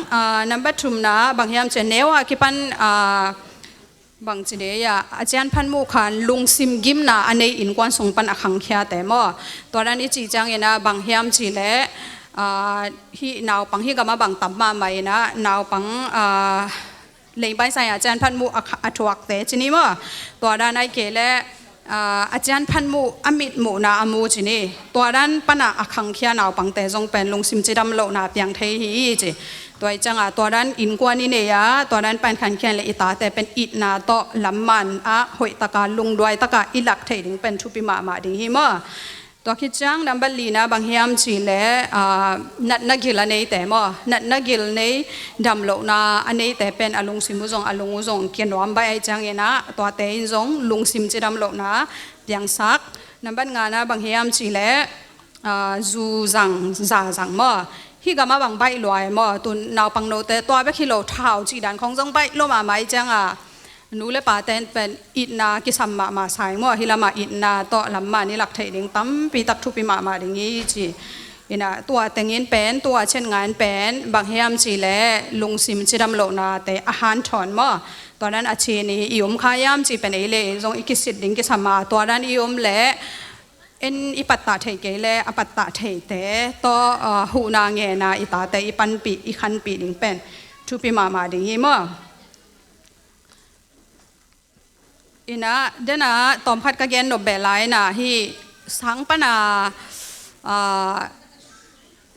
นับบัตรุมนะบางยามเจเนวคิปันบางจีเดียอาจารย์พันมุขันลุงซิมกิมนาอันนี้อินกวนส่งปันอคังเขียแต่โมตัวนั้นอิจิจังนะบางยามจีเลฮีนาวปังฮีก็มาบังตับมาใหม่นะนาวปังเลยไปใส่อาจารย์พันมุอัฐวักแต่จีนี่มั้งตัวด้านไอเกลอาจารย์พันมุอมิตมุนาอมูจีนี่ตัวด้านปนาอคังเขียนาวปังแต่จงเป็นลุงซิมจีดำโลนาเปียงเทฮีจีตัวจังตัวด้านอินกวานี่เนี่ยตัวด้านเป็นขันเขียนเลยอิตาแต่เป็นอินาโตลำมันหอยตะการลุงด้วยตะการอิลักเทดิงเป็นทุปิมาดิงฮิมั้งตัวคิดจังนับบัลลีนะบางยามจีเล่นักกิลในแต่หม้อนักกิลในดำโลนาอันนี้แต่เป็นอลุงซิมุจงเขียนวามใบจังเงนะตัวเตยจงลุงซิมจีดำโลนะยังซักนับบัลงานะบางยามจีเล่จูจังจังหม้อที่ก็มาบางใบลอยหม้อตุนนาวปังโนเตตัวไปกิโลเท่าจีดันของจงใบโลมาไม้จังนูเลปาเตนเป็นอินากิสัมมาสายมั่วฮิลามาอินาโตลัมมานี่หลักเทดิงตั้มปีตักทุปิมาดิ่งยี่จี อินะตัวเต็งอินเป็นตัวเช่นงานเป็นบางเฮียมจีเล่ลุงซิมจีดำโลนาแต่อาหารถอนมั้งตอนนั้นอาชีนี้อิมขายามจีเป็นเอเล่ทรงอิกิสิทธิ์ดิ้งกิสมาตัวนั้นอิมเล่เอ็นอิปัตตาเทเกเล่อปัตตาเทเตตัวหูนางเงนาอิตาเตอิปันปีอิขันปีดิ้งเป็นทุปีมาดิ้งยี่มั้งอินะเดน่ะตอมพัดกะเกนนบเบลัยนะฮีสังปนา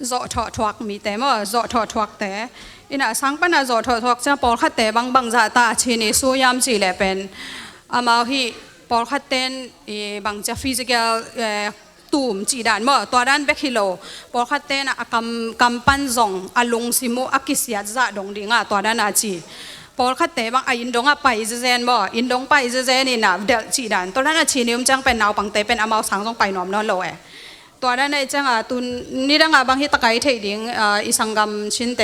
โจทอทวักมีแต่มั้งโจทอทวักแต่อินะสังปนาโจทอทวักจะปอลขัดแต่บางจะตาชีนิสุยามจีเลเป็นอามาฮีปอลขัดเต้นบางจะฟิสิกอลตูมจีดานมั้งตัวด้านเบคิโลปอลขัดเต้นกำปั้นซงอลุงซิมุอากิสยาจะดงดิ่งตัวด้านอาจีพอขัดเตะบางอินดงไปเจนบ่อินดงไปเจนนี่นะเดลจีดันตัวนั้นชีนิมจังเป็นนาวปังเตเป็นอามาสังต้องไปนอมนอนโลเอตัวนั้นจังตุนนี่ดังบางที่ตะไคร้เทดิ้งอิสังกัมชินเต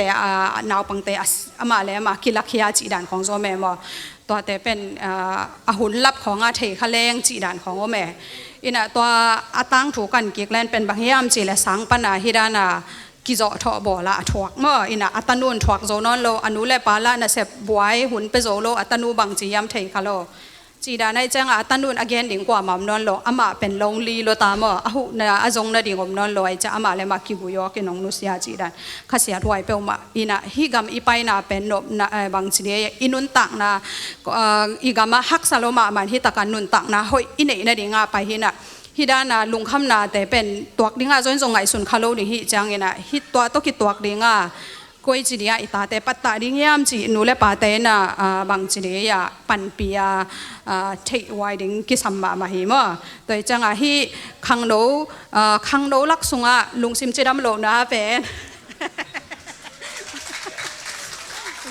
นาวปังเตอามาเลยมาคิลักขียจีดันของโซเมบ่ตัวเตเป็นอาหุนลับของอาเทขะเลงจีดันของโอเมอินะตัวอาตังถูกกันเกียกแลนเป็นบางที่ยามจีและสังปนาฮิดานากิจทอบอละทวกเมื่ออินะอัตนูนทวกโจนอนโลอนุเลปาละนะเสบบวยหุ่นไปโจโลอัตนูบังจียามเทคาโลจีดาในจังอัตนูนอเกนดิ่งกว่ามัมนอนโลอามาเป็นลงลีโลตามอหุนะอจงนะดิ่งอมนอนโลไอจะอามาเลมาคิบุยอกินองนุสยาจีดานขัสยาถวยเปลมาอินะฮิกามอีไปนาเป็นนบนะบังจีเดอินุนตักนะอีกามาฮักซาโลมามันฮิตะกันนุนตักนะหอยอินเนนะดิ่งอาไปฮินะฮิดานาลุงคำนาแต่เป็นตัวดิ้งอาจนทรงไงสุนคาโลนี่ฮิจังเงินะฮิตัวตัวกิตัวดิ้งอากุยจีเดียอิตาแต่ปัตตาดิ้งยามจีนูเลปาเตนะบางจีเดียปันปียเทวายดิ้งกิสัมมามาหิมะโดยจังอาฮิคังโดลักสุงอาลุงซิมจีดำโลนะเป็น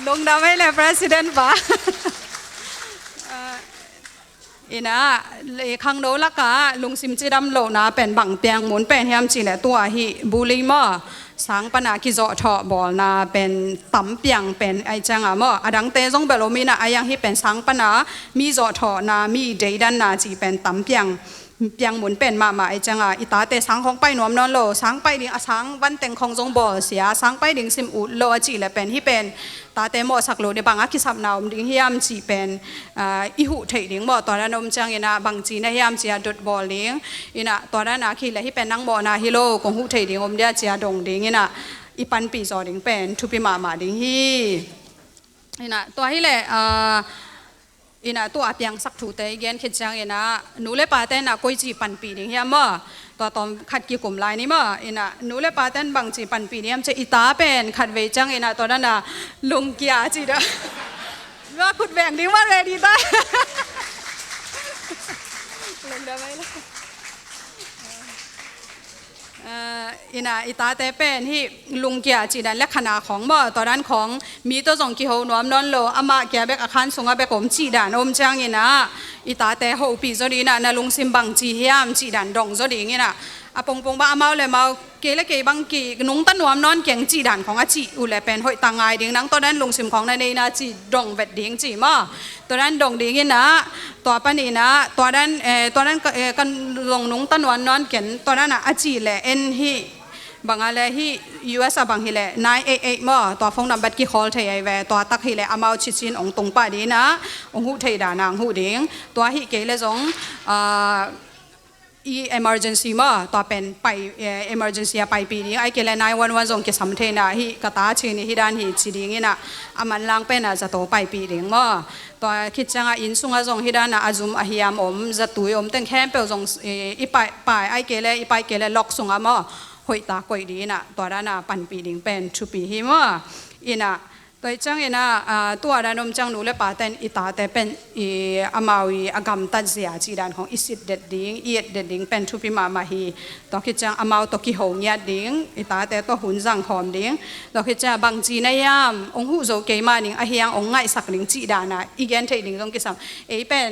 ลุงดำให้เลย president ปะอินะคังโดลักะลุงซิมจีดำโลนะเป็นบังเปียงหมุนเป็นยามจีและตัวฮิบุลีมอสังปนากิโจทอบอลนาเป็นตั้มเปียงเป็นไอจังอะมออดังเตจงเบลมีนะไอยังฮิเป็นสังปนามีโจทอนามีเดดันนาจีเป็นตั้มเปียงหมุนเป็นมาไอจังอะอิตาเตสังของไปนวมนอนโลสังไปดิ่งสังวันเต็งของจงบอลเสียสังไปดิ่งซิมอุโลจีและเป็นฮิเป็นตาเตโมสักโลเดบังอากิสับนาวดิ่งฮิยามจีเป็นอิหุเทดิ่งบอตอนนั้นนมจังอินะบังจีในฮิยามจีดุดบอลเลี้ยงอินะตอนนั้นนาคิและฮิเป็นนังบอนาฮิโลกงหุเทดิ่งอมเดียจีดงดิ่งอินะอีปันปีจอดิ่งเป็นทุปิมาดิ่งฮิอินะตัวฮิเลยอินะตัวเปียงสักถูเตยเกนคิดจังอินะนูเลปาเตนะกุยจีปันปีดิ่งฮิยามตัวตอมขัดกี่กลุ่มลายนี้มั้งอินะนูเลปาเตนบางจีปันปีนี้จะอิตาเป็นขัดเวจังอินะตอนนั้นนะลุงเกียจีเด้อว่าขุดแบ่งดีว่าเรดีได้ลุงได้ไหมล่ะอินะอิตาเตเป็นที่ลุงเกียจีดันและขนาของบ่ตอนนั้นของมีตัวส่งกี่หัวนวมนอนโลอามาแกเบกอาคารส่งอาเบกอมจีดันอมจังอินะอิตาเตหัวปีจดีนะลุงซิมบังจีเฮียมจีดันดงจดีงี้นะอาปงปงบ้ามาเลยมาเกลเกบังกีนุ่งตันวมนอนเก่งจีดันของอาจีอุเลเป็นหอยตังไงดิ้งนังตอนนั้นลุงซิมของในนะจีดงเวดดิ้งจีมาตอนนั้นดงดิ้งงี้นะตัวปนีนะตัวนั้นกันลงนุ่งตันวมนอนเก่งตอนนั้นอาจีแหละเอ็นฮีบางอะไรที่ US บางทีแหละ988มั้งตัวฟงนับบัตรกี่ call เทย์ไว้ตัวตักทีแหละอามาชินองตรงป่าดีนะองหูเทย์ด่านางหูดิ้งตัวที่เกลเลยจงemergency มั้งตัวเป็นไป emergency ไปปีนี้ไอ้เกล911จงเกี่ยสัมเทนะที่กตาชีนี่ที่ด้านที่จีดิ้งนี่นะอามันลังเป็นอาจะโตไปปีดิ้งมั้งตัวคิดจังอินสุงอาจงที่ด้านน่ะอาจุมอาฮิยามจะตุยเต็งแค่เปลจงอีไปไอ้เกลอีไปเกลล็อกสุงอามั้งหอยตากอยดีนะตัวด้านน่ะปันปีดิ่งเป็นชุปีหิมะอินะตัวจังอินะตัวด้านนมจังนูเลปาเตนอิตาเตเป็นอามาวีอากรรมตัดเสียจีดันของอิสิดเด็ดดิ่งเอียดเด็ดดิ่งเป็นชุปีมาฮีตัวคิดจังอามาตัวกิโหงยัดดิ่งอิตาเตตัวหุ่นจังหอมดิ่งตัวคิดจังบางจีนยามองหูโจเกมาดิ่งอาเฮียงองไงสักดิ่งจีดานะอีเกนเทดิ่งตรงกิสัมเป็น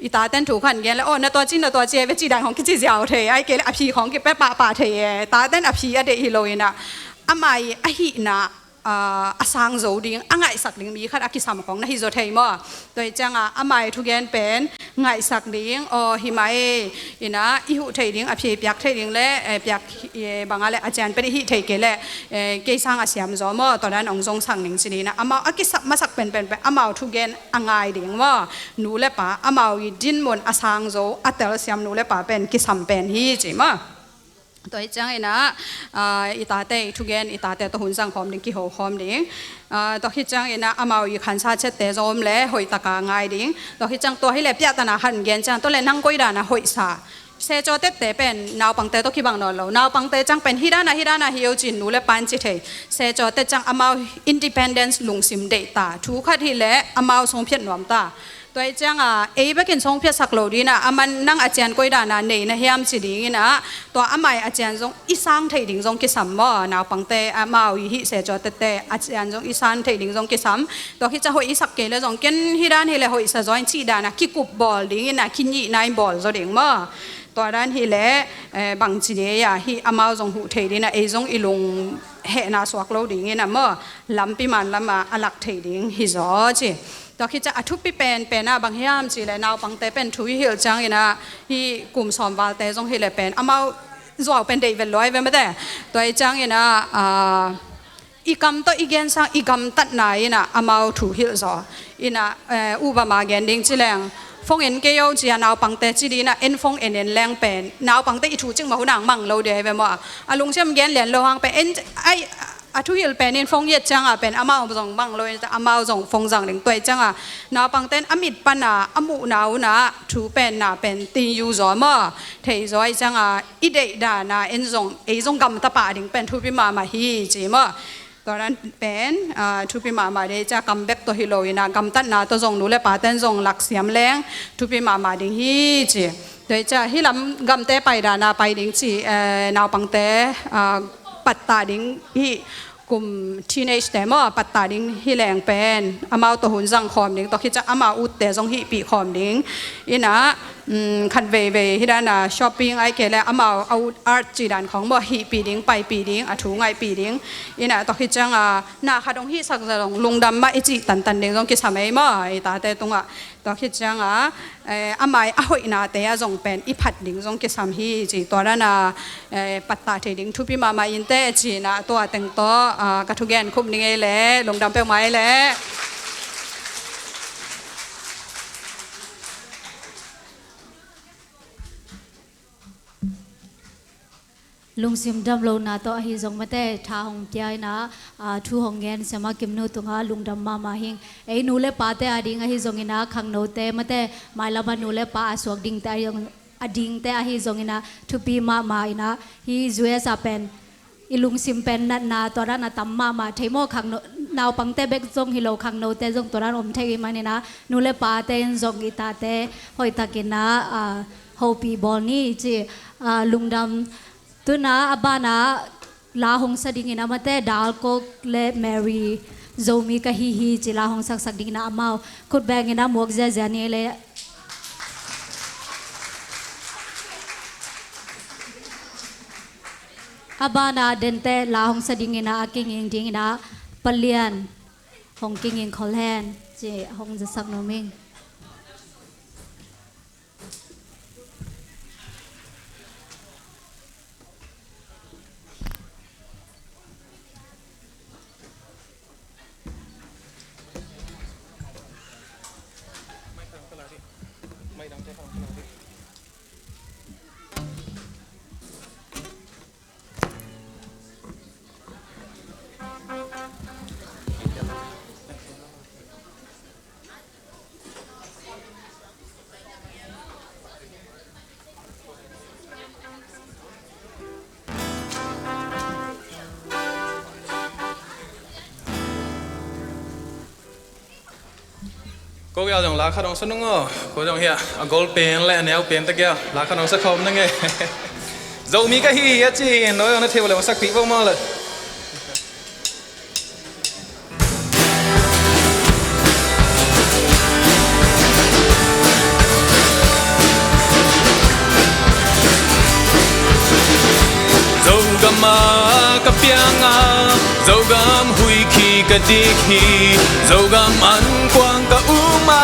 อิตาเต้นถูกขันเกนแล้วในตัวจีนตัวเจเวจีดันของกิจเจ้าเทไอเกลอภีของกิเปป่าเทตาเต้นอภีอเดฮิโลยนะอามาอหินะ asang zo ding angai sak ding mi khat akisam kong na hi zo thei mo toi changa amai thu gen pen ngai sak ding o himai ina i hu thei ding aphi pyak thei ding le pyak bangale ajan pe hi thei ke le ke sang asiam zo mo to dan ong jong sang ning chini na amau akisap masak pen amau thu gen angai ding mo nu le pa amau i din mon asang zo atel siam nu le pa pen kisam pen hi chi moตัวจังเนาะอิตาเตทุกอย่างอิตาเตตัวหุ่นสังหอมดิ้งกี่หัวหอมดิ้งตัวคิดจังเนาะอามาอยู่ขันชาเช็ดเตจอมเล่หอยตะกางไงดิ้งตัวคิดจังตัวให้เล็บยาตนาหันเงี้ยจังตัวเล่นั่งก้อยดานะหอยสาเซจอเตเตเป็นนาวปังเตตัวขี้บังนอนเรานาวปังเตจังเป็นฮิดานะฮิโอจินนูเล่ปันจิเทเซจอเตจังอามาอินดิเพนเดนซ์ลุงซิมเดตาทุกขัดที่เล่อามาทรงเพียรหนวมตาตัวจังเอ้ยไปกินทรงเพียรสักโลดีนะอามันนั่งอาจารย์ก้อยดานะเนยนะเฮียมสิดีนะตัวอามาอาจารย์ทรงอีสานไทยดิ่งทรงกิสัมบ่นาวปังเตอามาวิหิเสจอเตเตอาจารย์ทรงอีสานไทยดิ่งทรงกิสัมตัวที่จะหอยสักเกลทรงกินฮิดานฮิเลหอยสะจอยชีดานะกิกุบบอลดิ่งนะกินยี่นายบอลจอดิ่งบ่ตัวด้านฮิเลบางจีเดียฮิอามาทรงหูไทยดิ่งนะเอทรงอีลงเฮนาสวักโลดิ่งนะบ่ลำปีมันลำมาอลักไทยดิ่งฮิจอจีตัวคิดจะอทุบปีเป็นนะบางยามจีเลยนาวปังเตเป็นทุยเหี่ยวจังนะที่กลุ่มสอมวาลเตจงเฮเลเป็นอามาจวกเป็นเดวิดลอยเว้ไม่ได้ตัวจังนะอีกำตัวอีเกนซังอีกำตัดไหนนะอามาถูเหี่ยวจออีนะอุบามาเกนดิ้งจีแรงฟงเอ็นเกียวจีนาวปังเตจีดีนะเอ็นฟงเอ็นแรงเป็นนาวปังเตอีถูจึงมาหุ่นหนังมั่งเราเดียวเว้มาอาลุงเชื่อมเกนเหรียญโลหังเป็นเอ็นไอทุกอย่างเป็นนินฟงเย็ดจังเป็นอามาส่งบังเลยอามาส่งฟงจังหนึ่งตัวจังนาปังเต้นอมิดปนาอมุนาวนะทูเป็นนาเป็นตียูจอมเทยจอยจังอีเดดานาเอ็นส่งเอส่งกำตะปาดิ่งเป็นทุพิมาฮีจีมตอนนั้นเป็นทุพิมาเดจะกำเบกตัวฮิโลยนะกำตัดนาตัวส่งนูเลปาเต้นส่งหลักเสียมแรงทุพิมาดิ่งฮีจีโดยจะฮิลำกำเตไปดานาไปดิ่งจีนาปังเตปัตตาดิ่งฮีกลุ่มทีเนจแต่เมื่อปัตตาดิ้งฮิแรงเป็นอามาตัวหุ่นจังคอมดิ้งตัวคิดจะอามาอุดแต่ทรงฮิปีคอมดิ้งอีน่ะคันเวฮิดานาช้อปปิ้งไอเกลอามาเอาอาร์ตจีดันของบ่ฮิปีดิ้งไปปีดิ้งอาถูไงปีดิ้งอีน่ะตัวคิดจังน่าขัดงฮิสักจะลงลุงดำมาอิจิตันดิ้งทรงคิดสมัยเมื่อไอตาเตตรงตัวคิดจังอามาหอยนาเตะทรงเป็นอีพัดดิ้งทรงคิดสามฮิจีตัวนั้นปัตตาเทดิ้งทุพิมาอินเตจีน่ะตัวแต่งตัวกระทุกแกนคุบนี่ไงแหละลงดำเปรี้ยวไม้แหละลุงซิมดำโลนาโตอหิจงมาแต่ทาหงใจนะทูหงเงินสมากิมโนตุงาลุงดำมาหิงไอ้นูเลปาเตอดิงอหิจงอินะขังโนเตมาแต่มาลาบานูเลปาสวกดิงแต่ยังอดิงแต่อหิจงอินะทุปีมาอินะฮิจวยซาเป็นอีลุงซิมเป็นนัดนาตัวนั้นตัมมาเทโมขังนาวปังเตเบกจงฮิโลขังโนเตจงตัวนั้นอมเทกิมันนะนูเลปาเตนจงอิตาเตหอยตะกินะโฮปีบอลนี่จีลุงดำตัวน่ะอบานะลาหงสดิ่งนะมาแต่ดาลโกเลแมรี่โจมีกะฮีจิลาหงสักดิ่งนะอามาคุดแบงนะหมวกเจนี่เลยอบานะเดนเตลาหงสดิ่งนะกิงดิ่งนะปเลียนหงกิงคอลแลนเจหงจะสักโนมิงก็ยาวจังลาขนมสนุกอ่ะก็จังเฮียกอลเป็นและแนวเป็นตะเกียลาขนมสักคำนึงไงโจมีก็ฮีอ่ะจีน้อยนั่นเทวเลยมาสักปีพวกมาเลยโจกำมากับเปียงอ่ะโจกำหุยขี ka dikhi zogam an kwang ka uma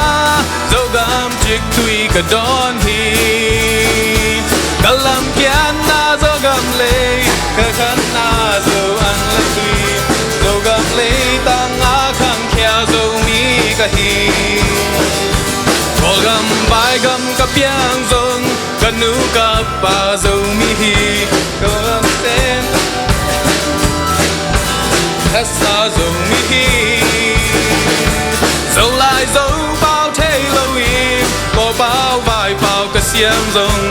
zogam chik tui ka don hi kalam kian na zogam le ka khan na zo an la tui zogam le tang a khang khia zo mi ka hi Golgam bai gam ka piang zong kanu ka pa zo mi hi golgam ten sa zo mi hi zo lai zo bao thế lâu im có bao vai bao ka siam zong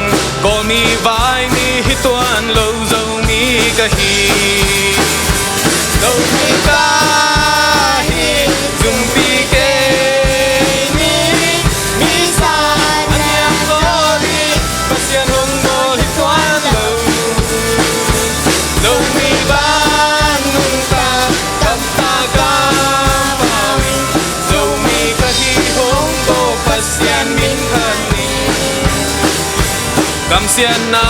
có mi vai mi hi tuan lâu zo mi ka hi zo mi ka hi zum pi ke Gam xian na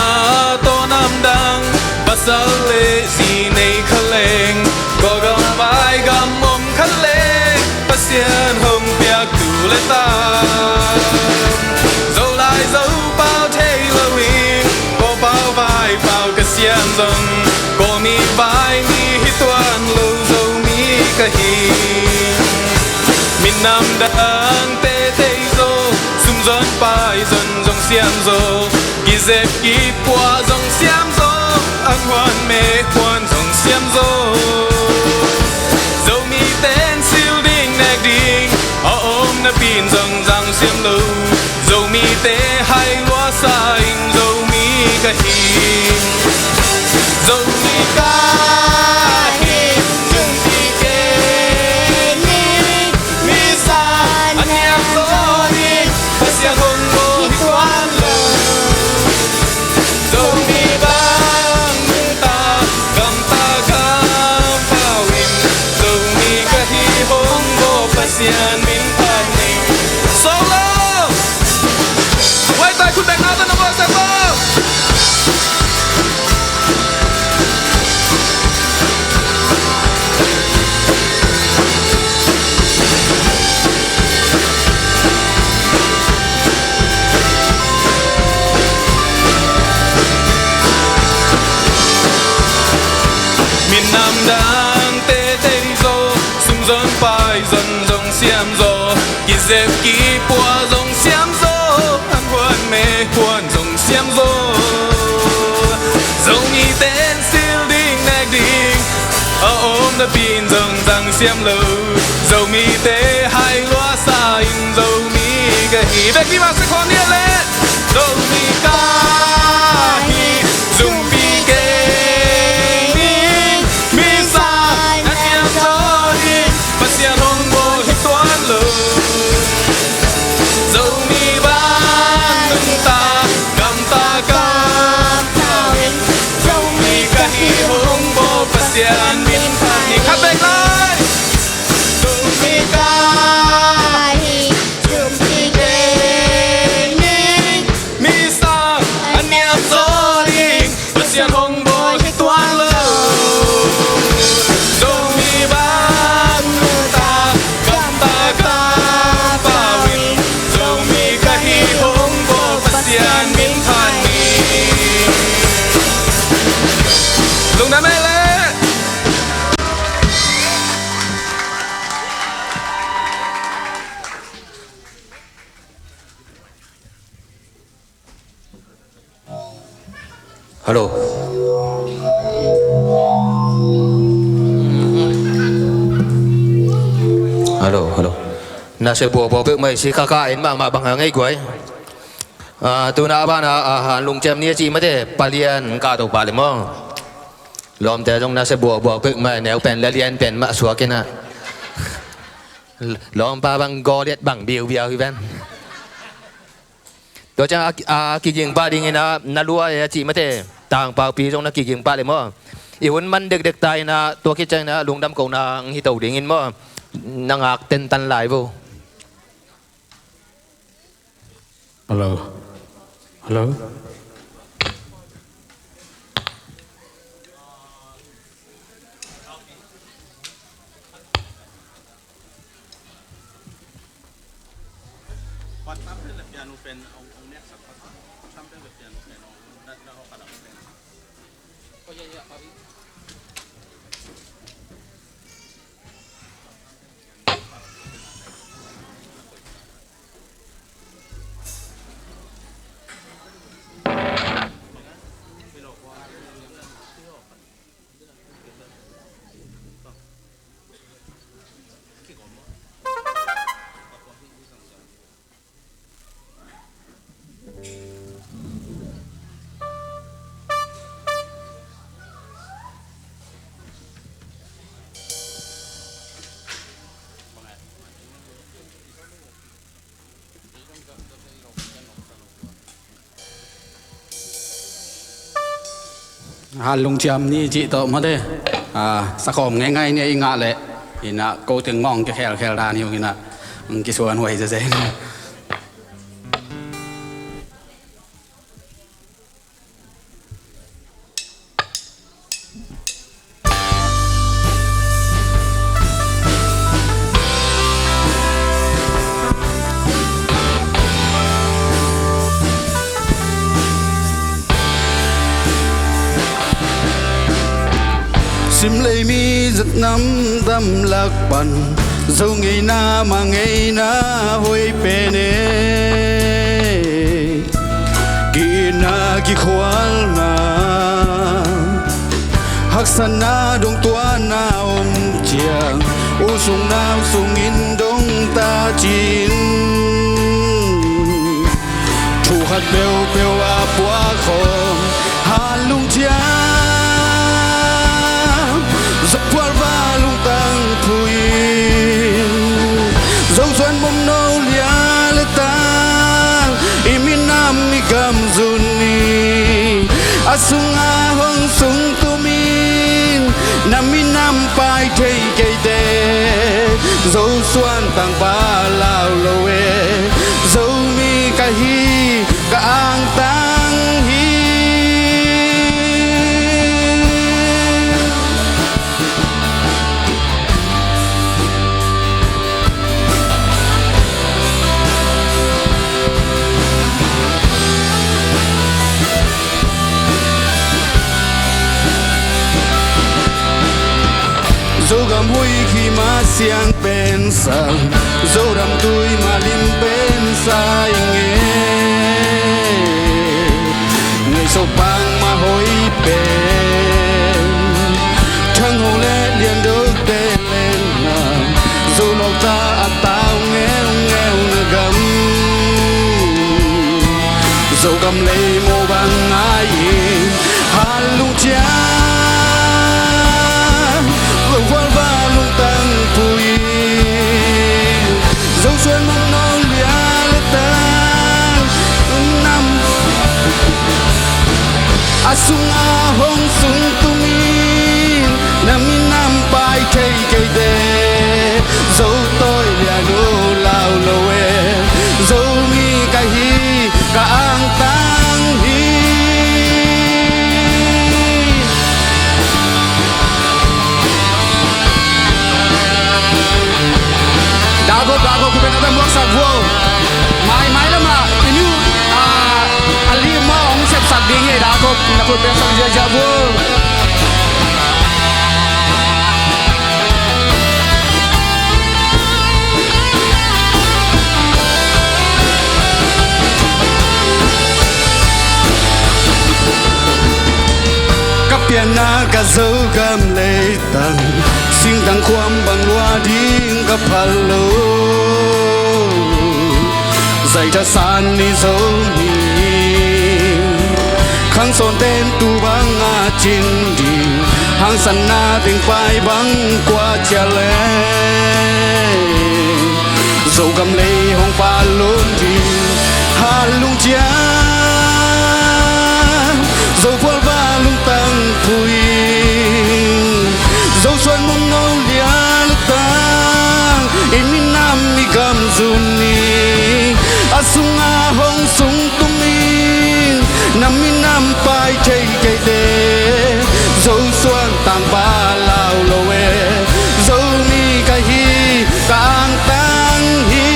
to nam dang pasal le si nei khaleng go gam bai gam om khaleng pasian hong piak tu le ta zo lai zo bao thei lo in go bao vai bao ka xian zong go mi vai mi hi tuan lo zo mi ka hi min nam dang te te zo sum zon pai zon zong xiam zo ki dẹp ki qua dòng xiêm gió anh hoan mê hoan dòng xiêm gió dâu mi tên siêu đinh nẹt đinh ôm na pin dòng dòng xiêm lâu dâu mi tế hay loa xanh dâu mi ca hi dâu mi ca hi chung đi kê ni mi san anh em gió đi và xiêm hồng ngô hi toan lâu Pasian min paning solo quay tayคุณแบงค์เอาตัวน้ำมันเสร็จแล้วมินนำดังเตเตดิโซซุ่มซนไปซนxiêm gió ki dẹp ki qua dòng xiêm gió anh hoan mê hoan dòng xiêm gió dòng mi tên siêu đinh nẹt đinh ôm đã pin dòng dòng xiêm lâu dòng mi tế hay loa xanh dòng mi cái hi về ki mà sẽ còn đi lên dòng mi ca hi dùng pi kê mi sa anh em gió đi và xiêm hồng dâu mi ban nung ta gam ta gam tawin dâu mi ka hi hong bo pasian min pani khắp bên lại dâu mi ka hi zum pi ke ni mi sa anh em gió đi pasian hong bo hi toan lo dâu mi ban nung ta gam ta gam tawin dâu mi ka hi hong bo pasian min pani lung na mê lê Hello. Hello. Nasa buo mai si kakain mga banghangay ko ay. Tuna ba na hanlong chem niya chi mate palian ka to pali mo. Lom te jong nasa buo mai neo pen lalian pen ma suwa kena. Lom pa bang goliat bang biu hi ben. To cha kijing pa ding ina nalua ya chi mate tang pa pi jong na kijing pa le mo. Iun man dek tay na to ki chang na lungdam ko na hitaw dingin mo. Nangak ten tan lai vô. Hello. ปัดตั้มเป็นแบบยานุเป็นเอาเนี้ยสักปัดตั้มเป็นแบบยานุเป็นนั่นเราปัดตั้มเป็นก็ยังๆครับลุงเจียมนี่จีโตมาเด้สะคมง่ายๆเนี่ยอีงะเลยอินะกูถึงมองจะแค่ร้านนี้กินนะกิส่วนหวยจะเจ๊sim lấy mi giật nắm tâm lạc bần dâu ngày na mà ngày na hôi bề nè kỳ na kỳ khoal na hắc san na đông tua na chiang u sung na sung in đông ta chín thu hạt bèo bèo a bua khom hà lung chia dọc qua va lung tăng phui dấu xuân bom nâu lia lê tang imin nam mi cam zuni asunga hong sung tumin namin nam pai thei kei de dấu xuân tăng ba lao loe dấu mi ka hi ka ang tang hi dấu gam hui khi mà xiang bên sang dấu đam tui mà lim bên sai nghe ngày sâu bang mà hối bên thăng hồ lệ liền đôi tên lên nàng dấu lộc ta ăn tao nghèo nghèo nè gam dấu gam lấy mô bằng ai hà lung chia qua va lung tăng phui dấu xuân mong non lia lê tang năm asung a hong sung tumin namin nam pai thei kei de dấu tôi lia no lao loe dấu mi ka hi ka ang tang hi Dago ku ben adam waksa wo mai lama ini ali ma ong sep sak ding e dago na ku ben sang jaja wo piana ka zo gam le tan sing dang khwam bang lua ding ka phalo zai ta san ni zo ni khang son ten tu bang a chin di hang san na ding pai bang kwa cha le zo gam le hong pa lon di ha lung chia dấu phôi va lung tăng phui dấu xuân mong ngâu lia lê tang imin nam mi cam zuni asunga hong sung tumin namin nam pai thei kei de dấu xuân tăng ba lao loe dấu mi ka hi ka ang tang hi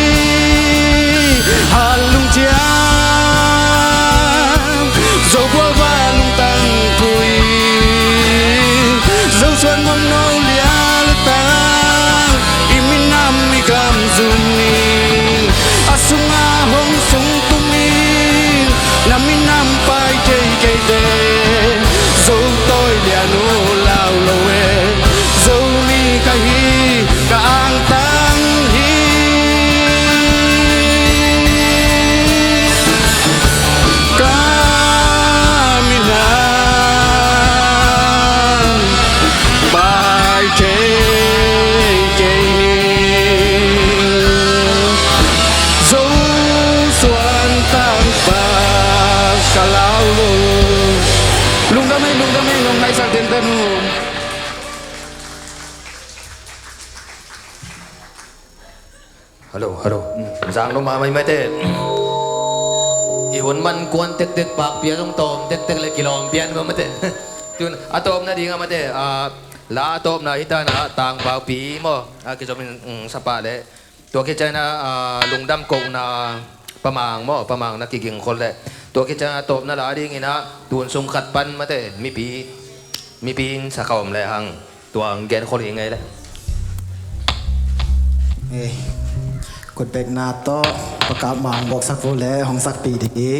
kalau lung damai ngong ngai sak ten tanu hello giang nó mà mày thế iwan man kuan tek pak pia trong tom tek le kilom pian mà thế tun atom na di nga mate la atom na ita na tang pau pi mo ki som sapa le to ke chana lungdam ko na pamang na kiging khol le to ke chana atom na la ding ina tun sum khat pan mate mi pin sa khom le hang tuang gen khol ngai le กดเบกนาโตประกาศหมางบอกสักฟูแลของสักปีดี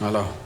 Halo.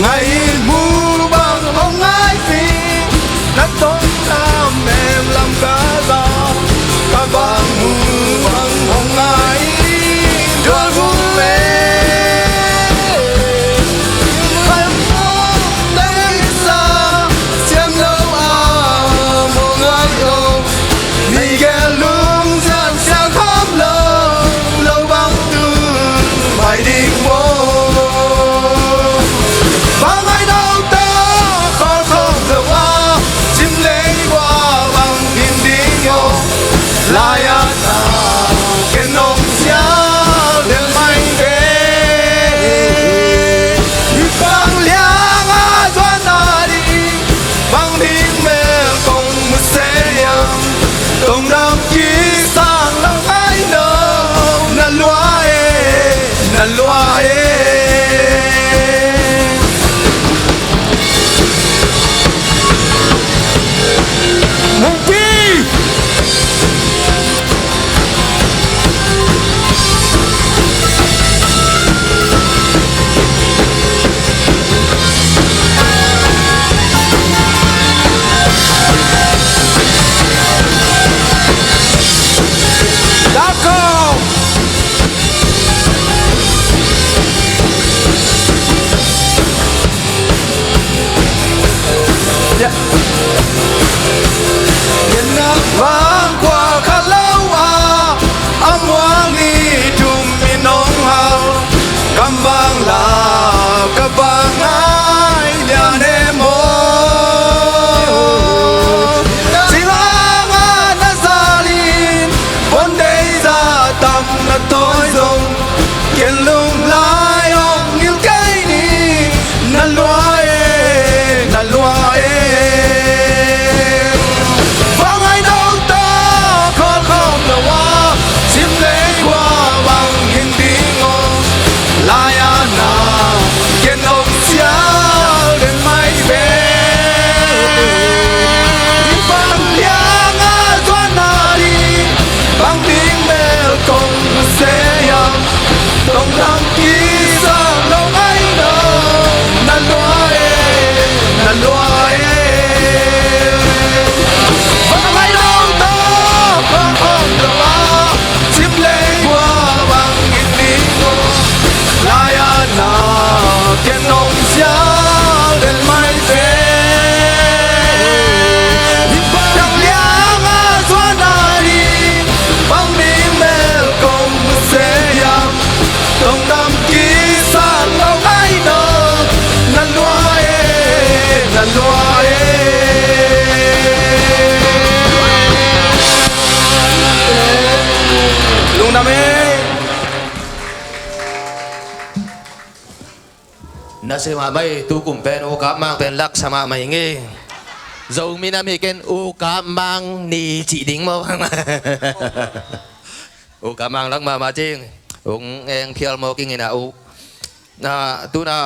Hãy subscribe cho kênh Ghiền Mì Gõ để không bỏ lỡ sema mai tu kum pen u ka mang pen lak sama mai nge dầu mi nam hi ken u ka mang ni chỉ đính mà u ka mang lak ma ching ung eng phial mo king ina u na tu na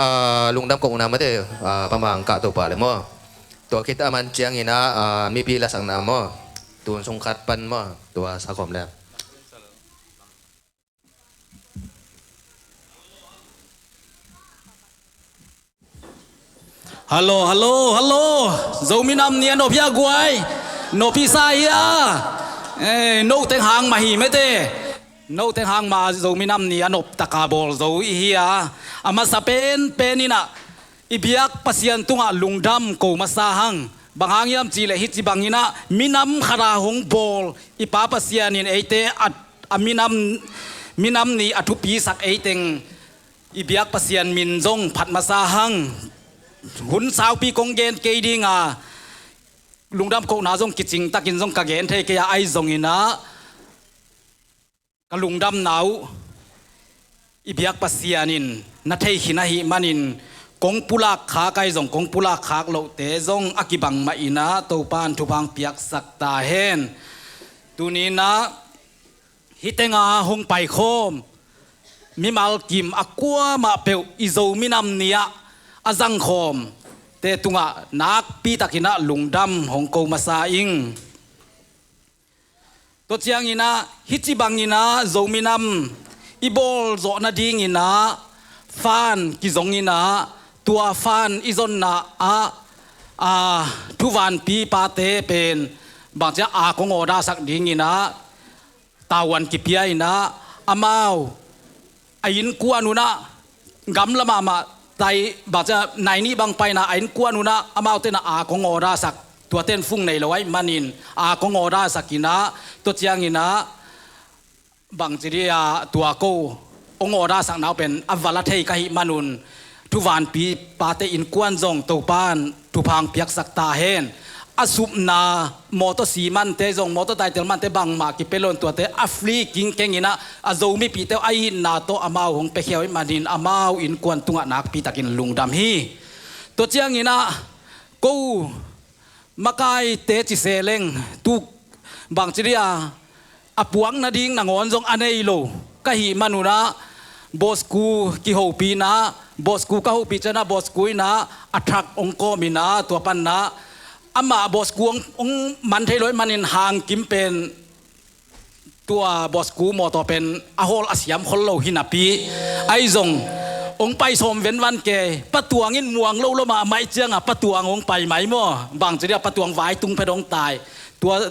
lung dam kong na mate pamang ka to pa le mo to kita man chiang ina mi pi la sang na mo tu sung khat pan mo to sa khom le Hello, hello, hello. Dầu mi năm nia nộp ya guai, nộp pi sai ya. Nô tiếng hàng mà hi mấy thế. Nô tiếng hàng mà dầu mi năm nia nộp takabol dầu hi ya. Ama sa pen penina. Ibiak pasien tunga lungdam ko masahang. Bang hangyam chile hit si bangina minam khara hong bol. Ipa pasienin eite at minam ni atupi sak eiteng. Ibiak pasien min zong phat masahang. Hun sao pi kong gen kei ding lungdam ko na zong kiching takin zong ka gen the ke ai zong ina ka lungdam nau ibiak pasianin na thei hina hi manin kong pulak kha kai zong kong pulak khak lo te zong akibang ma ina to pan thupang piak sakta hen tunina hitenga hong pai khom mi mal kim akwa ma peu izo minam nia azang khom te tunga nak pi takina lungdam hongko masaing to chiang ina hichi bangina zominam ibol zo na ding ina fan ki zong ina tua fan izon na tuvan pi pa te pen bangcha kong oda sak ding ina tawan ki pia ina amau ain kuanuna gam lama ma tai baca naini bang pai na ain kuanuna amau te na kong oda sak tua ten fung nei loi manin kong oda sakina to chiang ina bang chiria tua ko ong oda sak nau pen avala thei ka hi manun tuwan pi pate in kuan zong to pan tupang piak sak ta hen asup na moto siman te zong moto title man te bang ma ki pelon tua te afli king kengina azomi pi te ai na to amau hong pe kheu manin amau in kuan tunga nak pi takin lungdam hi to chiang ina ko makai te chi seleng tu bang chiria apuang na ding nangon zong anei lo ka hi manuna bosku ki ho pi na bosku ka ho pi chana bosku ina athak ongko mina to pan na ama bos ku ong man thei loi manin hang kim pen tua bos ku mo to pen ahol asiam khol lo hinapi ai zong ong pai som ven wan ke patuangin muang lo ma mai chiang patuang ong pai mai mo bang chiria patuang vai tung pe dong tai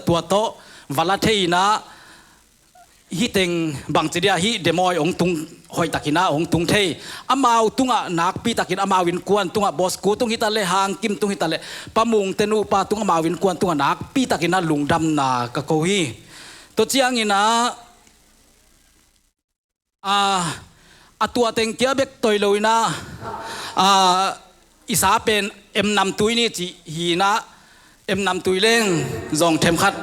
tua to vala thei na hi teng bang chiria hi demoi ong tung hoi takina ong tung thei amau tunga nak pi takin amawin kuan tunga bos ku tung hitale hang kim tung hitale pamung tenu pa tunga amawin kuan tunga nak pi takina lungdam na ka ko hi to chiang ina atua teng kia bek toiloina isa pen em nam tui ni chi hi na em nam tui leng zong them khat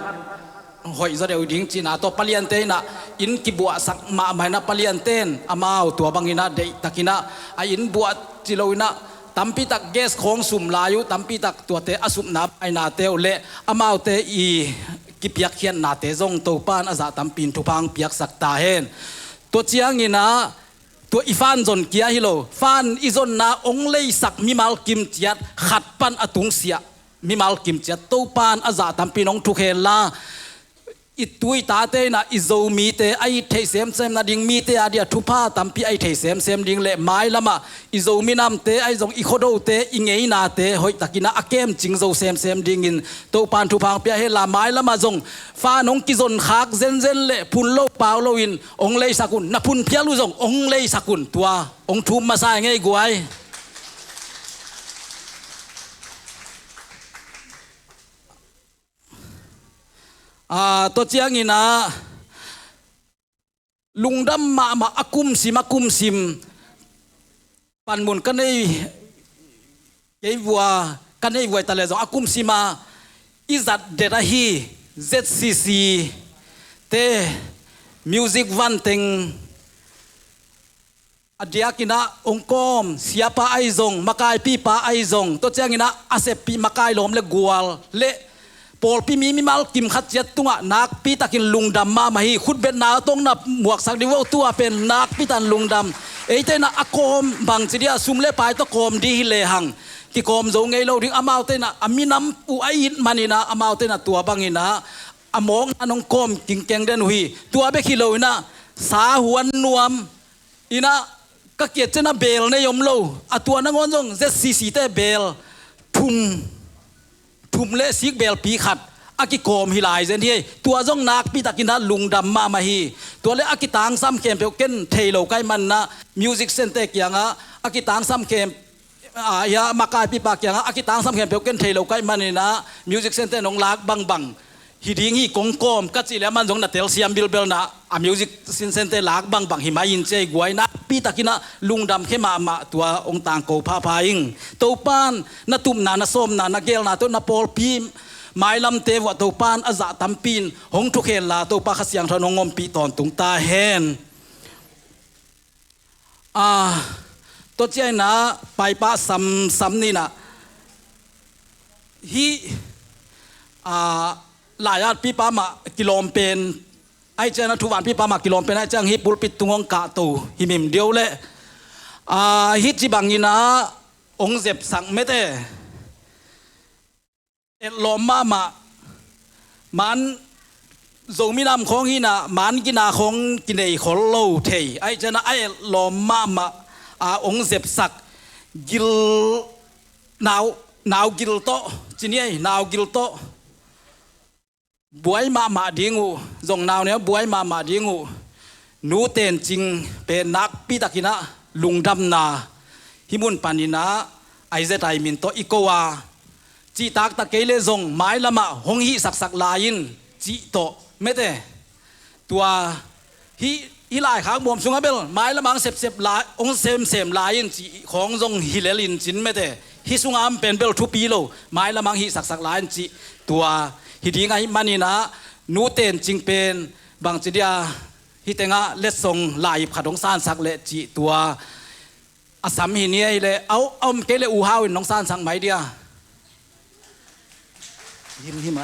hoi za deu ding china to paliante na in ki bua sak ma mai na palianten amau tua bangina de takina a in bua chiloina tampi tak gas khong sum layu tampi tak tua te asum na aina te ole amau te i ki piak khian na te zong to pan aza tampin thupang piak sak ta hen to chiang ina to ifan zon kia hilo fan izon na ong lei sak mi mal kim chiat khat pan atung sia mi mal kim chiat to pan aza tampin ong thu khen la itui ta te na izo mi te ai thei sem na ding mi te adia thupa tampi ai thei sem ding le mai lama izo mi nam te ai zong i khodo te ingei na te hoi takina akem ching zo sem ding in to pan thu phang pia he la mai lama zong fa nong ki zon khak zen le phun lo pau lo in ong lei sakun na phun pia lu zong ong lei sakun tua ong thum ma sai ngei guai to chiang ina lungdam ma akum sim pan mun kanei kei vua tale zo akum sima izat derahi ZCC te music van teng adiakina ongkom siapa aizong makai pi pa aizong to changina asep pi makai lom le gwal le pol pi mi mal kim khat chet tunga nak pi takin lungdam ma mahi khut bet na tong na muak sak diwo tua pen nak pi tan lungdam eite na akom bang chidia sumle pai to kom di le hang ki kom zo ngei lo ding amau te na aminam u ai manina amau te na tua bangina among anong kom king keng den hui tua be khilo ina sa huan nuam ina ka kiet chena bel ne yom lo atua na ngon jong zcc te bel thum le sik bel pi khat aki kom hilai zen hi tua jong nak pi takina lungdam ma ma hi tua le aki tang sam kem pe ken thailo kai man na music center kyanga aki tang sam kem ya makai pi pa kyanga aki tang sam kem pe ken thailo kai man na music center nong lak bang hi ding hi kong kom ka chi le man jong na tel siam bil bel na a music center lak bang himayin che guai na pi takina lungdam khema ma tua ong tang ko pha ing to pan na tum na som na gel na to na pol pi mai lam te wa to pan aza tampin hong thu khen la to pa khasyang thanong ngom pi ton tung ta hen to chai na pai pa sam ni na hiหลายปีป้ามากิโลมเป็นไอเจนะทุกวันปีป้ามากิโลมเป็นไอจังฮิปุลปิดตุงองกะตูฮิมิมเดียวเลยฮิจิบังยินะองเจ็บสังไม่ได้ลมมามันโจมีนำของฮินะมันกินาของกินไอขอโลเทไอเจนะไอลมมาองเจ็บสักกิลหนาวกิลโตจีนี่หนาวกิลโตบวยมาดิงูจงนาวเนี่ยบวยมาดิงูนูเต้นจริงเป็นนักปีตะกินะลุงดำนาฮิมุนปานินะไอเจตไอมินโตอีโกวาจีตักตะเกเลจงไม้ละมาหงฮิสักลายินจีโตไม่ได้ตัวฮิลายขางบวมสุงเบลไม้ละมังเสพลายองเซมลายินจีของจงฮิเลลินจินไม่ได้ฮิสุงามเป็นเบลทุปีโลไม้ละมังฮิสักลายินจีตัวฮิดีไงมันนี่นะนูเต้นจริงเป็นบางจีเดียฮิเตงะเล็ดทรงลายขัดองซานสักเละจีตัวอาสามหินนี่เลยเอาเกลอูฮาวินน้องซานสังไหมเดียหิมไหม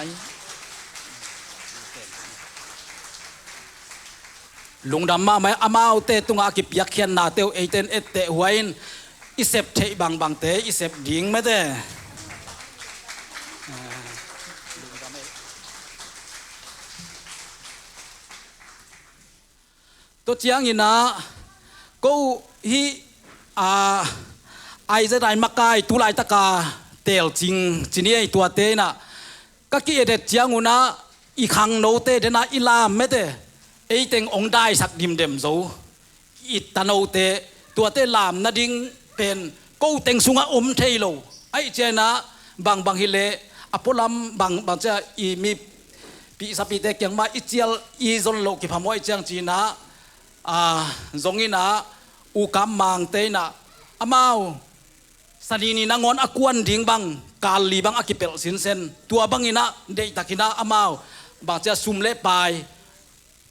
ลุงดำมาไหมอามาเอาเตตุงอากิบยักเขียนนาเตวเอเตนเอเตหวยอิเซปเทบางเตอิเซปดิ่งไม่ได้ตัวเจียงอินะก็ฮิไอจะได้มักไก่ตุลายตะกาเตลจริงจีนี่ตัวเตนะก็กี่เด็ดเจียงอุนะอีขังโนเตเดนะอิลามไม่เตไอเต็งองได้สักดิมเดมโซอิตาโนเตตัวเตลามนาดิงเป็นก็เต็งสุงะอมเทโลไอเจนะบางฮิเลอพอลัมบางจะอีมีปีสปีเตกยังมาอิเจียลอีซอนโลกิพามวยเจียงจีนะจงอินะอุกามมังเตนะอามาวสันีนีนางอนอากวนดิ่งบังกาลีบังอากิเปลสินเซนตัวบังอินะเดตากินะอามาวบางจะซุมเล่ไป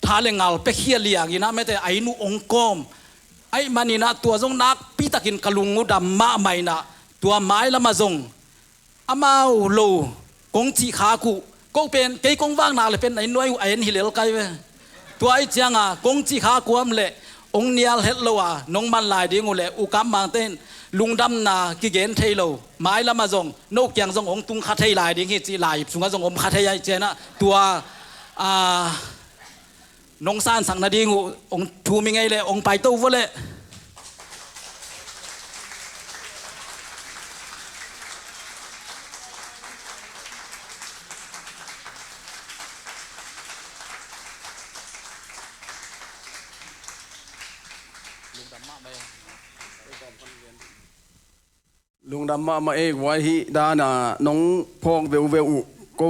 ทาเลงเอาเปเฮียเลียกินะไม่แต่ไอนูองกอมไอมันอินะตัวจงนักปีตากินกะลุงงูดำมาไม่นะตัวไม้ละมาจงอามาวโลกงจีขากุก็เป็นเกยกงว่างนาเลยเป็นไอน้อยไอเอ็นฮิเลลไกเวตัวไอ้เจียงกงจีขาควมเละองเนียลเฮดโลน้องมันลายดิ้งเละอุกามบางเต้นลุงดำนากิเกนเทโลไม้ละมาจงนกยังจงองตุงคาเทลายดิ้งฮิจีลายสุงจงอมคาเทยเจนะตัวน้องซานสังนาดิ้งองทูมิไงเละองไปตู้วะเละลุงดำมาเอกไว้ฮิดานาน้องพองเวลก็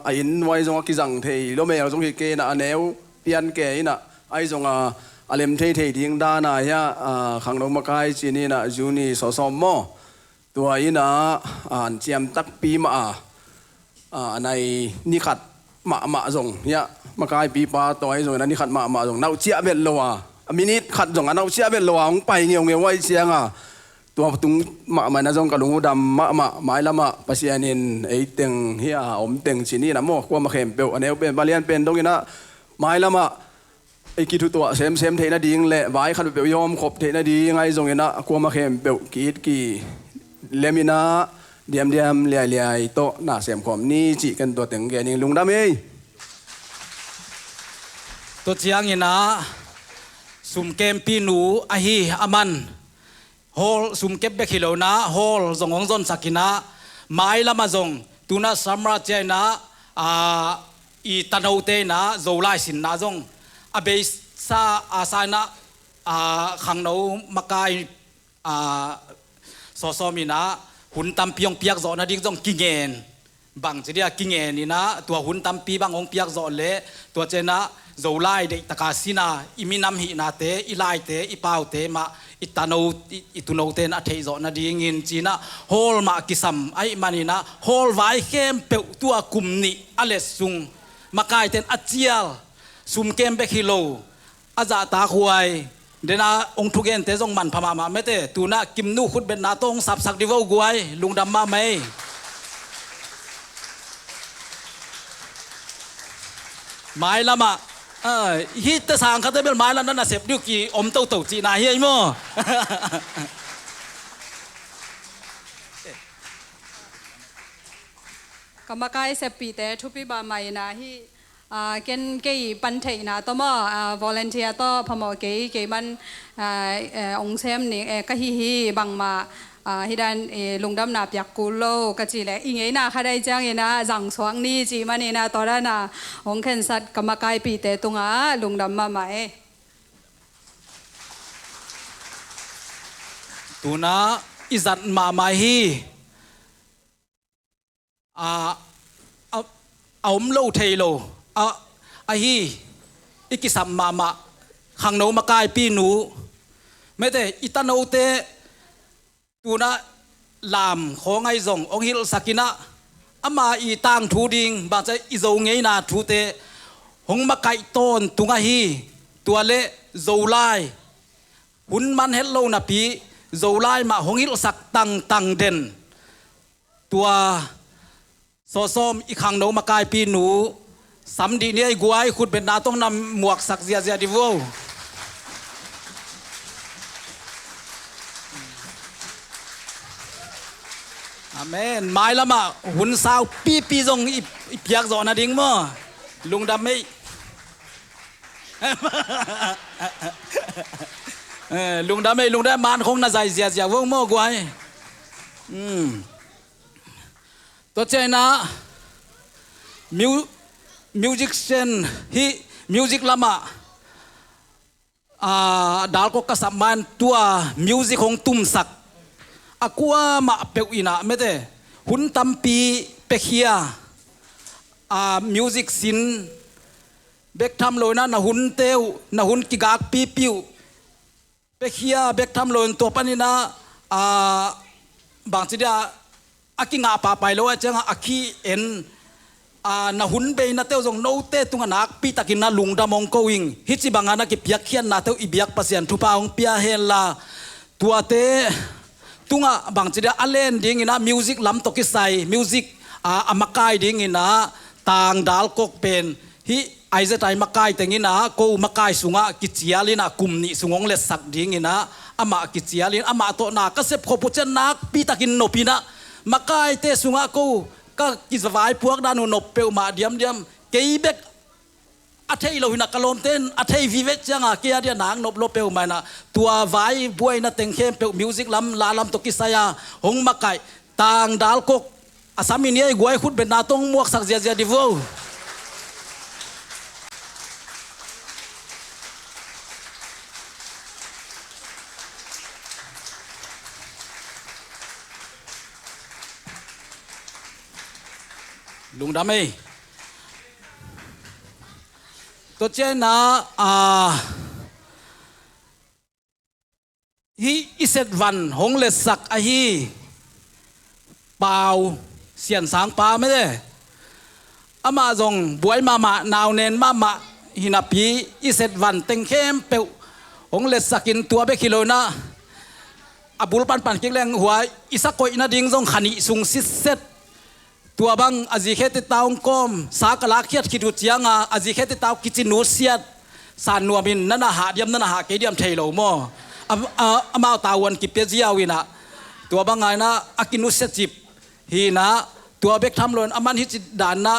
อินไว้จงกิจังเทยโลเมลจงฮิเกนะแนวเปียนเกยนะไอจงเลมเทยทิ้งดานาฮะขังลงมาไกจีนี่นะจูนี่สอสมอตัวอินะเจียมตักปีมาในนิขัดมาจงเนี่ยมาไกปีปาตัวไอจงนั้นนิขัดมาจงน่าเจียเบ็ดโลวะ มินิขัดจงอันเอาเสียเป็นหลวงไปเงี้ยวไว้เสียงตัวตุงมามันน่าจงกระลุงดำมาไม้ละมาภาษาเนินไอ้เต็งเฮียอมเต็งชินี่นะโม่กว่ามาเข็มเปลวอันนี้เป็นบาเลียนเป็นตรงนี้นะไม้ละมาไอ้กิทุตัวเซมเทน่าดีงเละไว้ขัดเปลวยอมขบเทน่าดีไงตรงนี้นะกว่ามาเข็มเปลวกีเลมินะเดียมเลียโตน่าเสียมขมนี่จีกันตัวเต็งแกนี่ลุงดำเอ้ตัวเชียงนี่นะสุมเกมปีหนูอาฮีอามันฮอลสุมเก็บเบคิโลนะฮอลจงองจนสักินะไม้ละมาจงตุนะสัมราเจนะอีตันเอาเตนะโจไลสินนะจงอเบสซาอาซานะขังโนมากายสอมีนะหุ่นตำเปียงเปียกจอนะดิ้งจงกิเงินบางจะเรียกกิเงินนี่นะตัวหุ่นตำปีบางองเปียกจอเละตัวเจนะโจไลเด็กตะกาสินะอิมินำหินาเตอิไลเตอิปาวเตมาอิตาโนอิตุโนเตนอัฐิจอนะดิ้งอินจีนะฮอลมากิสัมไอมานีนะฮอลไว้เข้มเปตัวกุมนี่อเลสุงมากายเตนอัจเจียลซุมเกมเบคิโลอาจาตาควยเดน่าองทุเกนเตจงมันพม่ามาไม่เตตูน่ากิมนูขุดเป็นนาตงสับสักดิวกวยลุงดำมาไม่ไม้ละมาฮิตสางเขาได้เป็นไม้ละนั่นน่ะเสพดิวกีอมเต้าจีนาเฮียมั้งกรรมการเสพปีแต่ทุบีบาไม่นะที่เกณฑ์กี่ปันเทนะตัวมั่วอลเนเทียตัวพมกี่มันองเซมนี่ก็ฮีบางมาฮิดันลุงดำนาบอยากกูโลกจีแหละอีไงนะข้าได้จังเงนะจังสวงนี่จีมันนี่นะตอนนั้นนะองเข็นสัตกรรมการปีแต่ตุงลุงดำมาไหมตูน่าอิจัดมาไม่ฮีเอามโลเทโลไอฮีอิกิสัมมาขังโนมากายปีหนูไม่แต่อิตาโนเตตูน่าลามของไอซงองฮิลสักินะอามาอีตังทูดิงบางใจอิโซเงยนาทูเตหงมากายต้นตุงไอฮีตัวเละโจไลหุ่นมันเฮลโลนาปีโจไลมาหงฮิลสักตังเด่นตัวซ้อมอีขังโนมากายปีหนูสำดีเนี่ยกวยคุณเป็นนาต้องนำหมวกสักเสียดิโวอาเมนไม้ละมาหุ่นสาวปีจงอีเปียกจอนะดิ้งมั้งลุงดำไม่ลุงดำมันคงน่าใจเสียวงมั้งกวยตัวเจนะมิวสิกเซนฮิมิวสิกลามาดาลก็กระสับมันตัวมิวสิกของตุ้มสักaku ma peu ina mete hun tampi pekhia music sin bek tham loina na hun teu na hun kigak pi piu pekhia bek tham loin to panina bang chidia akinga pa pai lo changa akhi en na hun be na teu jong no te tunga nak pi takin na lungda mong going hichi bangana ki piak khian na teu ibiak pasian thupa ong pia hela tuate tunga bang chida alen ding ina music lam to kisai music amakai ding ina tang dal kok pen hi aiza tai makai tengina ko makai sunga kichialina kumni sungong le sak ding ina ama kichialin ama to na ka sep khopuchen nak pi takin no pina makai te sunga ko ka kizwai puak danu no peu ma diam keibek athei lo hina kalom ten athei vivet changa kia dia nang nop lo peu mai na tua vai buai na teng khem peu music lam la lam to kisaya hong makai tang dal kok asami ni ai guai khut ben na tong muak sak zia divo lung damaiตัวเจน่าฮีอิเซตวันหงเลสักฮีเปล่าเสียนสางปลาไม่ได้อามาจงบวยมานาวเนนมาหินาปีอิเซตวันเต็งเข้มเปว องเลสกินตัวเบกิโลนะอบุลปันกิเลงหัวอิสักโกอินาดิงซงขันิสุงซิเซตตัวบังอจิเคติตาวกอมสากลาเคียดคิดุจียงอจิเคติตาวกิจินูเซียดสานนัวมินนั่นหาเดียมนั่นหาเกเดียมเทโลโมมาตาวันกิเปียจียาวินะตัวบังไงนะอากินุเซียจิบฮีนะตัวเบกทำลนอามันฮิจิดานนะ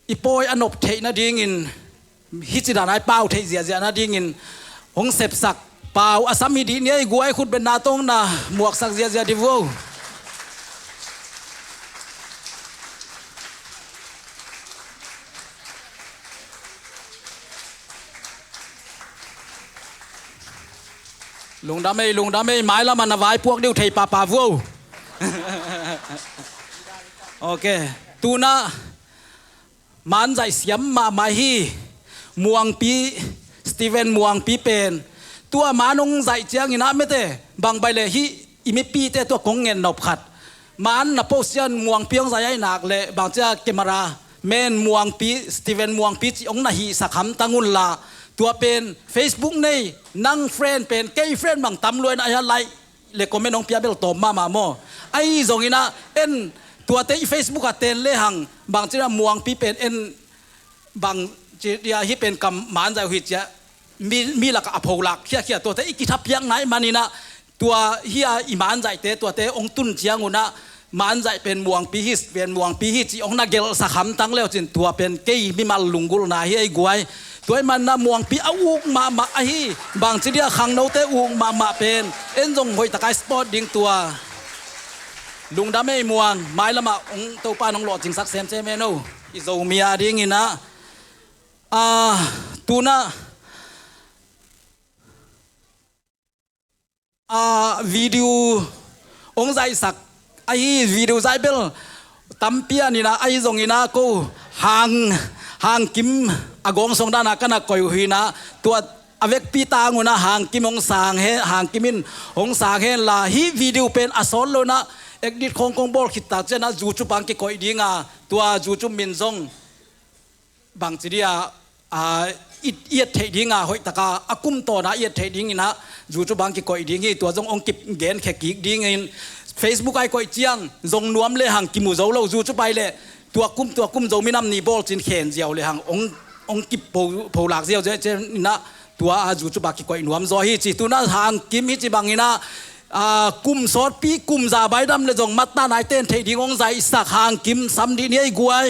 อีโปยอนบเทนะดิ้งินฮิจิดานไอเป้าเทเจียนะดิ้งินหงเสพสักเป้าอาสามีดีเนี่ยกูไอคุณเป็นนาตงนะหมวกสักเจียดิโวลุงดำไม่หมายแล้วมันเอาไว้พวกเดียวไทยป่าวัวโอเคตูน่ามันใจเสียมมาไม่ฮีม่วงปีสตีเวนม่วงปีเป็นตัวมานงใจเจียงอินะไม่เตะบางใบเลยฮีอิมิปีเตะตัวกงเงินนบขัดมันนับโพสยันม่วงปีองใจหนักเลยบางเจ้าเกมราเมนม่วงปีสตีเวนม่วงปีองนาฮีสักคำตั้งุนลาตัวเป็น Facebook นี่นั่งเฟรนเป็นเกย์เฟรนบางตำรวจอะไรเลยก็ไม่น้องเปียเบลตอมมาโมไอ้ตรงนี้นะเอ็นตัวเตะ Facebook ก็เต้นเลยหังบางทีนะม่วงปีเป็นเอ็นบางทีเดียที่เป็นกำมันใจหิจะมีหลักอภลักเขี้ยตัวเตะอีกทับยังไหนมานี่นะตัวเฮียอิมันใจเตะตัวเตะองตุนเจียงอุนะมันใจเป็นม่วงปีฮิสเป็นม่วงปีฮิจีองนักเกลสักคำตั้งแล้วจินตัวเป็นเกย์มีมาลุงกุลนาเฮียไอ้กวยตัวมันน่ะม่วงปีเอาอุกมาไอ้บางทีเดียขังโนเตอุกมาเป็นเอ็นจงหอยตะไคร้สปอร์ตดิ้งตัวลุงดำไม่ม่วงไม้ละมาองตัวป้าน้องหลอดจิงสักเซมเจเมโนอิโซเมียดิ้งอินะตัวน่ะวิดีโอองใจสักไอ้วิดีโอใจเบลตั้มเปียนี่นะไอ้จงอินะกูห่างกิมอากงทรงด้านกันนะก่อยหุยนะตัวอเวกปีตางุนะห่างกิมองสางเฮห่างกิมินองสางเฮลาฮีวิดีโอเป็นอสอนโลนะเอกดิคงบอลขิดตาเจนะจูจุบังกิก่อยดีงาตัวจูจุมินซงบางทีเดียเอียดเทดิงาหอยตะกาอากุมโตนะเอียดเทดิงนะจูจุบังกิก่อยดีงี้ตัวจงองกิบเกนแขกิกดีงี้ Facebook ไอ้ก่อยเจียงจงนวมเลยห่างกิมูโจโลจูจุไปเลยตัวกุมโจมินำนีบอลจินเขนเจียวเลยห่างองกิบโผล่เจียวเจนะตัวจูจุบักกิก่อยนวมโจฮีจิตัวน่ะห่างกิมฮิจิบังงี้นะกุมสอดปีกุมซาใบดำเลยจงมัดตาไหนเต้นเทดิงองใจสักห่างกิมซ้ำดีนี้ไอ้กวย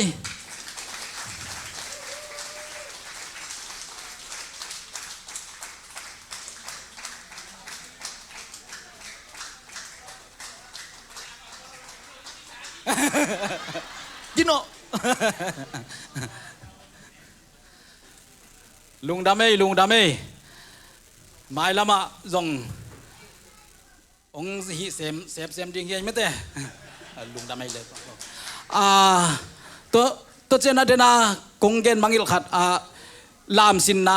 ยิโนลุงดำไม่หมายละมาจงองหิเซมดิ้งยังไม่เตะลุงดำไม่เลยตัวเจน่าเดน่ากงเกนมังอิลขัดลามสินน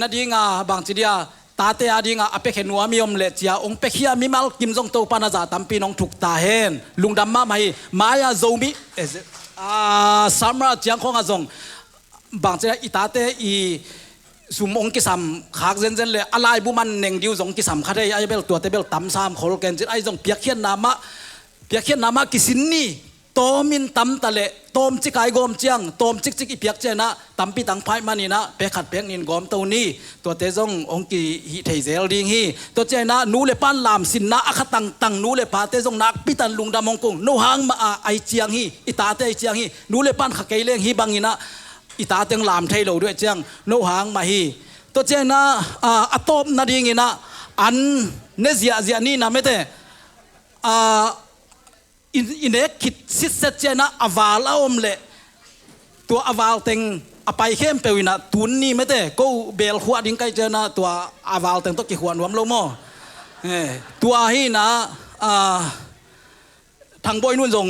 าดิ้งบางทีเดียตาเตอดีงาอเปเขนัวมีอมเลจียองเปเขียมีมัลกิมจงโตปานาจาตัมปีน้องถูกตาเห็นลุงดำมาไม่มายาโจมิซัมราจียงของอาจงบางทีอีตาเตอีสุมองกิสัมขากเซนเลยอะไรบุมันเน่งดิวจงกิสัมคาได้ไอเบลตัวเตเบลตั้มซามโคลเกนจิไอจงเปียกเขียนนามากิสินนี่โตมินตั้มตะเลโตมจิกายกอมเจียงโตมจิกอีเปียกเจนะตั้มปีตังไพ่มานี่นะเปขัดเปียกนินกอมตัวนี้ตัวเตจงองกีฮิเทเซลดิงฮีตัวเจนะนูเลปันลามสินนะอัคตังนูเลปาเตจงนักปีตันลุงดามงกงนูหางมาไอเจียงฮีอิตาเตเจียงฮีนูเลปันขะเกยเลงฮีบังฮีนะอิตาเตงลามไทยโลด้วยเจียงนูหางมาฮีตัวเจนะอัตบนาดิงฮีนะอันเนเซียนี่นะไม่เตอินเนคิดสิเซเจนะอวาลอมเลตัวอวาลเต็งอภัยเข้มเปวินะตุนนี่ไม่เตะก็เบลขวดดิ้งใกล้เจนะตัวอวาลเต็งตัวกี่ขวดรวมโลโมตัวฮีนะทางบอยนุ่นส่ง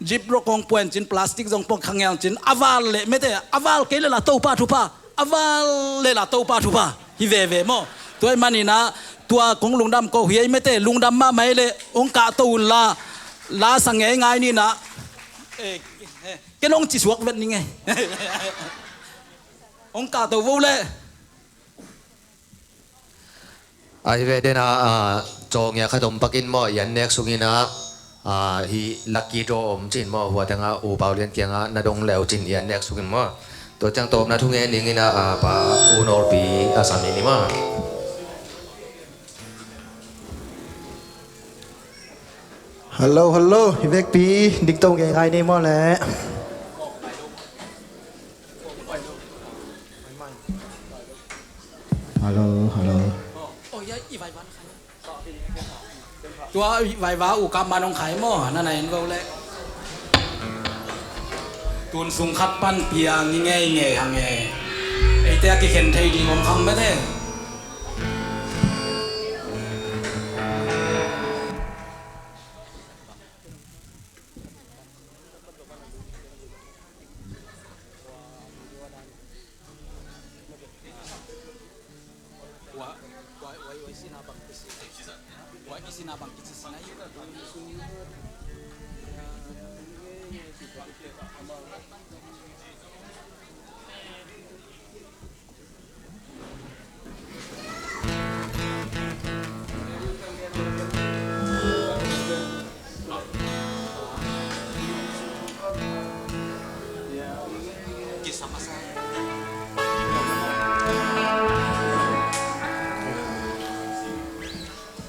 จิบรกองป่วนจินพลาสติกส่งปองขังยางจินอวาลเลไม่เตะอวาลเกลละโตปาทุปาอวาลเลละโตปาทุปาฮิเวโมตัวมันนี่นะตัวของลุงดำก็เฮียไม่เตะลุงดำมาไม่เลยองกาตูนลาสังเกตง่ายนี่นะแกลงจิสวกเวทนี่ไงองกาตัววูเล่ ai về đây na cho nghe khai đồng bắc in mo yan next sung ina hi lucky draw chin mo wa tanga u bao liên kia nga na dong leo chin yan next sung mo to chang top na thung e ning ina pa u nor pi asam ni ma hello Vivek Pi đinh tông cái gai này mò lẽ hello ตัวไว้ว่าอุกามาน้องไข่หม้อนั่นไหนเราแหละตุนสุงคัดปั้นเปียงงี้ไงทางไงไอ้เต้ที่เข็นไทยดีงงคำไม่ได้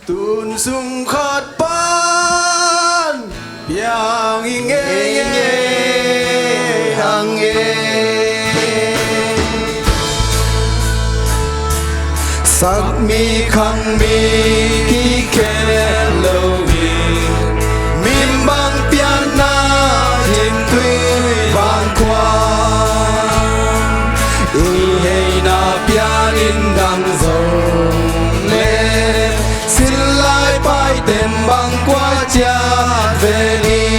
tuôn sung khát ban yang nghe hàng nghe sắc mi khăng mi khi khe lâu mim bang piana thiên tuy vang quang y hay na pianin đang dòng lên xin lại bay tem băng qua cha về đi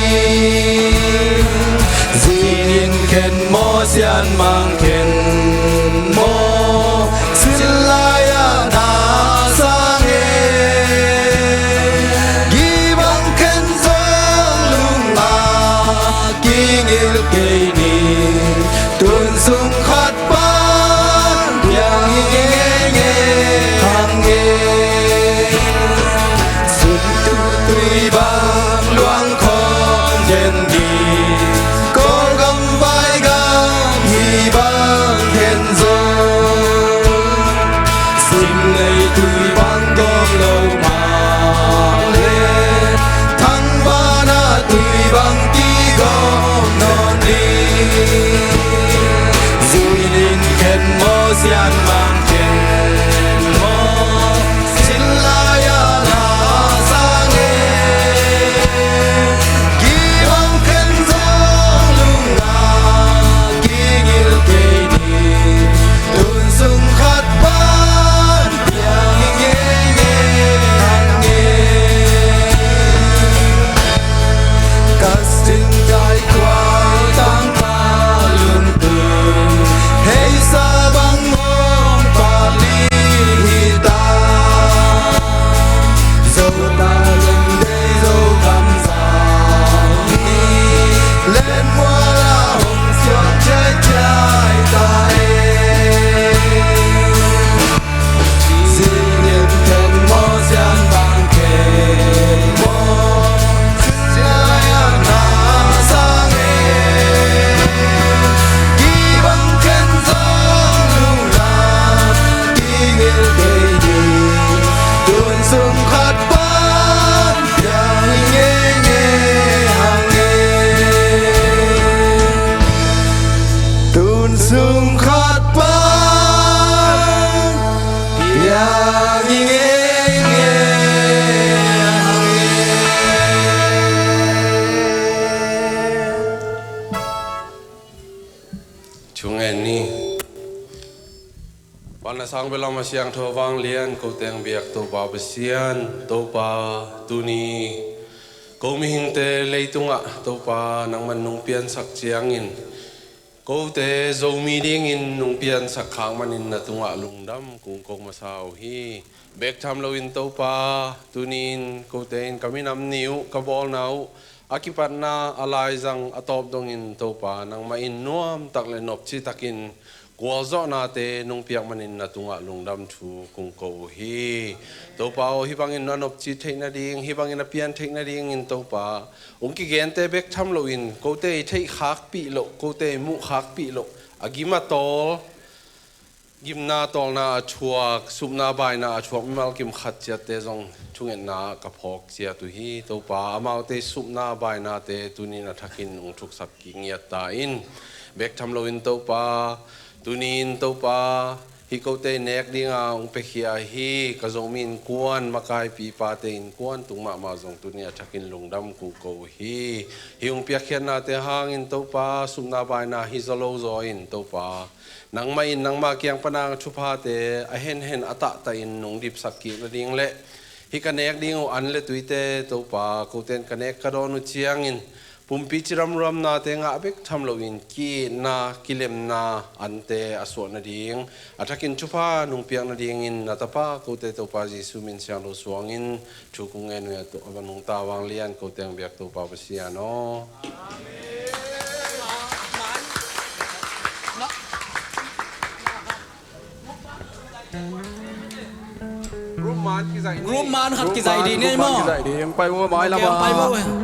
xin khen mô xian mang khen mô xin lại na sang ghi băng khen giang lung na kinh yêu cây ni tuôn sung khát ban yang nghe hàng nghe tuy bang loang khom đen đi có gầm vai gam hi bang thiên dông xin ngày tuy bang đom lâu mà lên thăng ba na tuy bang tí gom non đi vui nên khen mô xian mang khen mô xin lại là sang sang belam siang thawang lian ko teng biak to pa besian to pa tuni ko mi hingte leitunga to pa nang man nung pian sak chiangin ko te zo mi ding in nung pian sak khang manin na tunga lungdam kung kong masaw hi bek tham lo in to pa tunin ko te in kami nam niu ka bol nau akipat na alai jang atop dong in to pa nang ma in nuam tak le nop chi takin กัวจ้อนาเตนุ่งเปียกมันอินนาตุงะลุงดำทูกุงโกฮีตัวป่าฮิบังอินนอนบจีเทนาดิงฮิบังอินเปียนเทนาดิงอินตัวป่าองค์กิเกนเตเบกทำโลอินโกเตเทขักปีโลโกเตมุขักปีโลอากิมาโตกิมนาตองนาชัวสุบนาบายนาชัวมิมัลกิมขัดเจเตจงชุงเอ็นนากระพกเจียตุฮีตัวป่าอามาเตสุบนาบายนาเตตุนีนาทักินองทุกสักกิงยตาอินเบกทำโลอินตัวป่าตุนีนตัวป่าฮิโกเตเนกดิ้งอาองเปขียฮีกะจงมินกวนมากายปีปาเตอินกวนตุงมาจงตุนีทักินลงดำกูโกฮีฮิองเปียเขียนนาเตหางอินตัวป่าสุบนาบายนาฮิซาโลโซอินตัวป่านังมาอินนังมาเกียงปนางชุพาเตอเห็นอัตตะอินนงดิบสักกีระดิ่งเละฮิกันเนกดิ่งอันเละตุยเตตัวป่ากูเตนกันเนกกระโดนุเชียงอินปุ่มพิจรำรำนาเตงอาเบกทำโลอินกีนากิเลมนาอันเตอสวนาดิ่งอัตกินชุพานุงเปียงนาดิ่งอินนาตาปากูเตตัวป่าจิสุมินเชียงโลสวงอินชุกุงเอนุยตัวอนุงตาวางเลียนกูเตงเบียกตัวป่าเสียโนรูมมันขัดกิจใจดีเนี่ยมั้ง ไปว่าไม้ละมา